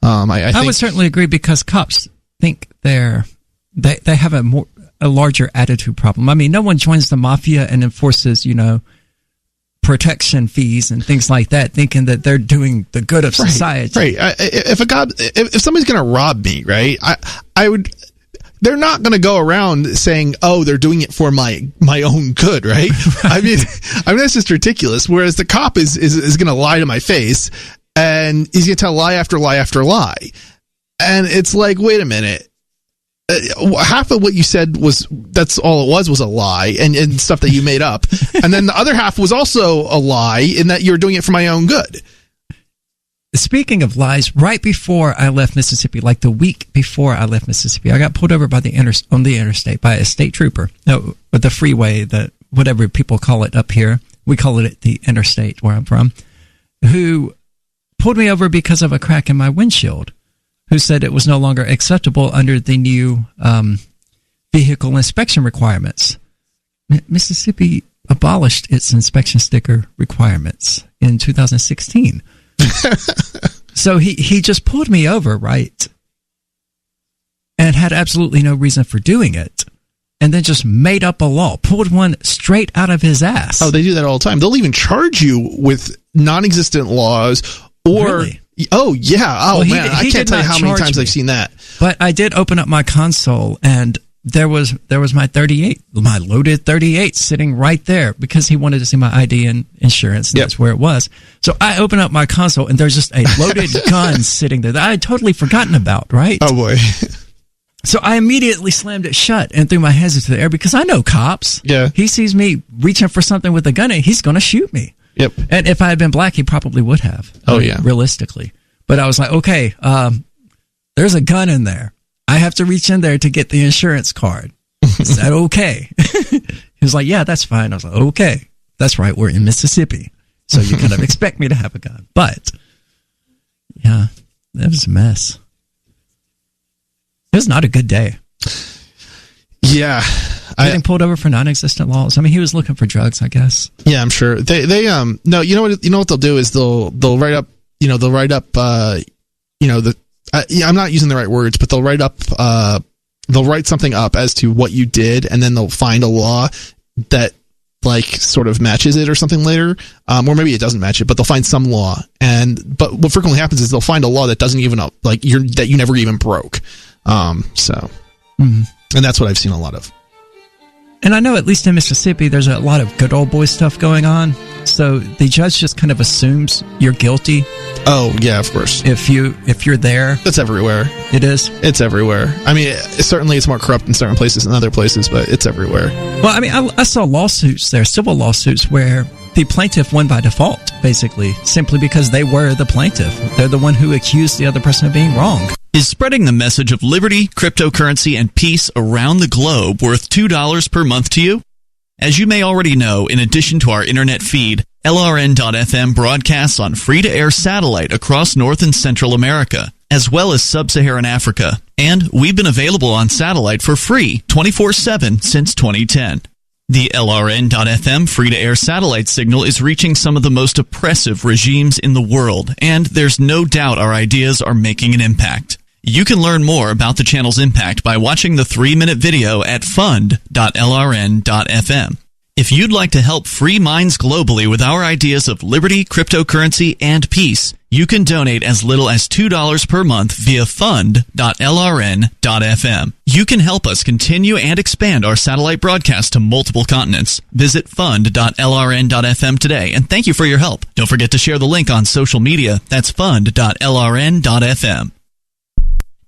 I think, would certainly agree, because cops think they have a larger attitude problem. No one joins the mafia and enforces protection fees and things like that, thinking that they're doing the good of society. Right. If somebody's going to rob me, right, I would. They're not going to go around saying, "Oh, they're doing it for my own good," right? That's just ridiculous. Whereas the cop is going to lie to my face, and he's going to tell lie after lie after lie, and it's like, wait a minute. Half of what you said that's all it was a lie and stuff that you made up. And then the other half was also a lie in that you're doing it for my own good. Speaking of lies, right before I left Mississippi, like the week before I left Mississippi, I got pulled over on the interstate by a state trooper. No, the freeway, whatever people call it up here. We call it the interstate where I'm from, who pulled me over because of a crack in my windshield, who said it was no longer acceptable under the new vehicle inspection requirements. Mississippi abolished its inspection sticker requirements in 2016. So he just pulled me over, right? And had absolutely no reason for doing it. And then just made up a law, pulled one straight out of his ass. Oh, they do that all the time. They'll even charge you with non-existent laws or... Really? Oh, yeah. Oh, man. I can't tell you how many times I've seen that. But I did open up my console, and there was my loaded 38 sitting right there, because he wanted to see my ID and insurance, and that's where it was. So I opened up my console, and there's just a loaded gun sitting there that I had totally forgotten about, right? Oh, boy. So I immediately slammed it shut and threw my hands into the air, because I know cops. Yeah. He sees me reaching for something with a gun, and he's going to shoot me. Yep. And if I had been black, he probably would have. Oh, yeah. Realistically. But I was like, okay, there's a gun in there. I have to reach in there to get the insurance card. Is that okay? He was like, yeah, that's fine. I was like, okay, that's right. We're in Mississippi. So you kind of expect me to have a gun. But, yeah, that was a mess. It was not a good day. Yeah. Getting pulled over for non-existent laws. I mean, he was looking for drugs, I guess. Yeah, I'm sure. They no, you know what they'll do is they'll write up, I'm not using the right words, but they'll write something up as to what you did, and then they'll find a law that like sort of matches it or something later, or maybe it doesn't match it, but they'll find some law. But what frequently happens is they'll find a law that doesn't even that you never even broke. And that's what I've seen a lot of. And I know at least in Mississippi, there's a lot of good old boy stuff going on. So the judge just kind of assumes you're guilty. Oh, yeah, of course. If you're there. That's everywhere. It is? It's everywhere. I mean, certainly it's more corrupt in certain places than other places, but it's everywhere. Well, I mean, I saw lawsuits there, civil lawsuits, where The plaintiff won by default, basically, simply because they were the plaintiff. They're the one who accused the other person of being wrong. Is spreading the message of liberty, cryptocurrency, and peace around the globe worth $2 per month to you? As you may already know, in addition to our internet feed, LRN.FM broadcasts on free-to-air satellite across North and Central America, as well as Sub-Saharan Africa. And we've been available on satellite for free 24/7 since 2010. The LRN.FM free-to-air satellite signal is reaching some of the most oppressive regimes in the world, and there's no doubt our ideas are making an impact. You can learn more about the channel's impact by watching the 3-minute video at fund.lrn.fm. If you'd like to help free minds globally with our ideas of liberty, cryptocurrency, and peace, you can donate as little as $2 per month via fund.lrn.fm. You can help us continue and expand our satellite broadcast to multiple continents. Visit fund.lrn.fm today, and thank you for your help. Don't forget to share the link on social media. That's fund.lrn.fm.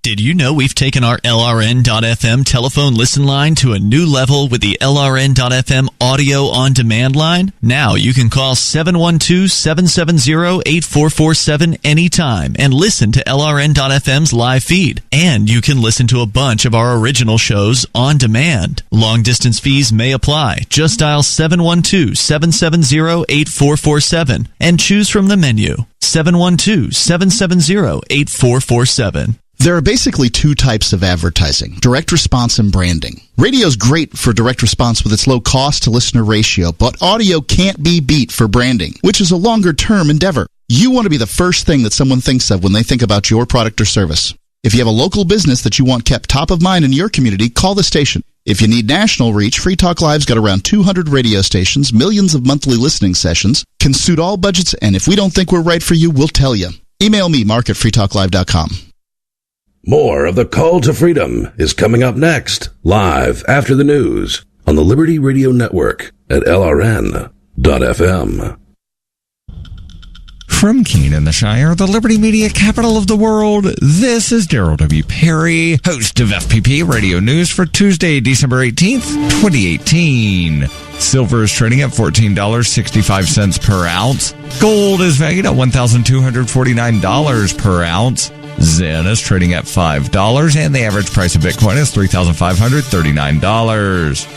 Did you know we've taken our LRN.FM telephone listen line to a new level with the LRN.FM audio on demand line? Now you can call 712-770-8447 anytime and listen to LRN.FM's live feed. And you can listen to a bunch of our original shows on demand. Long distance fees may apply. Just dial 712-770-8447 and choose from the menu. 712-770-8447. There are basically two types of advertising, direct response and branding. Radio's great for direct response with its low cost to listener ratio, but audio can't be beat for branding, which is a longer-term endeavor. You want to be the first thing that someone thinks of when they think about your product or service. If you have a local business that you want kept top of mind in your community, call the station. If you need national reach, Free Talk Live's got around 200 radio stations, millions of monthly listening sessions, can suit all budgets, and if we don't think we're right for you, we'll tell you. Email me, Mark at freetalklive.com. More of the Call to Freedom is coming up next, live after the news on the Liberty Radio Network at LRN.FM. From Keene in the Shire, the Liberty Media capital of the world, this is Daryl W. Perry, host of FPP Radio News for Tuesday, December 18th, 2018. Silver is trading at $14.65 per ounce. Gold is valued at $1,249 per ounce. Zen is trading at $5, and the average price of Bitcoin is $3,539.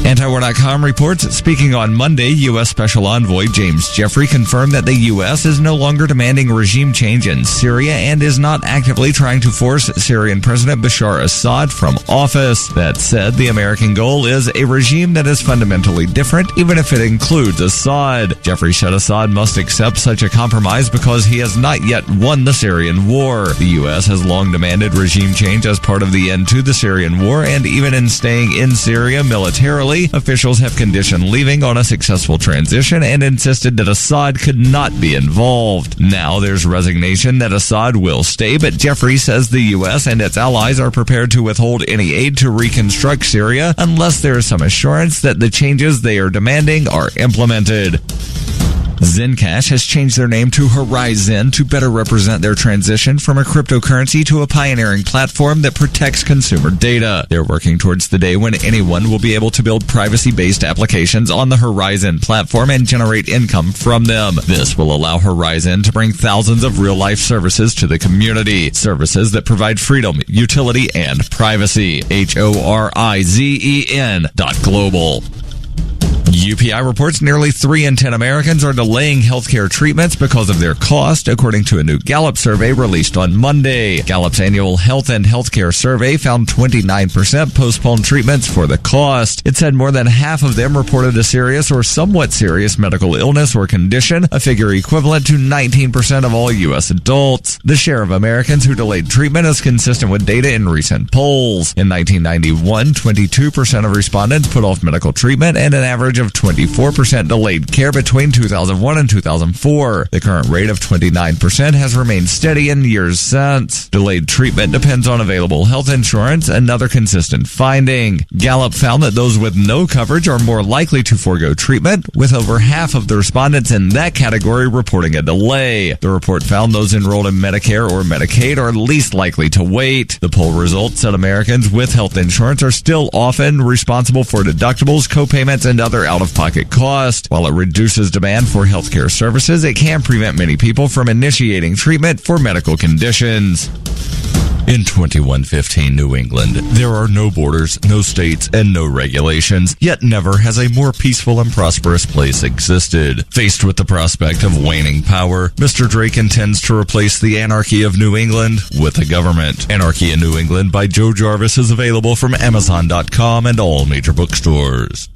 Antiwar.com reports, speaking on Monday, U.S. Special Envoy James Jeffrey confirmed that the U.S. is no longer demanding regime change in Syria and is not actively trying to force Syrian President Bashar Assad from office. That said, the American goal is a regime that is fundamentally different, even if it includes Assad. Jeffrey said Assad must accept such a compromise because he has not yet won the Syrian war. The U.S. has long demanded regime change as part of the end to the Syrian war, and even in staying in Syria militarily, officials have conditioned leaving on a successful transition and insisted that Assad could not be involved. Now there's resignation that Assad will stay, but Jeffrey says the U.S. and its allies are prepared to withhold any aid to reconstruct Syria unless there is some assurance that the changes they are demanding are implemented. Zencash has changed their name to Horizon to better represent their transition from a cryptocurrency to a pioneering platform that protects consumer data. They're working towards the day when anyone will be able to build privacy-based applications on the Horizon platform and generate income from them. This will allow Horizon to bring thousands of real-life services to the community. Services that provide freedom, utility, and privacy. HORIZEN.global. UPI reports nearly 3 in 10 Americans are delaying healthcare treatments because of their cost, according to a new Gallup survey released on Monday. Gallup's annual health and healthcare survey found 29% postponed treatments for the cost. It said more than half of them reported a serious or somewhat serious medical illness or condition, a figure equivalent to 19% of all U.S. adults. The share of Americans who delayed treatment is consistent with data in recent polls. In 1991, 22% of respondents put off medical treatment, and an average of 24% delayed care between 2001 and 2004. The current rate of 29% has remained steady in years since. Delayed treatment depends on available health insurance, another consistent finding. Gallup found that those with no coverage are more likely to forego treatment, with over half of the respondents in that category reporting a delay. The report found those enrolled in Medicare or Medicaid are least likely to wait. The poll results said Americans with health insurance are still often responsible for deductibles, co-payments, and other out-of-pocket cost. While it reduces demand for healthcare services, it can prevent many people from initiating treatment for medical conditions. In 2115 New England, there are no borders, no states, and no regulations, yet never has a more peaceful and prosperous place existed. Faced with the prospect of waning power, Mr. Drake intends to replace the anarchy of New England with a government. Anarchy in New England by Joe Jarvis is available from Amazon.com and all major bookstores.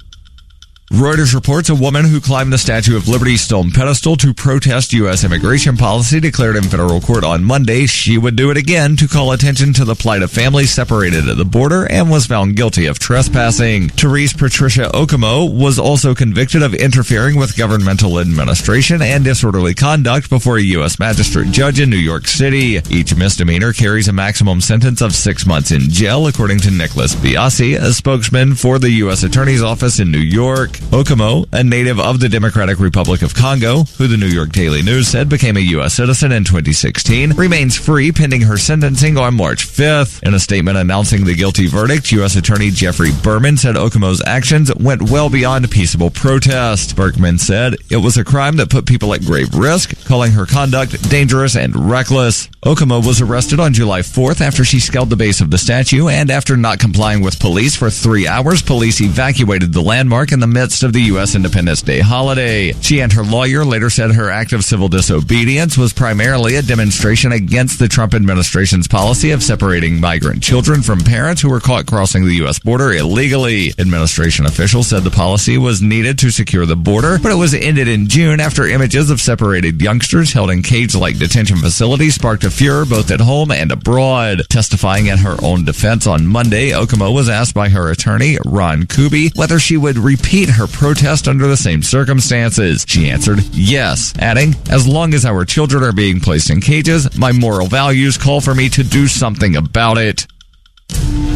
Reuters reports a woman who climbed the Statue of Liberty stone pedestal to protest U.S. immigration policy declared in federal court on Monday she would do it again to call attention to the plight of families separated at the border and was found guilty of trespassing. Therese Patricia Okamo was also convicted of interfering with governmental administration and disorderly conduct before a U.S. magistrate judge in New York City. Each misdemeanor carries a maximum sentence of 6 months in jail, according to Nicholas Biasi, a spokesman for the U.S. Attorney's Office in New York. Okamo, a native of the Democratic Republic of Congo, who the New York Daily News said became a U.S. citizen in 2016, remains free pending her sentencing on March 5th. In a statement announcing the guilty verdict, U.S. Attorney Jeffrey Berman said Okamo's actions went well beyond peaceable protest. Berman said it was a crime that put people at grave risk, calling her conduct dangerous and reckless. Okamo was arrested on July 4th after she scaled the base of the statue, and after not complying with police for 3 hours, police evacuated the landmark in the midst of the U.S. Independence Day holiday. She and her lawyer later said her act of civil disobedience was primarily a demonstration against the Trump administration's policy of separating migrant children from parents who were caught crossing the U.S. border illegally. Administration officials said the policy was needed to secure the border, but it was ended in June after images of separated youngsters held in cage-like detention facilities sparked a furor both at home and abroad. Testifying in her own defense on Monday, Okamo was asked by her attorney, Ron Kuby, whether she would repeat her protest under the same circumstances. She answered yes, adding, "As long as our children are being placed in cages, my moral values call for me to do something about it."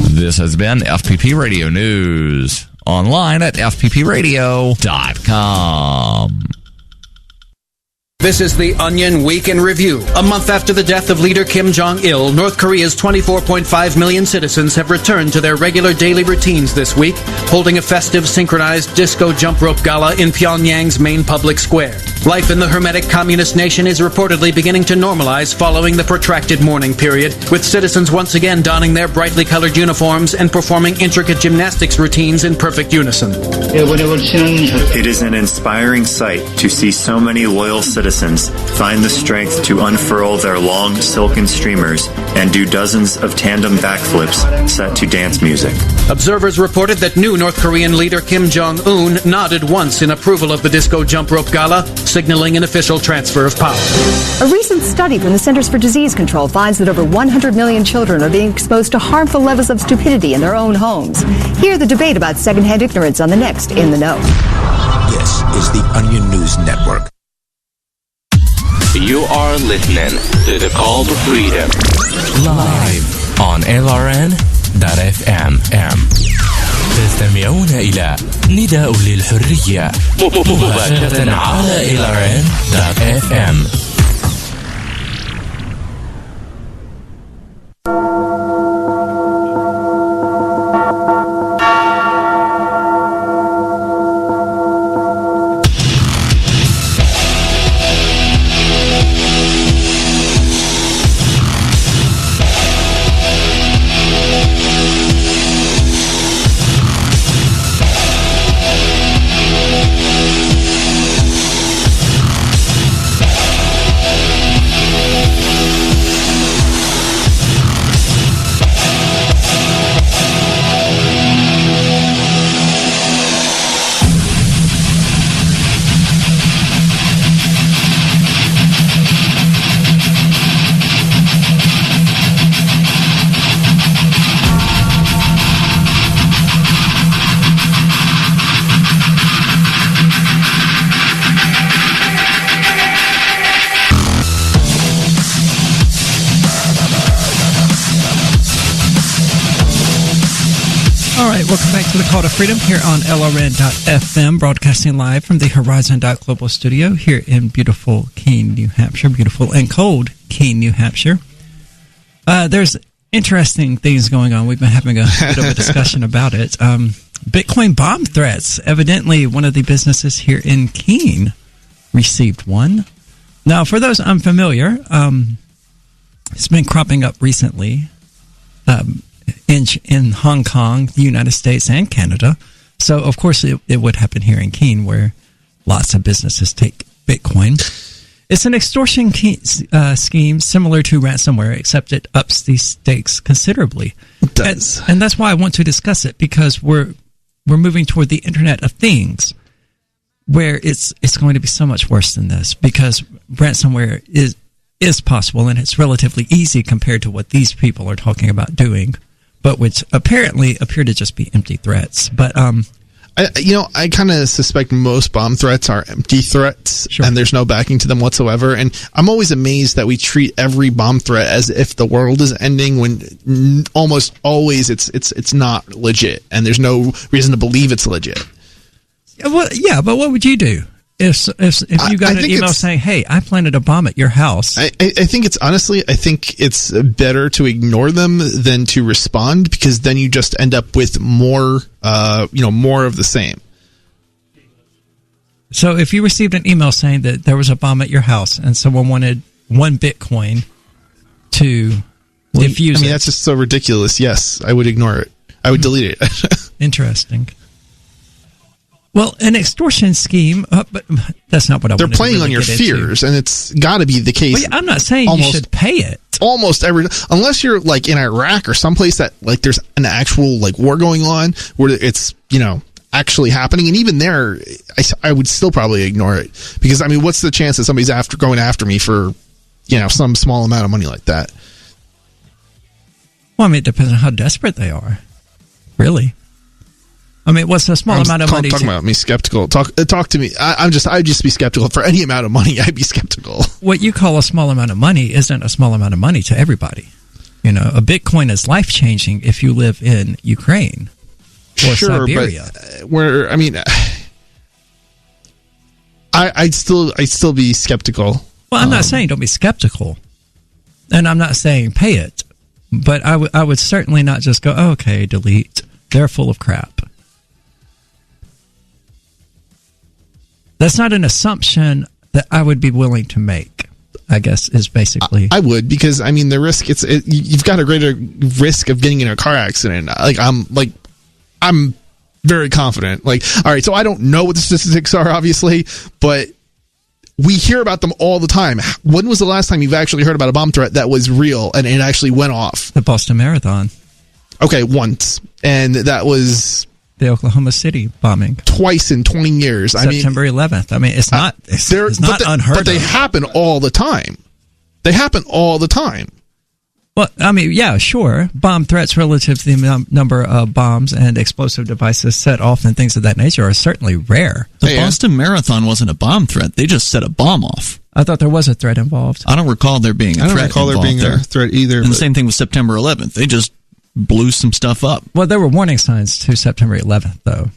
This has been FPP Radio News. Online at fppradio.com. This is the Onion Week in Review. A month after the death of leader Kim Jong-il, North Korea's 24.5 million citizens have returned to their regular daily routines this week, holding a festive synchronized disco jump rope gala in Pyongyang's main public square. Life in the hermetic communist nation is reportedly beginning to normalize following the protracted mourning period, with citizens once again donning their brightly colored uniforms and performing intricate gymnastics routines in perfect unison. It is an inspiring sight to see so many loyal citizens find the strength to unfurl their long silken streamers and do dozens of tandem backflips set to dance music. Observers reported that new North Korean leader Kim Jong-un nodded once in approval of the disco jump rope gala, signaling an official transfer of power. A recent study from the Centers for Disease Control finds that over 100 million children are being exposed to harmful levels of stupidity in their own homes. Hear the debate about secondhand ignorance on the next In the Know. This is the Onion News Network. You are listening to the Call to Freedom live on LRN.FM. تستمعون إلى نداء للحرية مباشرة على LRN.FM. Welcome back to the Call to Freedom here on LRN.FM, broadcasting live from the Horizon.Global studio here in beautiful Keene, New Hampshire, beautiful and cold Keene, New Hampshire. There's interesting things going on. We've been having a bit of a discussion about it. Bitcoin bomb threats. Evidently, one of the businesses here in Keene received one. Now, for those unfamiliar, it's been cropping up recently in Hong Kong, the United States, and Canada. So, of course, it would happen here in Keene, where lots of businesses take Bitcoin. It's an extortion scheme similar to ransomware, except it ups the stakes considerably. It does. And that's why I want to discuss it, because we're moving toward the Internet of Things, where it's going to be so much worse than this, because ransomware is possible, and it's relatively easy compared to what these people are talking about doing, but which apparently appear to just be empty threats. But I kind of suspect most bomb threats are empty threats, and there's no backing to them whatsoever. And I'm always amazed that we treat every bomb threat as if the world is ending, when almost always it's not legit, and there's no reason to believe it's legit. Well, yeah, but what would you do if you got an email saying, "Hey, I planted a bomb at your house"? I think it's better to ignore them than to respond, because then you just end up with more of the same. So if you received an email saying that there was a bomb at your house and someone wanted 1 Bitcoin to defuse it. That's just so ridiculous. Yes, I would ignore it. I would delete it. Interesting. Well, an extortion scheme, but that's not what I wanted to really get into. They're playing on your fears, and it's got to be the case. Well, I'm not saying you should pay it. Almost unless you're like in Iraq or someplace that like there's an actual like war going on where it's actually happening, and even there, I would still probably ignore it, because what's the chance that somebody's going after me for some small amount of money like that? Well, it depends on how desperate they are, really. What's a small amount of money? Talking about me skeptical. Talk to me. I'd just be skeptical for any amount of money. I'd be skeptical. What you call a small amount of money isn't a small amount of money to everybody. A Bitcoin is life changing if you live in Ukraine or Siberia. But I'd still be skeptical. Well, I'm not saying don't be skeptical, and I'm not saying pay it, but I would certainly not just go, okay, delete. They're full of crap. That's not an assumption that I would be willing to make, I guess, is basically. I would, because the risk, you've got a greater risk of getting in a car accident. I'm very confident. All right, so I don't know what the statistics are, obviously, but we hear about them all the time. When was the last time you've actually heard about a bomb threat that was real and it actually went off? The Boston Marathon. Okay, once. And that was the Oklahoma City bombing. Twice in 20 years. September 11th. It's not unheard of. But they happen all the time. Well, yeah, sure. Bomb threats relative to the number of bombs and explosive devices set off and things of that nature are certainly rare. The Boston Marathon wasn't a bomb threat. They just set a bomb off. I thought there was a threat involved. I don't recall there being a threat involved. I don't recall there being a threat either. And the same thing with September 11th. They just blew some stuff up. Well, there were warning signs to September 11th, though.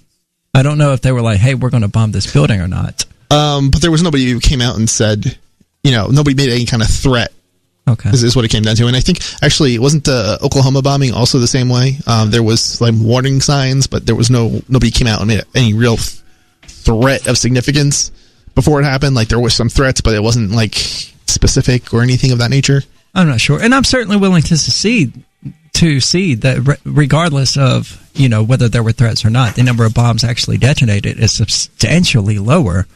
I don't know if they were like, hey, we're going to bomb this building or not. But there was nobody who came out and said, nobody made any kind of threat. Okay. Is what it came down to. And I think, actually, wasn't the Oklahoma bombing also the same way? There was warning signs, but there was nobody came out and made any real threat of significance before it happened. There was some threats, but it wasn't specific or anything of that nature. I'm not sure. And I'm certainly willing to see that regardless of, whether there were threats or not, the number of bombs actually detonated is substantially lower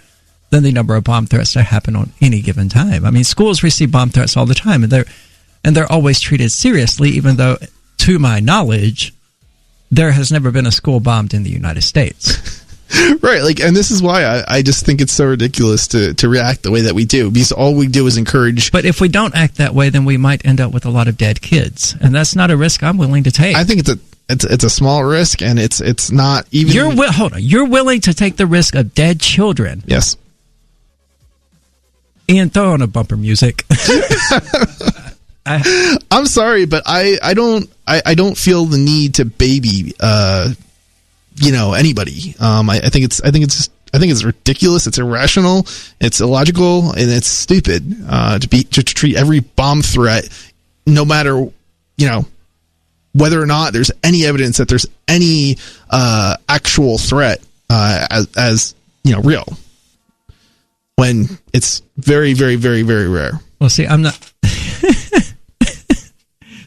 than the number of bomb threats that happen on any given time. Schools receive bomb threats all the time, and they're always treated seriously, even though, to my knowledge, there has never been a school bombed in the United States. Right, and this is why I just think it's so ridiculous to react the way that we do, because all we do is encourage. But if we don't act that way, then we might end up with a lot of dead kids, and that's not a risk I'm willing to take. I think it's a small risk, and it's not even. Hold on, you're willing to take the risk of dead children? Yes. Ian, throw on a bumper music. I'm sorry, but I don't feel the need to baby anybody. I think it's ridiculous. It's irrational. It's illogical, and it's stupid to treat every bomb threat, no matter whether or not there's any evidence that there's any actual threat as real, when it's very, very, very, very rare. Well, see, I'm not.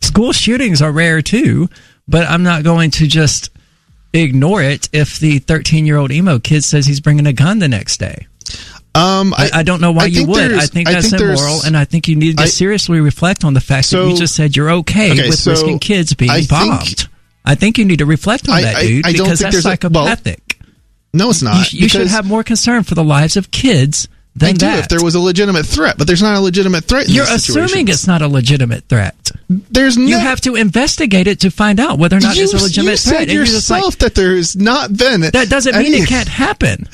School shootings are rare too, but I'm not going to just ignore it if the 13-year-old emo kid says he's bringing a gun the next day. I don't know why you would. I think that's immoral, and I think you need to seriously reflect on the fact that you just said you're okay with risking kids being bombed. I think you need to reflect on that, dude, because that's psychopathic. No, it's not. You should have more concern for the lives of kids than that. If there was a legitimate threat, but there's not a legitimate threat in You're assuming it's not a legitimate threat. You have to investigate it to find out whether or not it's a legitimate threat. You said yourself that there's not been. That doesn't mean it can't happen.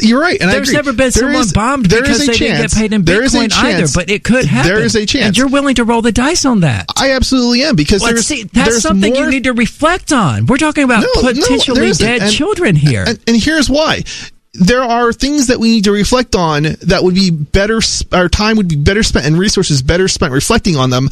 You're right, and there's never been someone bombed because they didn't get paid in Bitcoin either, but it could happen. There is a chance. And you're willing to roll the dice on that. I absolutely am, because that's something you need to reflect on. We're talking about potentially dead children here. And here's why. There are things that we need to reflect on that would be better, our time would be better spent and resources better spent reflecting on them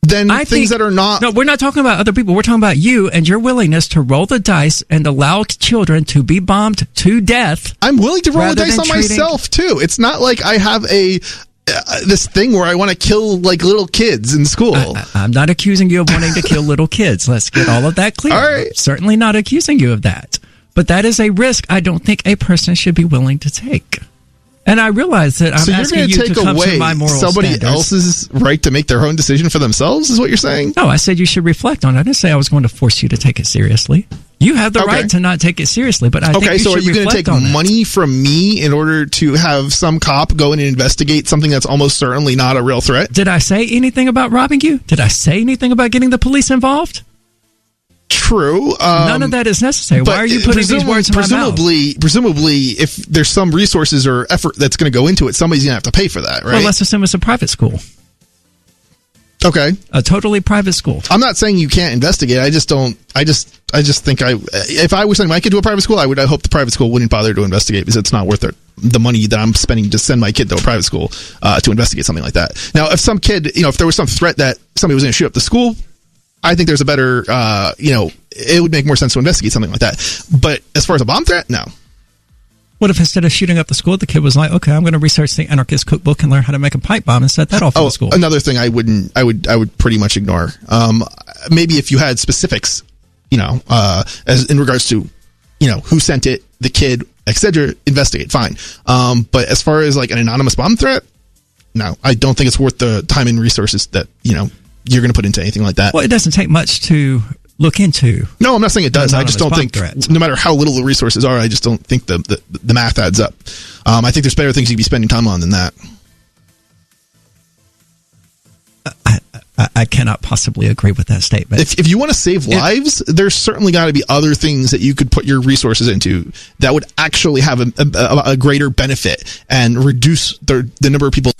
than things that are not. No, we're not talking about other people. We're talking about you and your willingness to roll the dice and allow children to be bombed to death. I'm willing to roll the dice on myself too. It's not like I have this thing where I want to kill little kids in school. I'm not accusing you of wanting to kill little kids. Let's get all of that clear. All right. I'm certainly not accusing you of that. But that is a risk I don't think a person should be willing to take. And I realize that I'm asking you to come to my moral somebody standards. else's right to make their own decision for themselves, is what you're saying? No, I said you should reflect on it. I didn't say I was going to force you to take it seriously. You have the right to not take it seriously, but I think you should reflect on it. Okay, so are you going to take money from me in order to have some cop go in and investigate something that's almost certainly not a real threat? Did I say anything about robbing you? Did I say anything about getting the police involved? True. None of that is necessary. Why are you putting these words in my mouth? Presumably, if there's some resources or effort that's going to go into it, somebody's going to have to pay for that, right? Well, let's assume it's a private school. Okay. A totally private school. I'm not saying you can't investigate. I just think if I was sending my kid to a private school, I hope the private school wouldn't bother to investigate, because it's not worth the money that I'm spending to send my kid to a private school to investigate something like that. Now, if some kid, if there was some threat that somebody was going to shoot up the school, I think there's a better, it would make more sense to investigate something like that. But as far as a bomb threat, no. What if instead of shooting up the school, the kid was like, okay, I'm going to research the anarchist cookbook and learn how to make a pipe bomb and set that off in the school? Another thing I would pretty much ignore. Maybe if you had specifics, as in regards to, who sent it, the kid, etc., investigate, fine. But as far as an anonymous bomb threat, no, I don't think it's worth the time and resources that, you're going to put into anything like that. Well, it doesn't take much to look into. No, I'm not saying it does. I just don't think, no matter how little the resources are, I just don't think the math adds up. I think there's better things you'd be spending time on than that. I cannot possibly agree with that statement. If you want to save lives, there's certainly got to be other things that you could put your resources into that would actually have a greater benefit and reduce the number of people.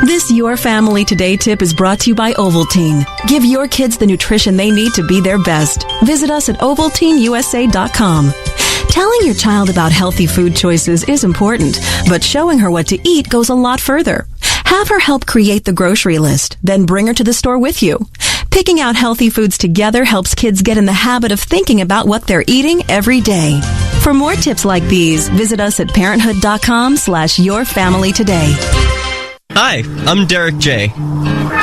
This Your Family Today tip is brought to you by Ovaltine. Give your kids the nutrition they need to be their best. Visit us at ovaltineusa.com. Telling your child about healthy food choices is important, but showing her what to eat goes a lot further. Have her help create the grocery list, then bring her to the store with you. Picking out healthy foods together helps kids get in the habit of thinking about what they're eating every day. For more tips like these, visit us at parenthood.com/yourfamilytoday. Hi, I'm Derek J.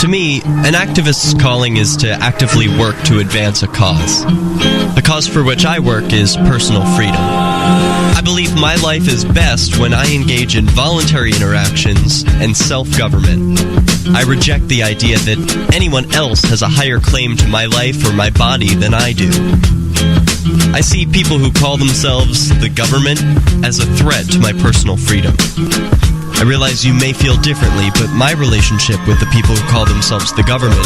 To me, an activist's calling is to actively work to advance a cause. The cause for which I work is personal freedom. I believe my life is best when I engage in voluntary interactions and self-government. I reject the idea that anyone else has a higher claim to my life or my body than I do. I see people who call themselves the government as a threat to my personal freedom. I realize you may feel differently, but my relationship with the people who call themselves the government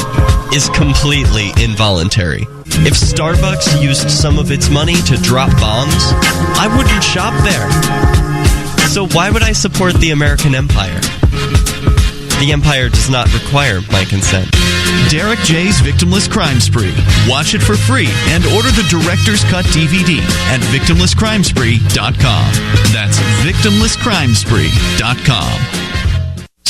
is completely involuntary. If Starbucks used some of its money to drop bombs, I wouldn't shop there. So why would I support the American empire? The empire does not require my consent. Derek J's Victimless Crime Spree. Watch it for free and order the Director's Cut DVD at victimlesscrimespree.com. That's victimlesscrimespree.com.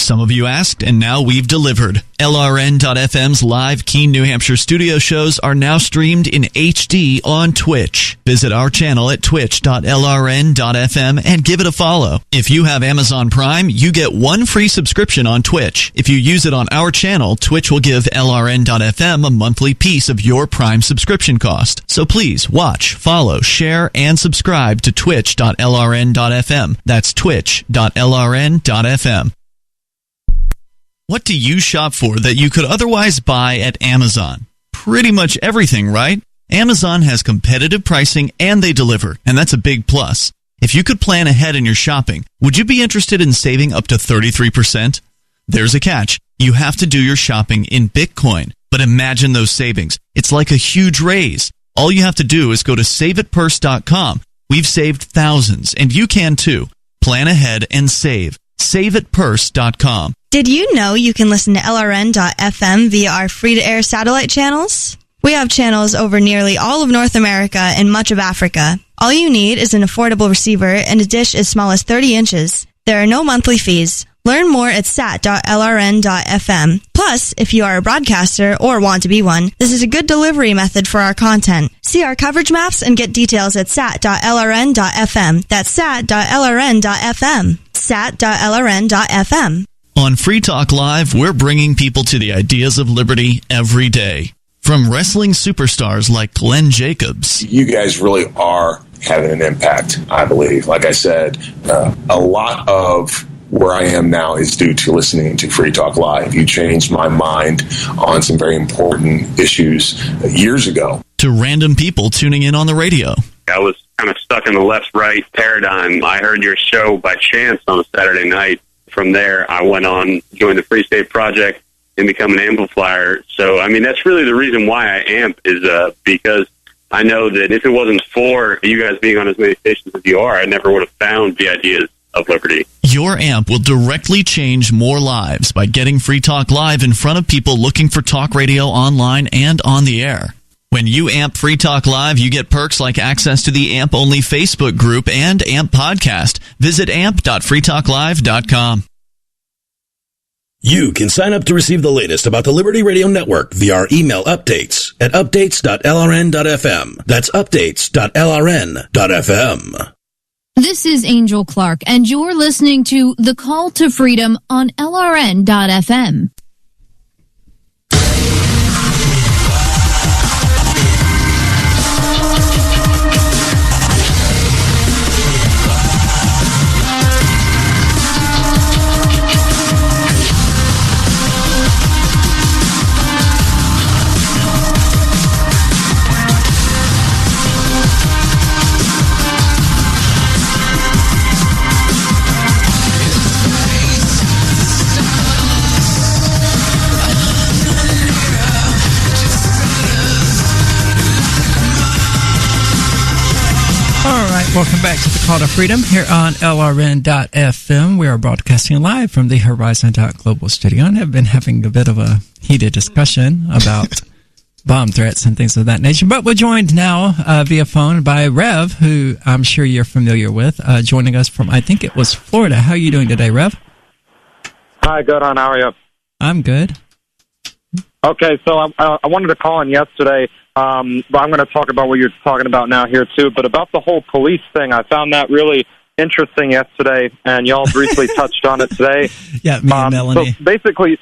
Some of you asked, and now we've delivered. LRN.FM's live Keene, New Hampshire studio shows are now streamed in HD on Twitch. Visit our channel at twitch.lrn.fm and give it a follow. If you have Amazon Prime, you get one free subscription on Twitch. If you use it on our channel, Twitch will give LRN.FM a monthly piece of your Prime subscription cost. So please watch, follow, share, and subscribe to twitch.lrn.fm. That's twitch.lrn.fm. What do you shop for that you could otherwise buy at Amazon? Pretty much everything, right? Amazon has competitive pricing and they deliver, and that's a big plus. If you could plan ahead in your shopping, would you be interested in saving up to 33%? There's a catch. You have to do your shopping in Bitcoin. But imagine those savings. It's like a huge raise. All you have to do is go to saveatpurse.com. We've saved thousands, and you can too. Plan ahead and save. Saveatpurse.com. Did you know you can listen to LRN.FM via our free-to-air satellite channels? We have channels over nearly all of North America and much of Africa. All you need is an affordable receiver and a dish as small as 30 inches. There are no monthly fees. Learn more at sat.lrn.fm. Plus, if you are a broadcaster or want to be one, this is a good delivery method for our content. See our coverage maps and get details at sat.lrn.fm. That's sat.lrn.fm. sat.lrn.fm. On Free Talk Live, we're bringing people to the ideas of liberty every day. From wrestling superstars like Glenn Jacobs. You guys really are having an impact, I believe. Like I said, a lot of where I am now is due to listening to Free Talk Live. You changed my mind on some very important issues years ago. To random people tuning in on the radio. I was kind of stuck in the left-right paradigm. I heard your show by chance on a Saturday night. From there, I went on, joined the Free State Project, and become an amplifier. So, I mean, that's really the reason why I amp is because I know that if it wasn't for you guys being on as many stations as you are, I never would have found the ideas of liberty. Your amp will directly change more lives by getting Free Talk Live in front of people looking for talk radio online and on the air. When you amp Free Talk Live, you get perks like access to the AMP-only Facebook group and AMP podcast. Visit amp.freetalklive.com. You can sign up to receive the latest about the Liberty Radio Network via our email updates at updates.lrn.fm. That's updates.lrn.fm. This is Angel Clark, and you're listening to The Call to Freedom on LRN.fm. Welcome back to the Call to Freedom here on LRN.FM. We are broadcasting live from the Horizon.global studio and have been having a bit of a heated discussion about bomb threats and things of that nature. But we're joined now via phone by Rev, who I'm sure you're familiar with, joining us from, I think it was Florida. How are you doing today, Rev? Hi, good on. How are you? I'm good. Okay, so I wanted to call in yesterday. But I'm going to talk about what you're talking about now here, too. But about the whole police thing, I found that really interesting yesterday, and y'all briefly touched on it today. Yeah, me and Melanie. So basically...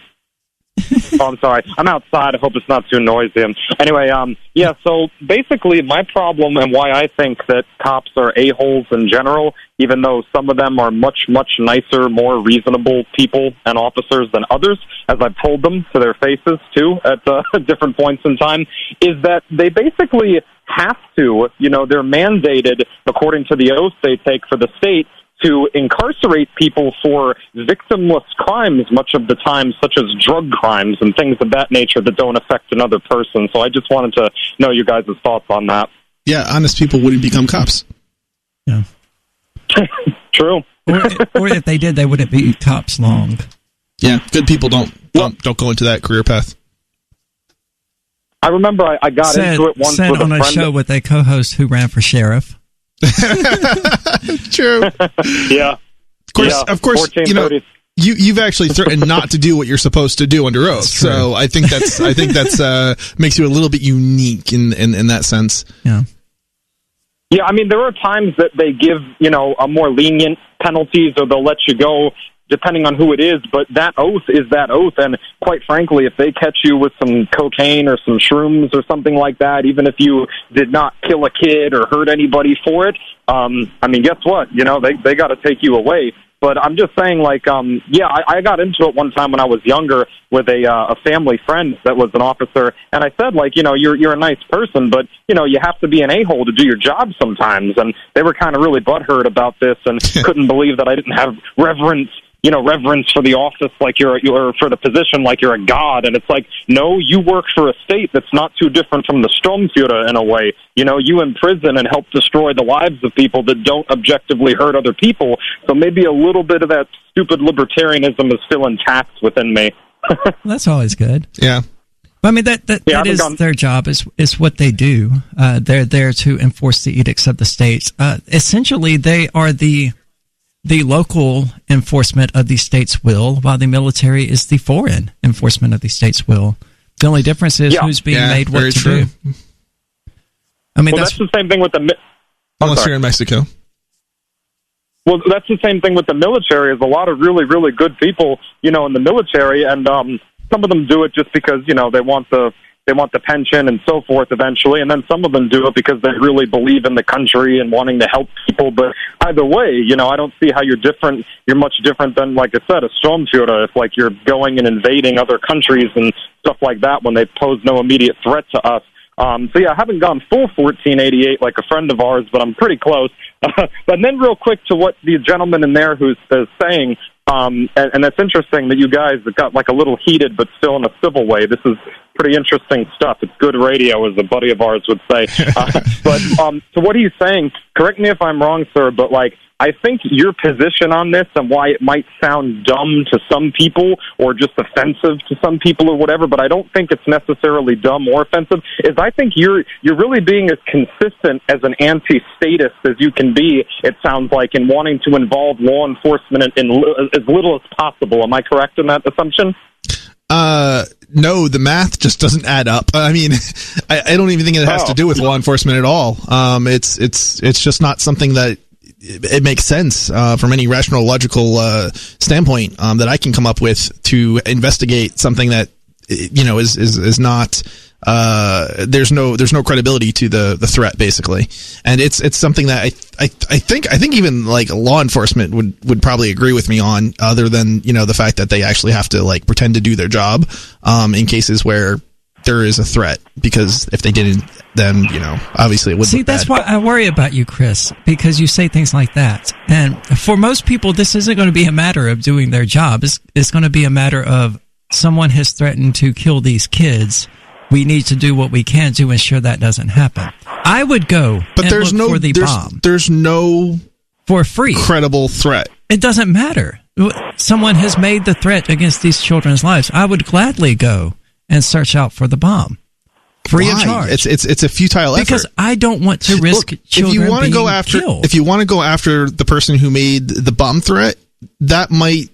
Oh, I'm sorry. I'm outside. I hope it's not too noisy. Anyway, yeah, so basically my problem and why I think that cops are a-holes in general, even though some of them are much, much nicer, more reasonable people and officers than others, as I've told them to their faces, too, at different points in time, is that they basically have to, they're mandated, according to the oath they take for the state, to incarcerate people for victimless crimes much of the time, such as drug crimes and things of that nature that don't affect another person. So I just wanted to know you guys' thoughts on that. Yeah, honest people wouldn't become cops. Yeah. True. or if they did, they wouldn't be cops long. Yeah, good people don't go into that career path. I remember I got into it once with on a show with a co-host who ran for sheriff. True. Yeah. Of course, you've actually threatened not to do what you're supposed to do under oath. So I think that's makes you a little bit unique in that sense. Yeah. Yeah, I mean, there are times that they give, a more lenient penalties, or they'll let you go depending on who it is, but that oath is that oath, and quite frankly, if they catch you with some cocaine or some shrooms or something like that, even if you did not kill a kid or hurt anybody for it, I mean, guess what? They got to take you away. But I'm just saying, I got into it one time when I was younger with a family friend that was an officer, and I said, you're a nice person, but, you have to be an a-hole to do your job sometimes. And they were kind of really butthurt about this and couldn't believe that I didn't have reverence for the office like you're for the position like you're a god. And it's like, no, you work for a state that's not too different from the Sturmfuhrer in a way. You imprison and help destroy the lives of people that don't objectively hurt other people. So maybe a little bit of that stupid libertarianism is still intact within me. That's always good. Yeah. I mean, that is their job, is what they do. They're there to enforce the edicts of the states. Essentially, they are the local enforcement of the state's will, while the military is the foreign enforcement of the state's will. The only difference is who's being made what to do. I mean, that's the same thing with the... Unless you're in Mexico. Well, that's the same thing with the military. Is a lot of really, really good people, in the military, and some of them do it just because, they want the pension and so forth eventually, and then some of them do it because they really believe in the country and wanting to help people. But either way, I don't see how you're different. You're much different than, like I said, a Sturmfuhrer, if you're going and invading other countries and stuff like that when they pose no immediate threat to us. I haven't gone full 1488 like a friend of ours, but I'm pretty close. But then real quick to what the gentleman in there who's saying, and it's interesting that you guys have got a little heated, but still in a civil way. This is pretty interesting stuff. It's good radio, as a buddy of ours would say. But so what he's saying, correct me if I'm wrong, sir, but I think your position on this and why it might sound dumb to some people or just offensive to some people or whatever, but I don't think it's necessarily dumb or offensive, is I think you're really being as consistent as an anti-statist as you can be, it sounds like, in wanting to involve law enforcement in as little as possible. Am I correct in that assumption? No, the math just doesn't add up. I mean, I don't even think it has to do with law enforcement at all. It's just not something that it makes sense from any rational, logical standpoint that I can come up with to investigate something that is not. There's no credibility to the threat, basically, and it's something that I think even law enforcement would probably agree with me on, other than the fact that they actually have to pretend to do their job in cases where there is a threat, because if they didn't, then obviously it would. See, that's why I worry about you, Chris, because you say things like that, and for most people, this isn't going to be a matter of doing their job. It's going to be a matter of someone has threatened to kill these kids. We need to do what we can to ensure that doesn't happen. I would go, but there's no for the bomb. There's no for free credible threat. It doesn't matter. Someone has made the threat against these children's lives. I would gladly go and search out for the bomb, free of charge. It's a futile effort, because I don't want to risk children being killed. If you want to go after the person who made the bomb threat, that might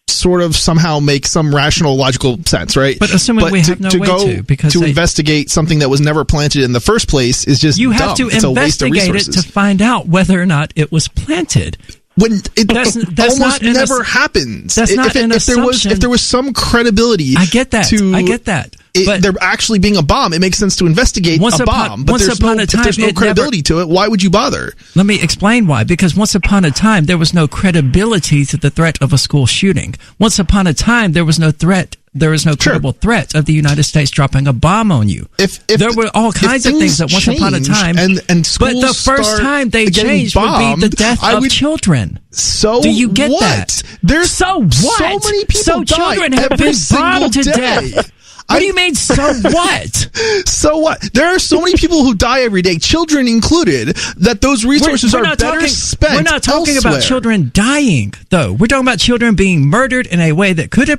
sort of somehow make some rational, logical sense, right? But assuming we have no way to, because to investigate something that was never planted in the first place is just you have dumb. to investigate it to find out whether or not it was planted. When that's almost never happens. That's not an assumption. If there was some credibility, I get that. But there actually being a bomb, it makes sense to investigate a bomb. But if there's no credibility to it, why would you bother? Let me explain why. Because once upon a time, there was no credibility to the threat of a school shooting. Once upon a time, there was no threat. There was no credible threat of the United States dropping a bomb on you. There were all kinds of things that once upon a time, and but the first time they changed would be the death of children. So do you get what? that? There's so what? So many people die children have every been single bombed to day. death. What do you mean, so what? So what? There are so many people who die every day, children included, that those resources are better spent. We're not talking elsewhere. about children dying, though. We're talking about children being murdered in a way that could have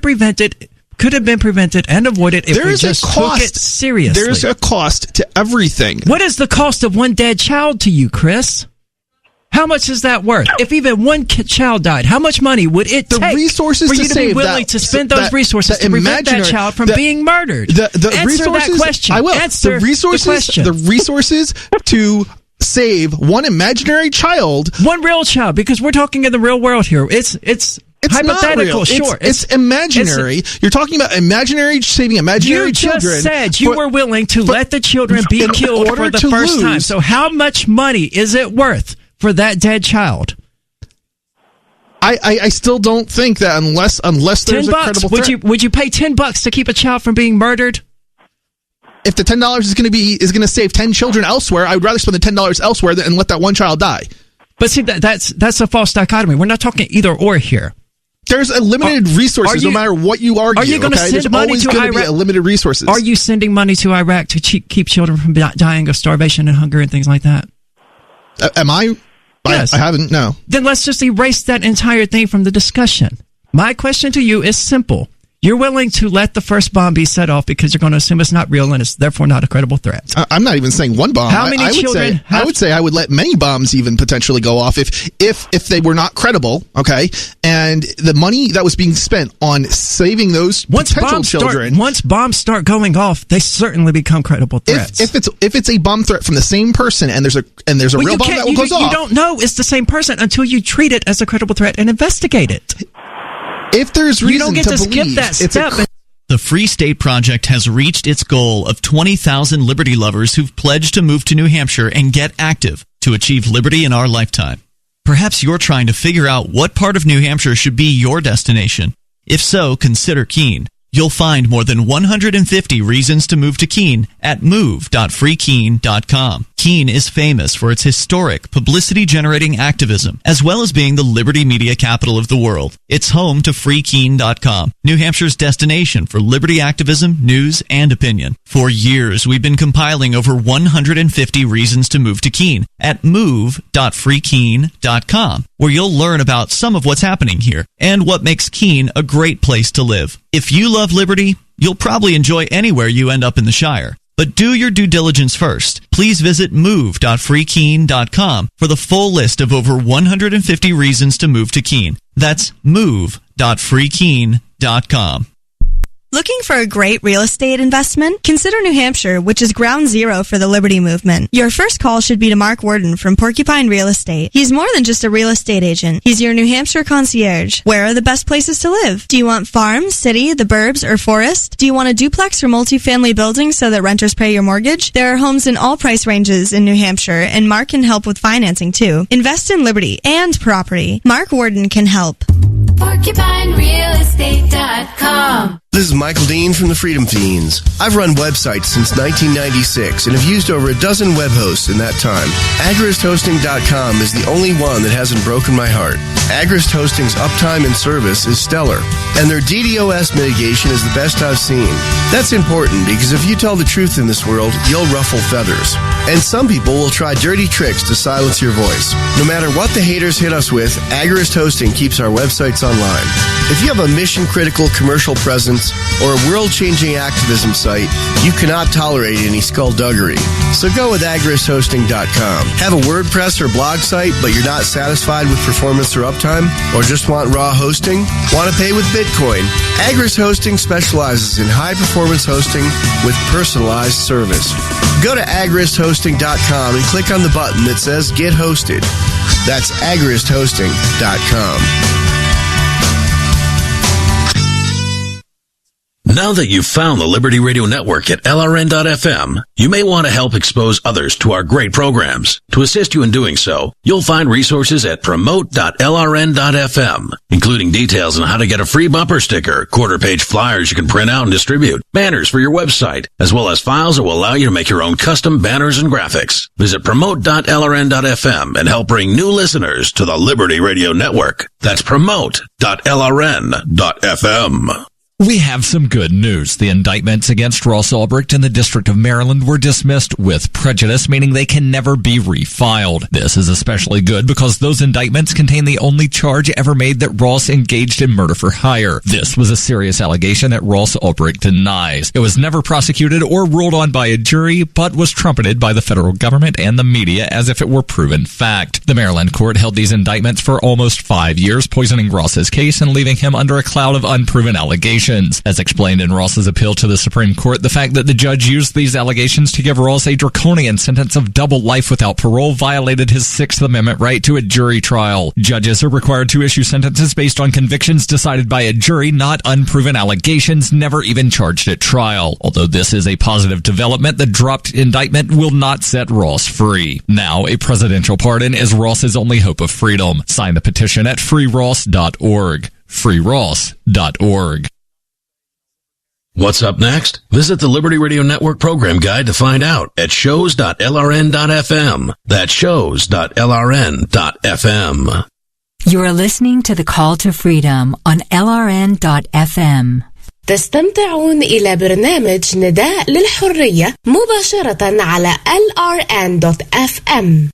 been prevented and avoided if we just took it seriously. There's a cost to everything. What is the cost of one dead child to you, Chris? How much is that worth? If even one child died, how much money would it take for you to be willing to spend those resources to prevent that child from being murdered? Answer that question. I will. Answer the question. The resources to save one imaginary child. One real child, because we're talking in the real world here. It's hypothetical, not real. sure. It's imaginary. You're talking about children. You just said you were willing to let the children be killed for the first time. So how much money is it worth for that dead child? I still don't think that unless there's a credible threat. Would you pay $10 to keep a child from being murdered? If the $10 is going to save 10 children elsewhere, I would rather spend the $10 elsewhere and let that one child die. But see, that's a false dichotomy. We're not talking either or here. There's a limited resources, no matter what you argue. Are you going to send money to Iraq? There's always going to be a limited resources. Are you sending money to Iraq to keep children from dying of starvation and hunger and things like that? Am I? Yes. I haven't, no. Then let's just erase that entire thing from the discussion. My question to you is simple. You're willing to let the first bomb be set off because you're going to assume it's not real and it's therefore not a credible threat. I'm not even saying one bomb. How many children? I would say I would let many bombs even potentially go off if they were not credible. Okay, and the money that was being spent on saving those potential children. Once bombs start going off, they certainly become credible threats. If it's a bomb threat from the same person and there's a real bomb that goes off, you don't know it's the same person until you treat it as a credible threat and investigate it. If there's reason you don't get to skip that step. The Free State Project has reached its goal of 20,000 liberty lovers who've pledged to move to New Hampshire and get active to achieve liberty in our lifetime. Perhaps you're trying to figure out what part of New Hampshire should be your destination. If so, consider Keene. You'll find more than 150 reasons to move to Keene at move.freekeene.com. Keene is famous for its historic, publicity-generating activism, as well as being the liberty media capital of the world. It's home to freekeene.com, New Hampshire's destination for liberty activism, news, and opinion. For years, we've been compiling over 150 reasons to move to Keene at move.freekeene.com, where you'll learn about some of what's happening here and what makes Keene a great place to live. If you love liberty, you'll probably enjoy anywhere you end up in the Shire. But do your due diligence first. Please visit move.freekeene.com for the full list of over 150 reasons to move to Keene. That's move.freekeene.com. Looking for a great real estate investment? Consider New Hampshire, which is ground zero for the Liberty Movement. Your first call should be to Mark Worden from Porcupine Real Estate. He's more than just a real estate agent. He's your New Hampshire concierge. Where are the best places to live? Do you want farm, city, the burbs, or forest? Do you want a duplex or multifamily building so that renters pay your mortgage? There are homes in all price ranges in New Hampshire, and Mark can help with financing too. Invest in liberty and property. Mark Worden can help. PorcupineRealEstate.com. This is Michael Dean from the Freedom Fiends. I've run websites since 1996 and have used over a dozen web hosts in that time. AgristHosting.com is the only one that hasn't broken my heart. Agrist Hosting's uptime and service is stellar, and their DDoS mitigation is the best I've seen. That's important because if you tell the truth in this world, you'll ruffle feathers. And some people will try dirty tricks to silence your voice. No matter what the haters hit us with, Agrist Hosting keeps our websites online. If you have a mission-critical commercial presence or a world-changing activism site, you cannot tolerate any skullduggery. So go with AgristHosting.com. Have a WordPress or blog site, but you're not satisfied with performance or uptime? Or just want raw hosting? Want to pay with Bitcoin? Agrist Hosting specializes in high-performance hosting with personalized service. Go to AgristHosting.com and click on the button that says Get Hosted. That's AgristHosting.com. Now that you've found the Liberty Radio Network at LRN.FM, you may want to help expose others to our great programs. To assist you in doing so, you'll find resources at promote.lrn.fm, including details on how to get a free bumper sticker, quarter-page flyers you can print out and distribute, banners for your website, as well as files that will allow you to make your own custom banners and graphics. Visit promote.lrn.fm and help bring new listeners to the Liberty Radio Network. That's promote.lrn.fm. We have some good news. The indictments against Ross Ulbricht in the District of Maryland were dismissed with prejudice, meaning they can never be refiled. This is especially good because those indictments contain the only charge ever made that Ross engaged in murder for hire. This was a serious allegation that Ross Ulbricht denies. It was never prosecuted or ruled on by a jury, but was trumpeted by the federal government and the media as if it were proven fact. The Maryland court held these indictments for almost 5 years, poisoning Ross's case and leaving him under a cloud of unproven allegations. As explained in Ross's appeal to the Supreme Court, the fact that the judge used these allegations to give Ross a draconian sentence of double life without parole violated his Sixth Amendment right to a jury trial. Judges are required to issue sentences based on convictions decided by a jury, not unproven allegations never even charged at trial. Although this is a positive development, the dropped indictment will not set Ross free. Now, a presidential pardon is Ross's only hope of freedom. Sign the petition at freeross.org. freeross.org. What's up next? Visit the Liberty Radio Network program guide to find out at shows.lrn.fm. That's shows.lrn.fm. You are listening to The Call to Freedom on LRN.FM. تستمتعون إلى برنامج نداء للحرية مباشرة على LRN.FM.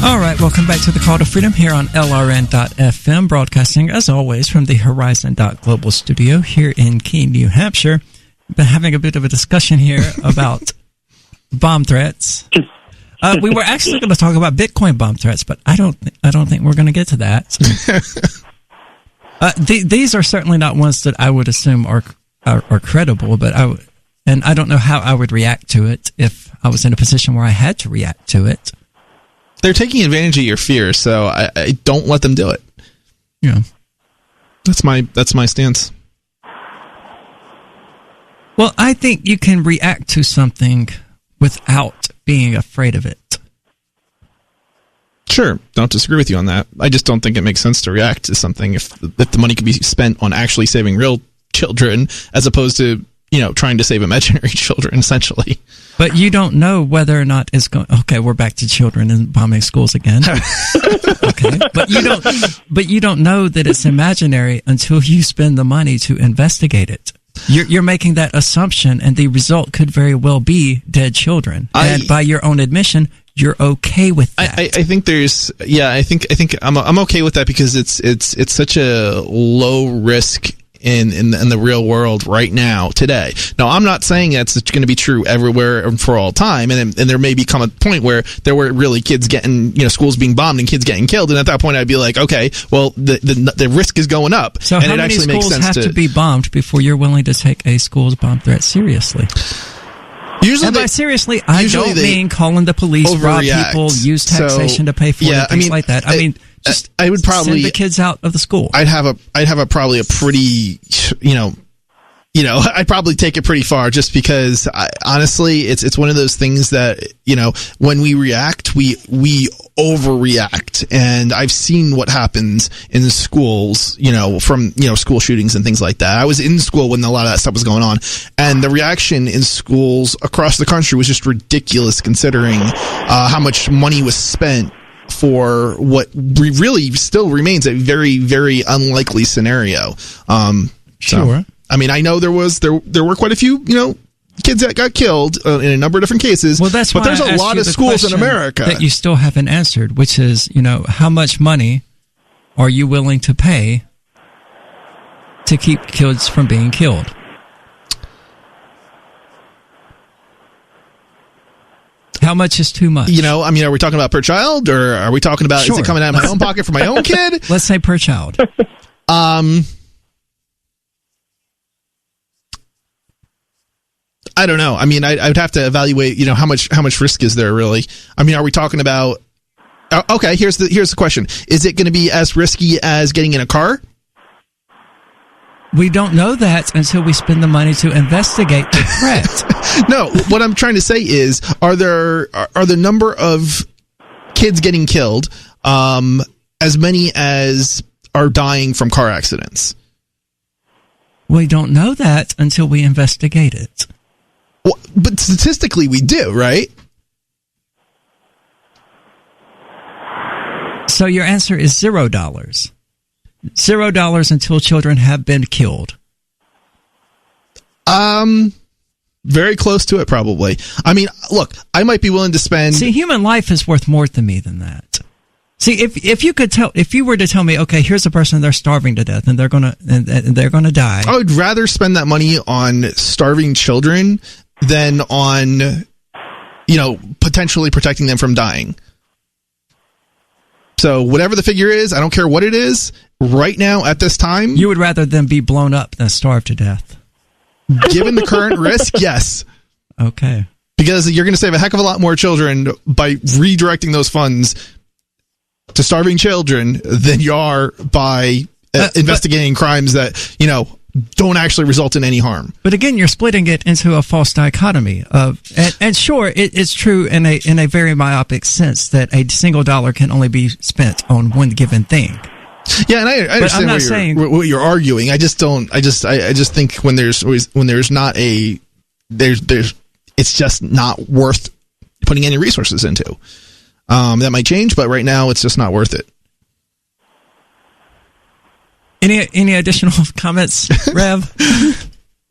All right, welcome back to the Call to Freedom here on LRN.FM, broadcasting as always from the Horizon.Global studio here in Keene, New Hampshire. Been having a bit of a discussion here about bomb threats. We were actually going to talk about Bitcoin bomb threats, but I don't think we're going to get to that. These are certainly not ones that I would assume are credible, but I don't know how I would react to it if I was in a position where I had to react to it. They're taking advantage of your fear, so I don't let them do it. Yeah, that's my stance. Well, I think you can react to something without being afraid of it. Sure, don't disagree with you on that. I just don't think it makes sense to react to something if the money could be spent on actually saving real children as opposed to, trying to save imaginary children, essentially. But you don't know whether or not it's going. Okay, we're back to children and bombing schools again. Okay, but you don't know that it's imaginary until you spend the money to investigate it. You're making that assumption, and the result could very well be dead children. And by your own admission, you're okay with that. I think there's. Yeah, I think I'm okay with that because it's such a low risk in the real world right now today. Now, I'm not saying that's going to be true everywhere and for all time, and there may become a point where there were really kids getting, schools being bombed and kids getting killed, and at that point I'd be like, okay, well the risk is going up. So and how many schools have to be bombed before you're willing to take a school's bomb threat seriously? Usually, by seriously, I don't mean calling the police, rob people, use taxation to pay for it, things like that. I mean, just I would probably send the kids out of the school. I'd have probably a pretty, I'd probably take it pretty far just because honestly, it's one of those things that, when we react, we overreact. And I've seen what happens in schools, from, school shootings and things like that. I was in school when a lot of that stuff was going on, and the reaction in schools across the country was just ridiculous considering how much money was spent for what really still remains a very, very unlikely scenario. Sure. I mean, I know there were quite a few, kids that got killed in a number of different cases. Well, that's but there's a lot of schools in America that you still haven't answered, which is, how much money are you willing to pay to keep kids from being killed? How much is too much? Are we talking about per child, or are we talking about, is it coming out of my own pocket for my own kid? Let's say per child. I don't know. I mean, I would have to evaluate, how much risk is there really? I mean, are we talking about, okay, here's the question. Is it going to be as risky as getting in a car? We don't know that until we spend the money to investigate the threat. No, what I'm trying to say is, are the number of kids getting killed as many as are dying from car accidents? We don't know that until we investigate it. Well, but statistically, we do, right? So your answer is $0. $0 until children have been killed. Very close to it, probably. I mean, look, I might be willing to spend. See, human life is worth more to me than that. See, if you were to tell me, okay, here's a person, they're starving to death and they're gonna die. I would rather spend that money on starving children than on, potentially protecting them from dying. So whatever the figure is, I don't care what it is. Right now, at this time, you would rather them be blown up than starve to death. Given the current risk, yes. Okay. Because you're going to save a heck of a lot more children by redirecting those funds to starving children than you are by investigating crimes that, don't actually result in any harm. But again, you're splitting it into a false dichotomy of, and sure, it's true in a very myopic sense that a single dollar can only be spent on one given thing. Yeah, and I understand what you're arguing. I just think when there's not it's just not worth putting any resources into. That might change, but right now it's just not worth it. Any additional comments, Rev?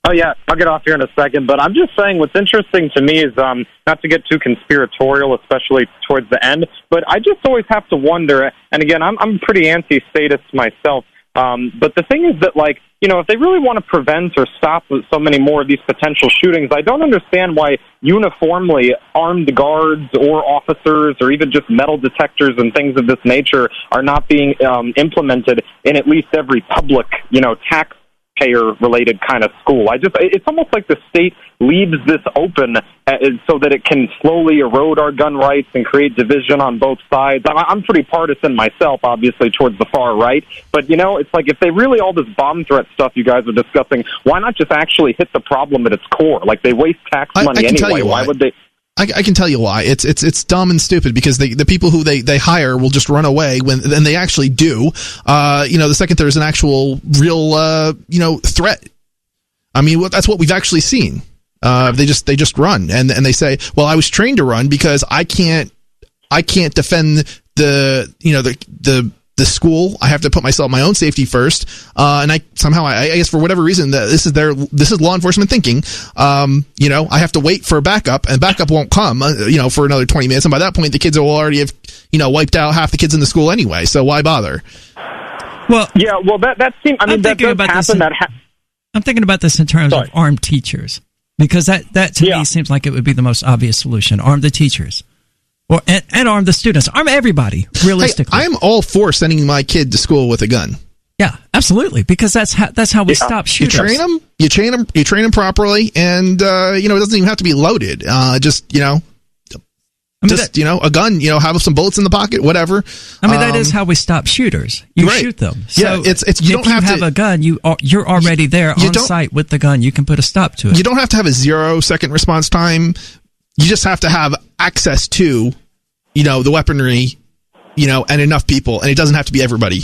Oh, yeah, I'll get off here in a second, but I'm just saying what's interesting to me is not to get too conspiratorial, especially towards the end, but I just always have to wonder, and again, I'm pretty anti-statist myself, but the thing is that, if they really want to prevent or stop so many more of these potential shootings, I don't understand why uniformly armed guards or officers or even just metal detectors and things of this nature are not being implemented in at least every public, taxpayer-related kind of school. It's almost like the state leaves this open so that it can slowly erode our gun rights and create division on both sides. I'm pretty partisan myself, obviously, towards the far right. But, it's like if they really, all this bomb threat stuff you guys are discussing, why not just actually hit the problem at its core? Like, they waste tax money anyway. Why would they... I can tell you why. It's dumb and stupid because the people who they hire will just run away and they actually do. The second there's an actual real threat. I mean, that's what we've actually seen. They just run and they say, well, I was trained to run because I can't defend the school. I have to put my own safety first. And I guess for whatever reason, this is law enforcement thinking. I have to wait for a backup and backup won't come, for another 20 minutes. And by that point, the kids will already have, wiped out half the kids in the school anyway. So why bother? Well, yeah, that seems, that does happen. I'm thinking about this in terms of armed teachers, because that to me seems like it would be the most obvious solution. Arm the teachers. And arm the students. Arm everybody, realistically. Hey, I am all for sending my kid to school with a gun. Yeah, absolutely, because that's how we stop shooters. You train them properly, and it doesn't even have to be loaded. A gun. Have some bullets in the pocket, whatever. I mean, that is how we stop shooters. You shoot them. So yeah, it's you don't have a gun. You're already there on site with the gun. You can put a stop to it. You don't have to have a 0-second response time. You just have to have access to, the weaponry, and enough people, and it doesn't have to be everybody.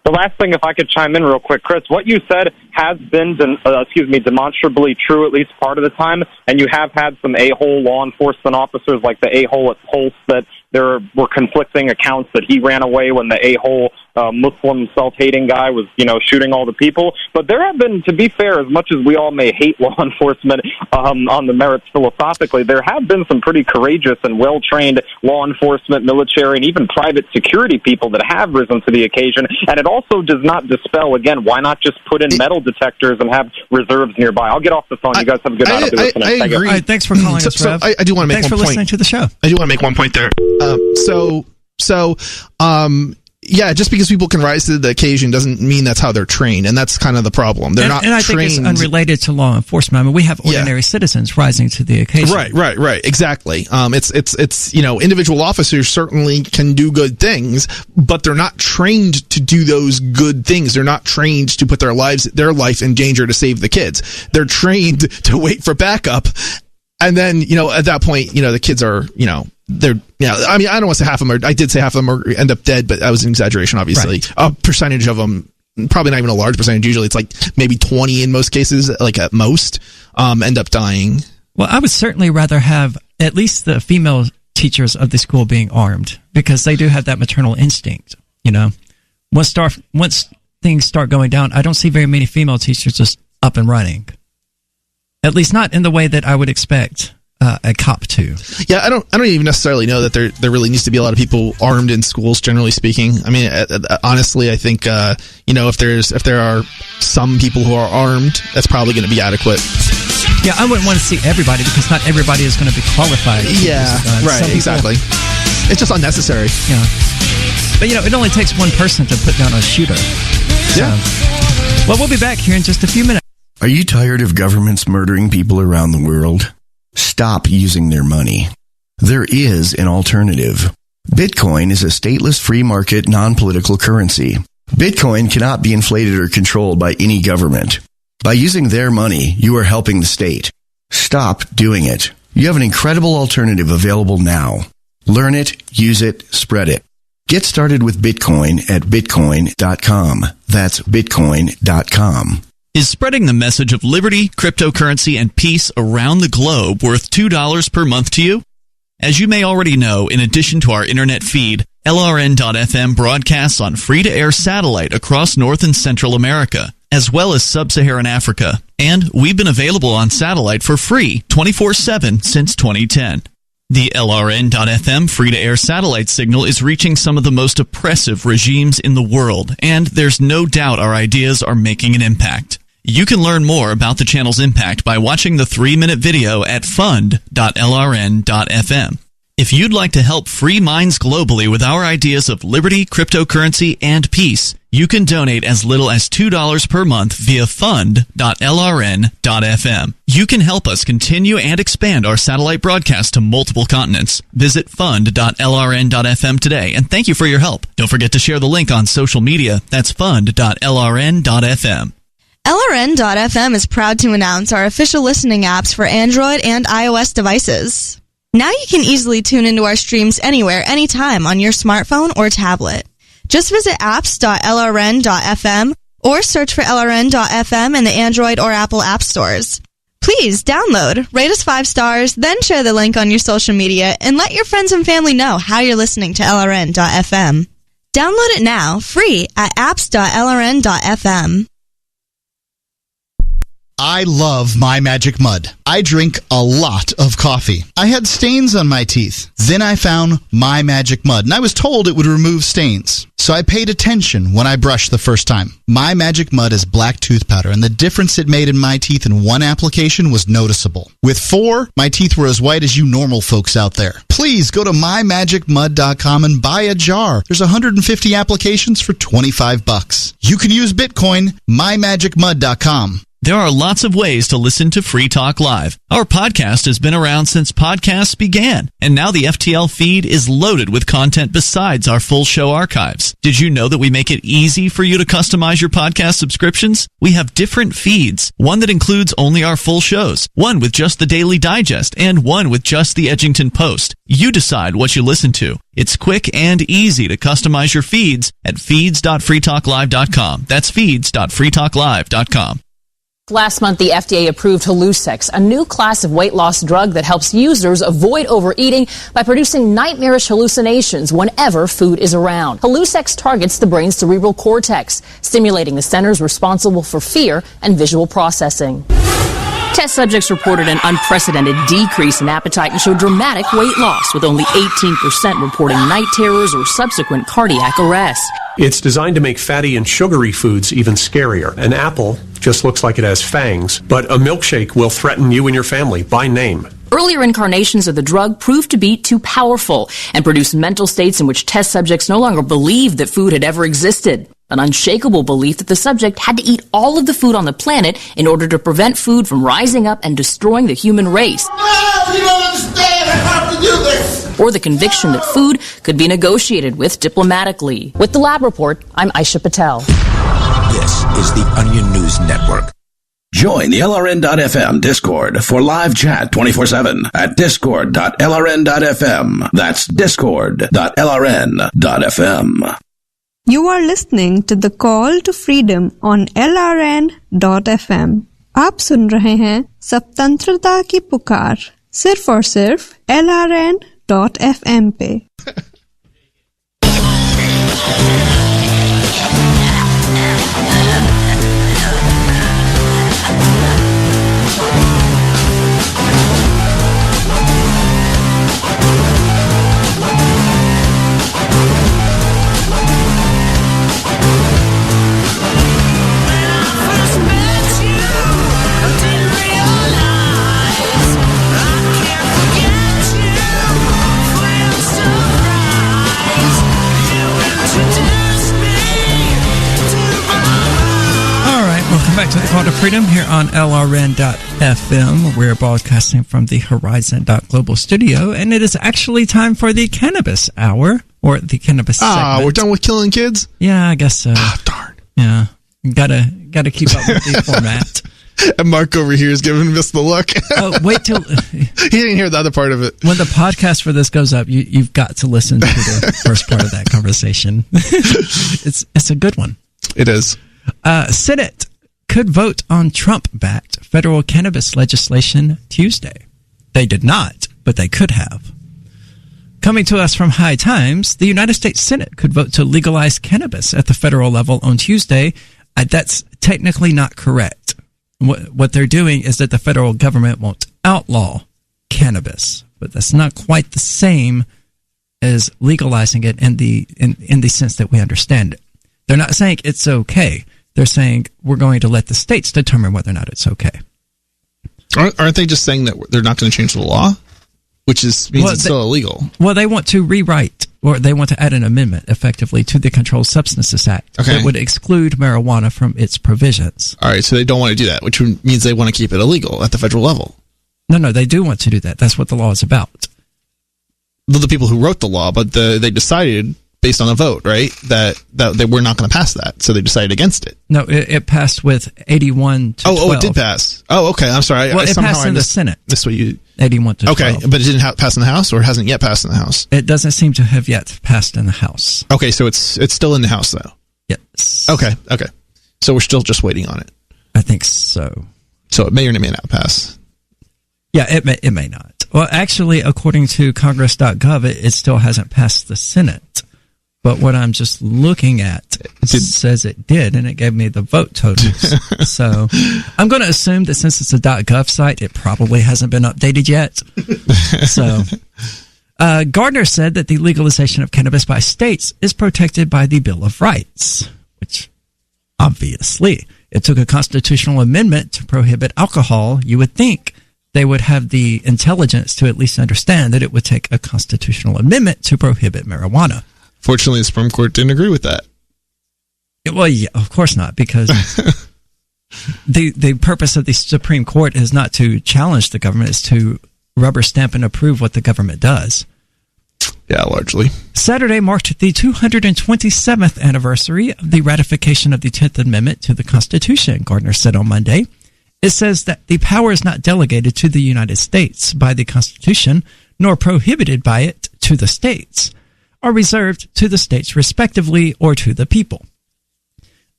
The last thing, if I could chime in real quick, Chris, what you said has been, demonstrably true at least part of the time, and you have had some a-hole law enforcement officers, like the a-hole at Pulse, that there were conflicting accounts that he ran away when the a-hole Muslim self-hating guy was, shooting all the people. But there have been, to be fair, as much as we all may hate law enforcement on the merits philosophically, there have been some pretty courageous and well-trained law enforcement, military, and even private security people that have risen to the occasion. And it also does not dispel, again, why not just put in metal detectors and have reserves nearby? I'll get off the phone. You guys have a good night. I'll be listening. I agree. All right, thanks for calling us, Rev. I do want to make one point. Thanks for listening to the show. I do want to make one point there. Yeah, just because people can rise to the occasion doesn't mean that's how they're trained, and that's kind of the problem. They're not trained. And I think it's unrelated to law enforcement. I mean, we have ordinary citizens rising to the occasion. Right. Exactly. It's individual officers certainly can do good things, but they're not trained to do those good things. They're not trained to put their life in danger to save the kids. They're trained to wait for backup, and then at that point, the kids are I mean, I don't want to say half of them I did say half of them end up dead, but that was an exaggeration, obviously. Right. A percentage of them, probably not even a large percentage. Usually it's like maybe 20 in most cases, like at most, end up dying. Well, I would certainly rather have at least the female teachers of the school being armed, because they do have that maternal instinct. Once things start going down, I don't see very many female teachers just up and running. At least not in the way that I would expect a cop to. Yeah, I don't even necessarily know that there really needs to be a lot of people armed in schools, generally speaking. I mean, honestly, I think if there are some people who are armed, that's probably going to be adequate. Yeah, I wouldn't want to see everybody, because not everybody is going to be qualified. Yeah, right, exactly. It's just unnecessary. Yeah. But it only takes one person to put down a shooter. Yeah. Well, we'll be back here in just a few minutes. Are you tired of governments murdering people around the world? Stop using their money. There is an alternative. Bitcoin is a stateless, free market, non-political currency. Bitcoin cannot be inflated or controlled by any government. By using their money, you are helping the state. Stop doing it. You have an incredible alternative available now. Learn it, use it, spread it. Get started with Bitcoin at bitcoin.com. That's bitcoin.com. Is spreading the message of liberty, cryptocurrency, and peace around the globe worth $2 per month to you? As you may already know, in addition to our internet feed, LRN.FM broadcasts on free-to-air satellite across North and Central America, as well as Sub-Saharan Africa. And we've been available on satellite for free 24/7 since 2010. The LRN.FM free-to-air satellite signal is reaching some of the most oppressive regimes in the world, and there's no doubt our ideas are making an impact. You can learn more about the channel's impact by watching the 3-minute video at fund.lrn.fm. If you'd like to help free minds globally with our ideas of liberty, cryptocurrency, and peace, you can donate as little as $2 per month via fund.lrn.fm. You can help us continue and expand our satellite broadcast to multiple continents. Visit fund.lrn.fm today, and thank you for your help. Don't forget to share the link on social media. That's fund.lrn.fm. LRN.FM is proud to announce our official listening apps for Android and iOS devices. Now you can easily tune into our streams anywhere, anytime on your smartphone or tablet. Just visit apps.lrn.fm or search for LRN.FM in the Android or Apple app stores. Please download, rate us 5 stars, then share the link on your social media and let your friends and family know how you're listening to LRN.FM. Download it now, free at apps.lrn.fm. I love My Magic Mud. I drink a lot of coffee. I had stains on my teeth. Then I found My Magic Mud, and I was told it would remove stains. So I paid attention when I brushed the first time. My Magic Mud is black tooth powder, and the difference it made in my teeth in one application was noticeable. With 4, my teeth were as white as you normal folks out there. Please go to mymagicmud.com and buy a jar. There's 150 applications for $25. You can use Bitcoin, mymagicmud.com. There are lots of ways to listen to Free Talk Live. Our podcast has been around since podcasts began, and now the FTL feed is loaded with content besides our full show archives. Did you know that we make it easy for you to customize your podcast subscriptions? We have different feeds, one that includes only our full shows, one with just the Daily Digest, and one with just the Edgington Post. You decide what you listen to. It's quick and easy to customize your feeds at feeds.freetalklive.com. That's feeds.freetalklive.com. Last month, the FDA approved Hallucex, a new class of weight loss drug that helps users avoid overeating by producing nightmarish hallucinations whenever food is around. Hallucex targets the brain's cerebral cortex, stimulating the centers responsible for fear and visual processing. Test subjects reported an unprecedented decrease in appetite and showed dramatic weight loss, with only 18% reporting night terrors or subsequent cardiac arrest. It's designed to make fatty and sugary foods even scarier. An apple just looks like it has fangs, but a milkshake will threaten you and your family by name. Earlier incarnations of the drug proved to be too powerful and produced mental states in which test subjects no longer believed that food had ever existed. An unshakable belief that the subject had to eat all of the food on the planet in order to prevent food from rising up and destroying the human race. Oh, you don't understand. I have to do this. Or the conviction that food could be negotiated with diplomatically. With the Lab Report, I'm Aisha Patel. This is the Onion News Network. Join the LRN.FM Discord for live chat 24/7 at discord.lrn.fm. That's discord.lrn.fm. You are listening to the Call to Freedom on LRN.FM. आप सुन रहे हैं स्वतंत्रता की पुकार सिर्फ और सिर्फ LRN.FM पे। Back to the Call to Freedom here on LRN.FM. We're broadcasting from the Horizon.global studio, and it is actually time for the Cannabis Hour, or the Cannabis segment. We're done with killing kids? Yeah, I guess so. Darn. Yeah. Gotta keep up with the format. And Mark over here is giving us the look. Wait till... he didn't hear the other part of it. When the podcast for this goes up, you've got to listen to the first part of that conversation. It's a good one. It is. Senate could vote on Trump-backed federal cannabis legislation Tuesday. They did not, but they could have. Coming to us from High Times, the United States Senate could vote to legalize cannabis at the federal level on Tuesday. That's technically not correct. What they're doing is that the federal government won't outlaw cannabis, but that's not quite the same as legalizing it in the sense that we understand it. They're not saying it's okay. They're saying we're going to let the states determine whether or not it's okay. Aren't they just saying that they're not going to change the law? Which means it's still illegal. Well, they want to rewrite, or they want to add an amendment, effectively, to the Controlled Substances Act that would exclude marijuana from its provisions. All right, so they don't want to do that, which means they want to keep it illegal at the federal level. No, they do want to do that. That's what the law is about. The people who wrote the law, but they decided... based on a vote, right? That they were not going to pass that, so they decided against it. No, it passed with 81 to 12. Oh, it did pass. Oh, okay. I'm sorry. Well, it passed in the Senate. This what you 81 to 12. Okay, but it didn't pass in the House, or it hasn't yet passed in the House. It doesn't seem to have yet passed in the House. Okay, so it's still in the House though. Yes. Okay. So we're still just waiting on it. I think so. So it may or may not pass. Yeah, it may not. Well, actually, according to Congress.gov, it still hasn't passed the Senate. But what I'm just looking at says it did, and it gave me the vote totals. So I'm going to assume that since it's a .gov site, it probably hasn't been updated yet. So Gardner said that the legalization of cannabis by states is protected by the Bill of Rights, which obviously it took a constitutional amendment to prohibit alcohol. You would think they would have the intelligence to at least understand that it would take a constitutional amendment to prohibit marijuana. Fortunately, the Supreme Court didn't agree with that. Well, yeah, of course not, because the purpose of the Supreme Court is not to challenge the government, it's to rubber stamp and approve what the government does. Yeah, largely. Saturday marked the 227th anniversary of the ratification of the 10th Amendment to the Constitution, Gardner said on Monday. It says that the power is not delegated to the United States by the Constitution, nor prohibited by it to the states, are reserved to the states respectively or to the people.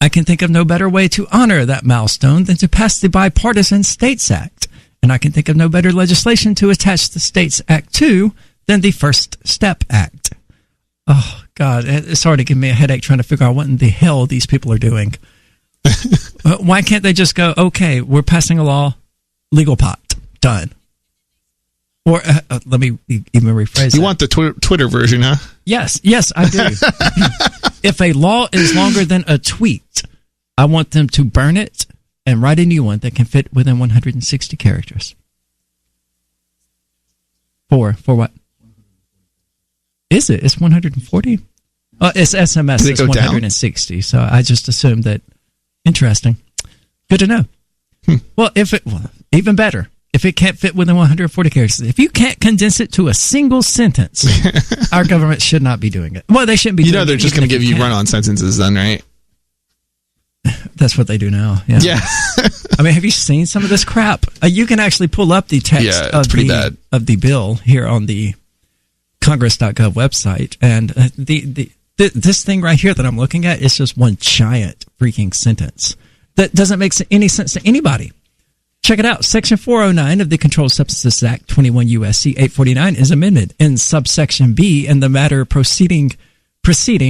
I can think of no better way to honor that milestone than to pass the Bipartisan States Act, and I can think of no better legislation to attach the States Act to than the First Step Act. Oh, God, it's already giving me a headache trying to figure out what in the hell these people are doing. Why can't they just go, okay, we're passing a law, legal pot, done? Or let me even rephrase You want the Twitter version, huh? Yes, I do. If a law is longer than a tweet, I want them to burn it and write a new one that can fit within 160 characters. For what? Is it? It's 140? It's SMS. It's 160. Down? So I just assumed that. Interesting. Good to know. Well, even better. If it can't fit within 140 characters, if you can't condense it to a single sentence, our government should not be doing it. Well, they shouldn't be doing it. They're just going to give you run-on sentences then, right? That's what they do now. Yeah. I mean, have you seen some of this crap? You can actually pull up the text of the bill here on the Congress.gov website, and this thing right here that I'm looking at is just one giant freaking sentence that doesn't make any sense to anybody. Check it out. Section 409 of the Controlled Substances Act 21 U.S.C. 849 is amended in subsection B in the matter preceding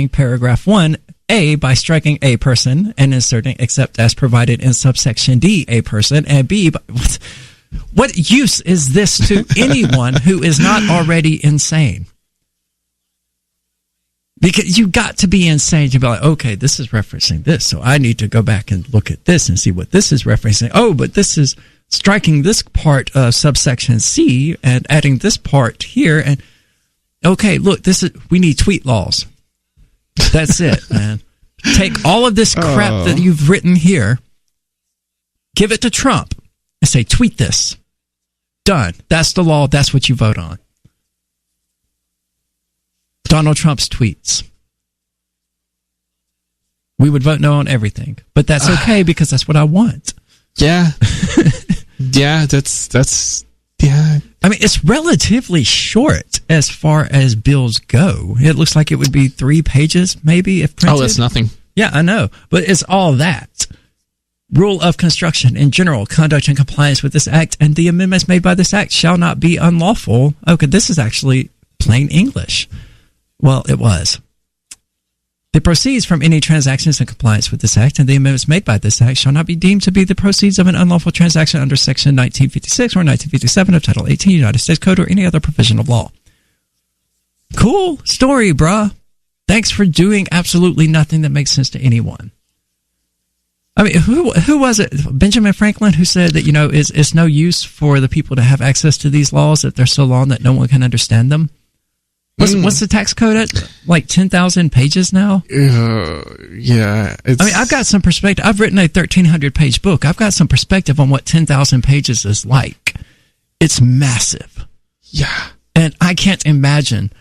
paragraph 1A by striking a person and inserting except as provided in subsection D, a person, and B. What use is this to anyone who is not already insane? Because you got to be insane to be like, okay, this is referencing this, so I need to go back and look at this and see what this is referencing. Oh, but this is striking this part of subsection C and adding this part here. And okay, look, we need tweet laws. That's it, man. Take all of this crap that you've written here, give it to Trump, and say, tweet this. Done. That's the law. That's what you vote on. Donald Trump's tweets. We would vote no on everything, but that's okay because that's what I want. Yeah. Yeah, that's yeah. I mean, it's relatively short as far as bills go. It looks like it would be 3 pages, maybe, if printed. Oh, that's nothing. Yeah, I know, but it's all that. Rule of construction in general, conduct in compliance with this act and the amendments made by this act shall not be unlawful. Okay, this is actually plain English. Well, it was. The proceeds from any transactions in compliance with this act and the amendments made by this act shall not be deemed to be the proceeds of an unlawful transaction under Section 1956 or 1957 of Title 18 United States Code or any other provision of law. Cool story, bruh. Thanks for doing absolutely nothing that makes sense to anyone. I mean, who was it? Benjamin Franklin, who said that, it's no use for the people to have access to these laws if they're so long that no one can understand them. What's the tax code at? Like 10,000 pages now? Yeah. I've got some perspective. I've written a 1,300-page book. I've got some perspective on what 10,000 pages is like. It's massive. Yeah. And I can't imagine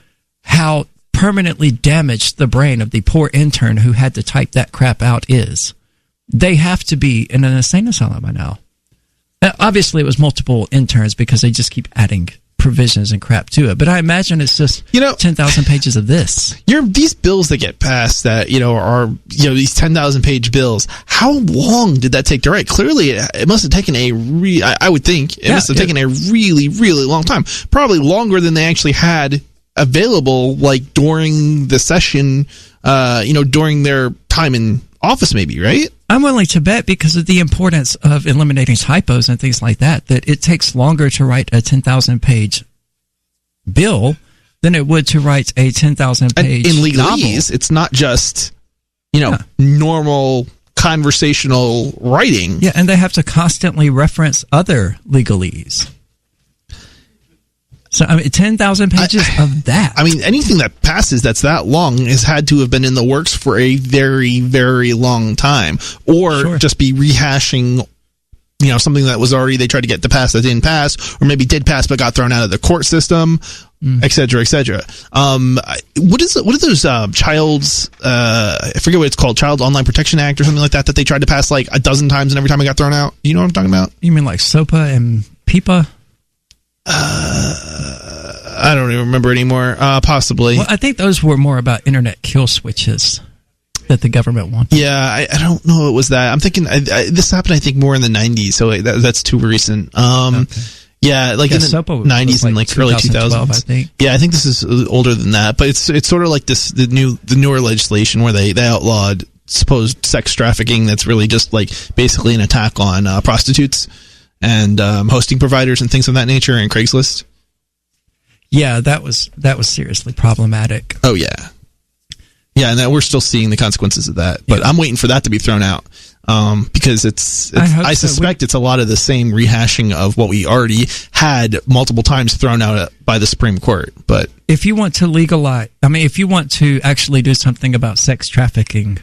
how permanently damaged the brain of the poor intern who had to type that crap out is. They have to be in an insane asylum by now. Obviously, it was multiple interns because they just keep adding provisions and crap to it, but I imagine it's just 10,000 pages of this. These bills that get passed that are these 10,000 page bills. How long did that take to write? Clearly, it must have taken I would think it must have taken a really, really long time. Probably longer than they actually had available, like during the session, during their time in office, maybe, right? I'm willing to bet because of the importance of eliminating typos and things like that it takes longer to write a 10,000 page bill than it would to write a 10,000 page in legalese. novel. It's not just normal conversational writing. Yeah, and they have to constantly reference other legalese. So, 10,000 pages of that. Anything that passes that's that long has had to have been in the works for a very, very long time. Or just be rehashing, something that was already, they tried to get to pass that didn't pass, or maybe did pass but got thrown out of the court system, et cetera, et cetera. What are those child's, I forget what it's called, Child Online Protection Act or something like that they tried to pass like a dozen times and every time it got thrown out? You know what I'm talking about? You mean like SOPA and PIPA? I don't even remember anymore. Possibly. Well, I think those were more about internet kill switches that the government wanted. Yeah, I don't know. It was that. I'm thinking this happened. I think more in the 90s. So that's too recent. Okay. Yeah, like in the 90s and like early 2000s. I think. Yeah, I think this is older than that. But it's sort of like the newer legislation where they outlawed supposed sex trafficking. That's really just like basically an attack on prostitutes and hosting providers and things of that nature, and Craigslist. Yeah, that was seriously problematic. Oh yeah, and that we're still seeing the consequences of that. But I'm waiting for that to be thrown out. because I suspect it's a lot of the same rehashing of what we already had multiple times thrown out by the Supreme Court. But if you want to legalize, if you want to actually do something about sex trafficking,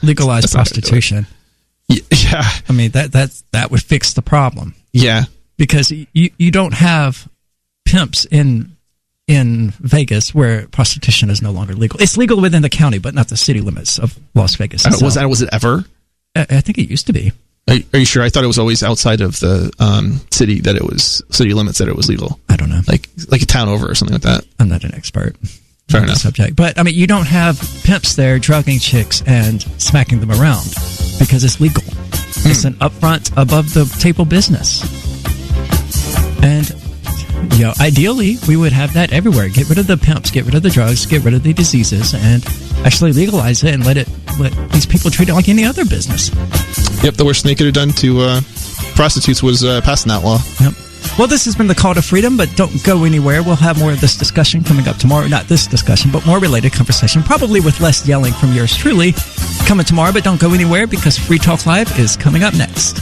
legalize prostitution. Yeah, that would fix the problem. Yeah, because you don't have pimps in Vegas where prostitution is no longer legal. It's legal within the county, but not the city limits of Las Vegas. Was it ever? I think it used to be. Are you sure? I thought it was always outside of the city limits that it was legal. I don't know, like a town over or something like that. I'm not an expert. Fair enough. Subject, but you don't have pimps there drugging chicks and smacking them around because it's legal. It's an upfront, above the table business, and ideally we would have that everywhere. Get rid of the pimps, get rid of the drugs, get rid of the diseases, and actually legalize it and let these people treat it like any other business. Yep, the worst thing they could have done to prostitutes was passing that law. Yep. Well, this has been the Call to Freedom, but don't go anywhere. We'll have more of this discussion coming up tomorrow. Not this discussion, but more related conversation, probably with less yelling from yours truly, coming tomorrow. But don't go anywhere because Free Talk Live is coming up next.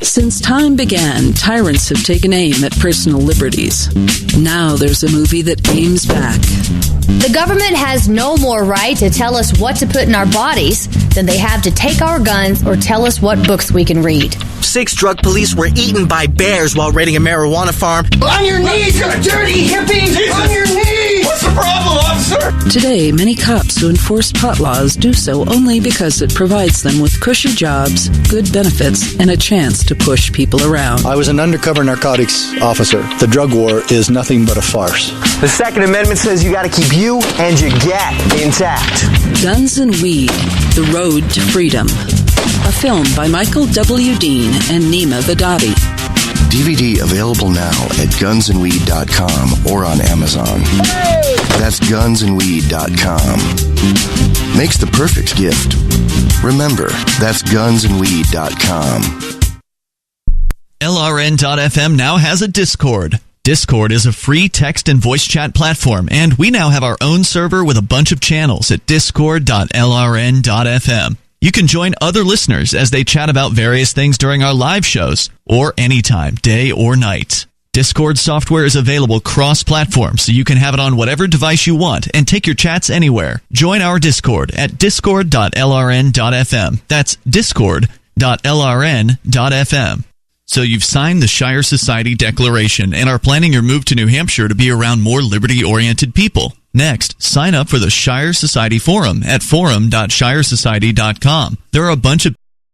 Since time began, tyrants have taken aim at personal liberties. Now there's a movie that aims back. The government has no more right to tell us what to put in our bodies than they have to take our guns or tell us what books we can read. 6 drug police were eaten by bears while raiding a marijuana farm. On your knees, you dirty hippies! Jesus. On your knees! What's the problem, officer? Today, many cops who enforce pot laws do so only because it provides them with cushy jobs, good benefits, and a chance to push people around. I was an undercover narcotics officer. The drug war is nothing but a farce. The Second Amendment says you got to keep you and your gat intact. Guns and Weed, The Road to Freedom. A film by Michael W. Dean and Nima Vadadi. DVD available now at gunsandweed.com or on Amazon. That's gunsandweed.com. Makes the perfect gift. Remember, that's gunsandweed.com. LRN.FM now has a Discord. Discord is a free text and voice chat platform, and we now have our own server with a bunch of channels at discord.lrn.fm. You can join other listeners as they chat about various things during our live shows, or anytime, day or night. Discord software is available cross-platform, so you can have it on whatever device you want and take your chats anywhere. Join our Discord at discord.lrn.fm. That's discord.lrn.fm. So you've signed the Shire Society Declaration and are planning your move to New Hampshire to be around more liberty-oriented people. Next, sign up for the Shire Society Forum at forum.shiresociety.com. There are a bunch of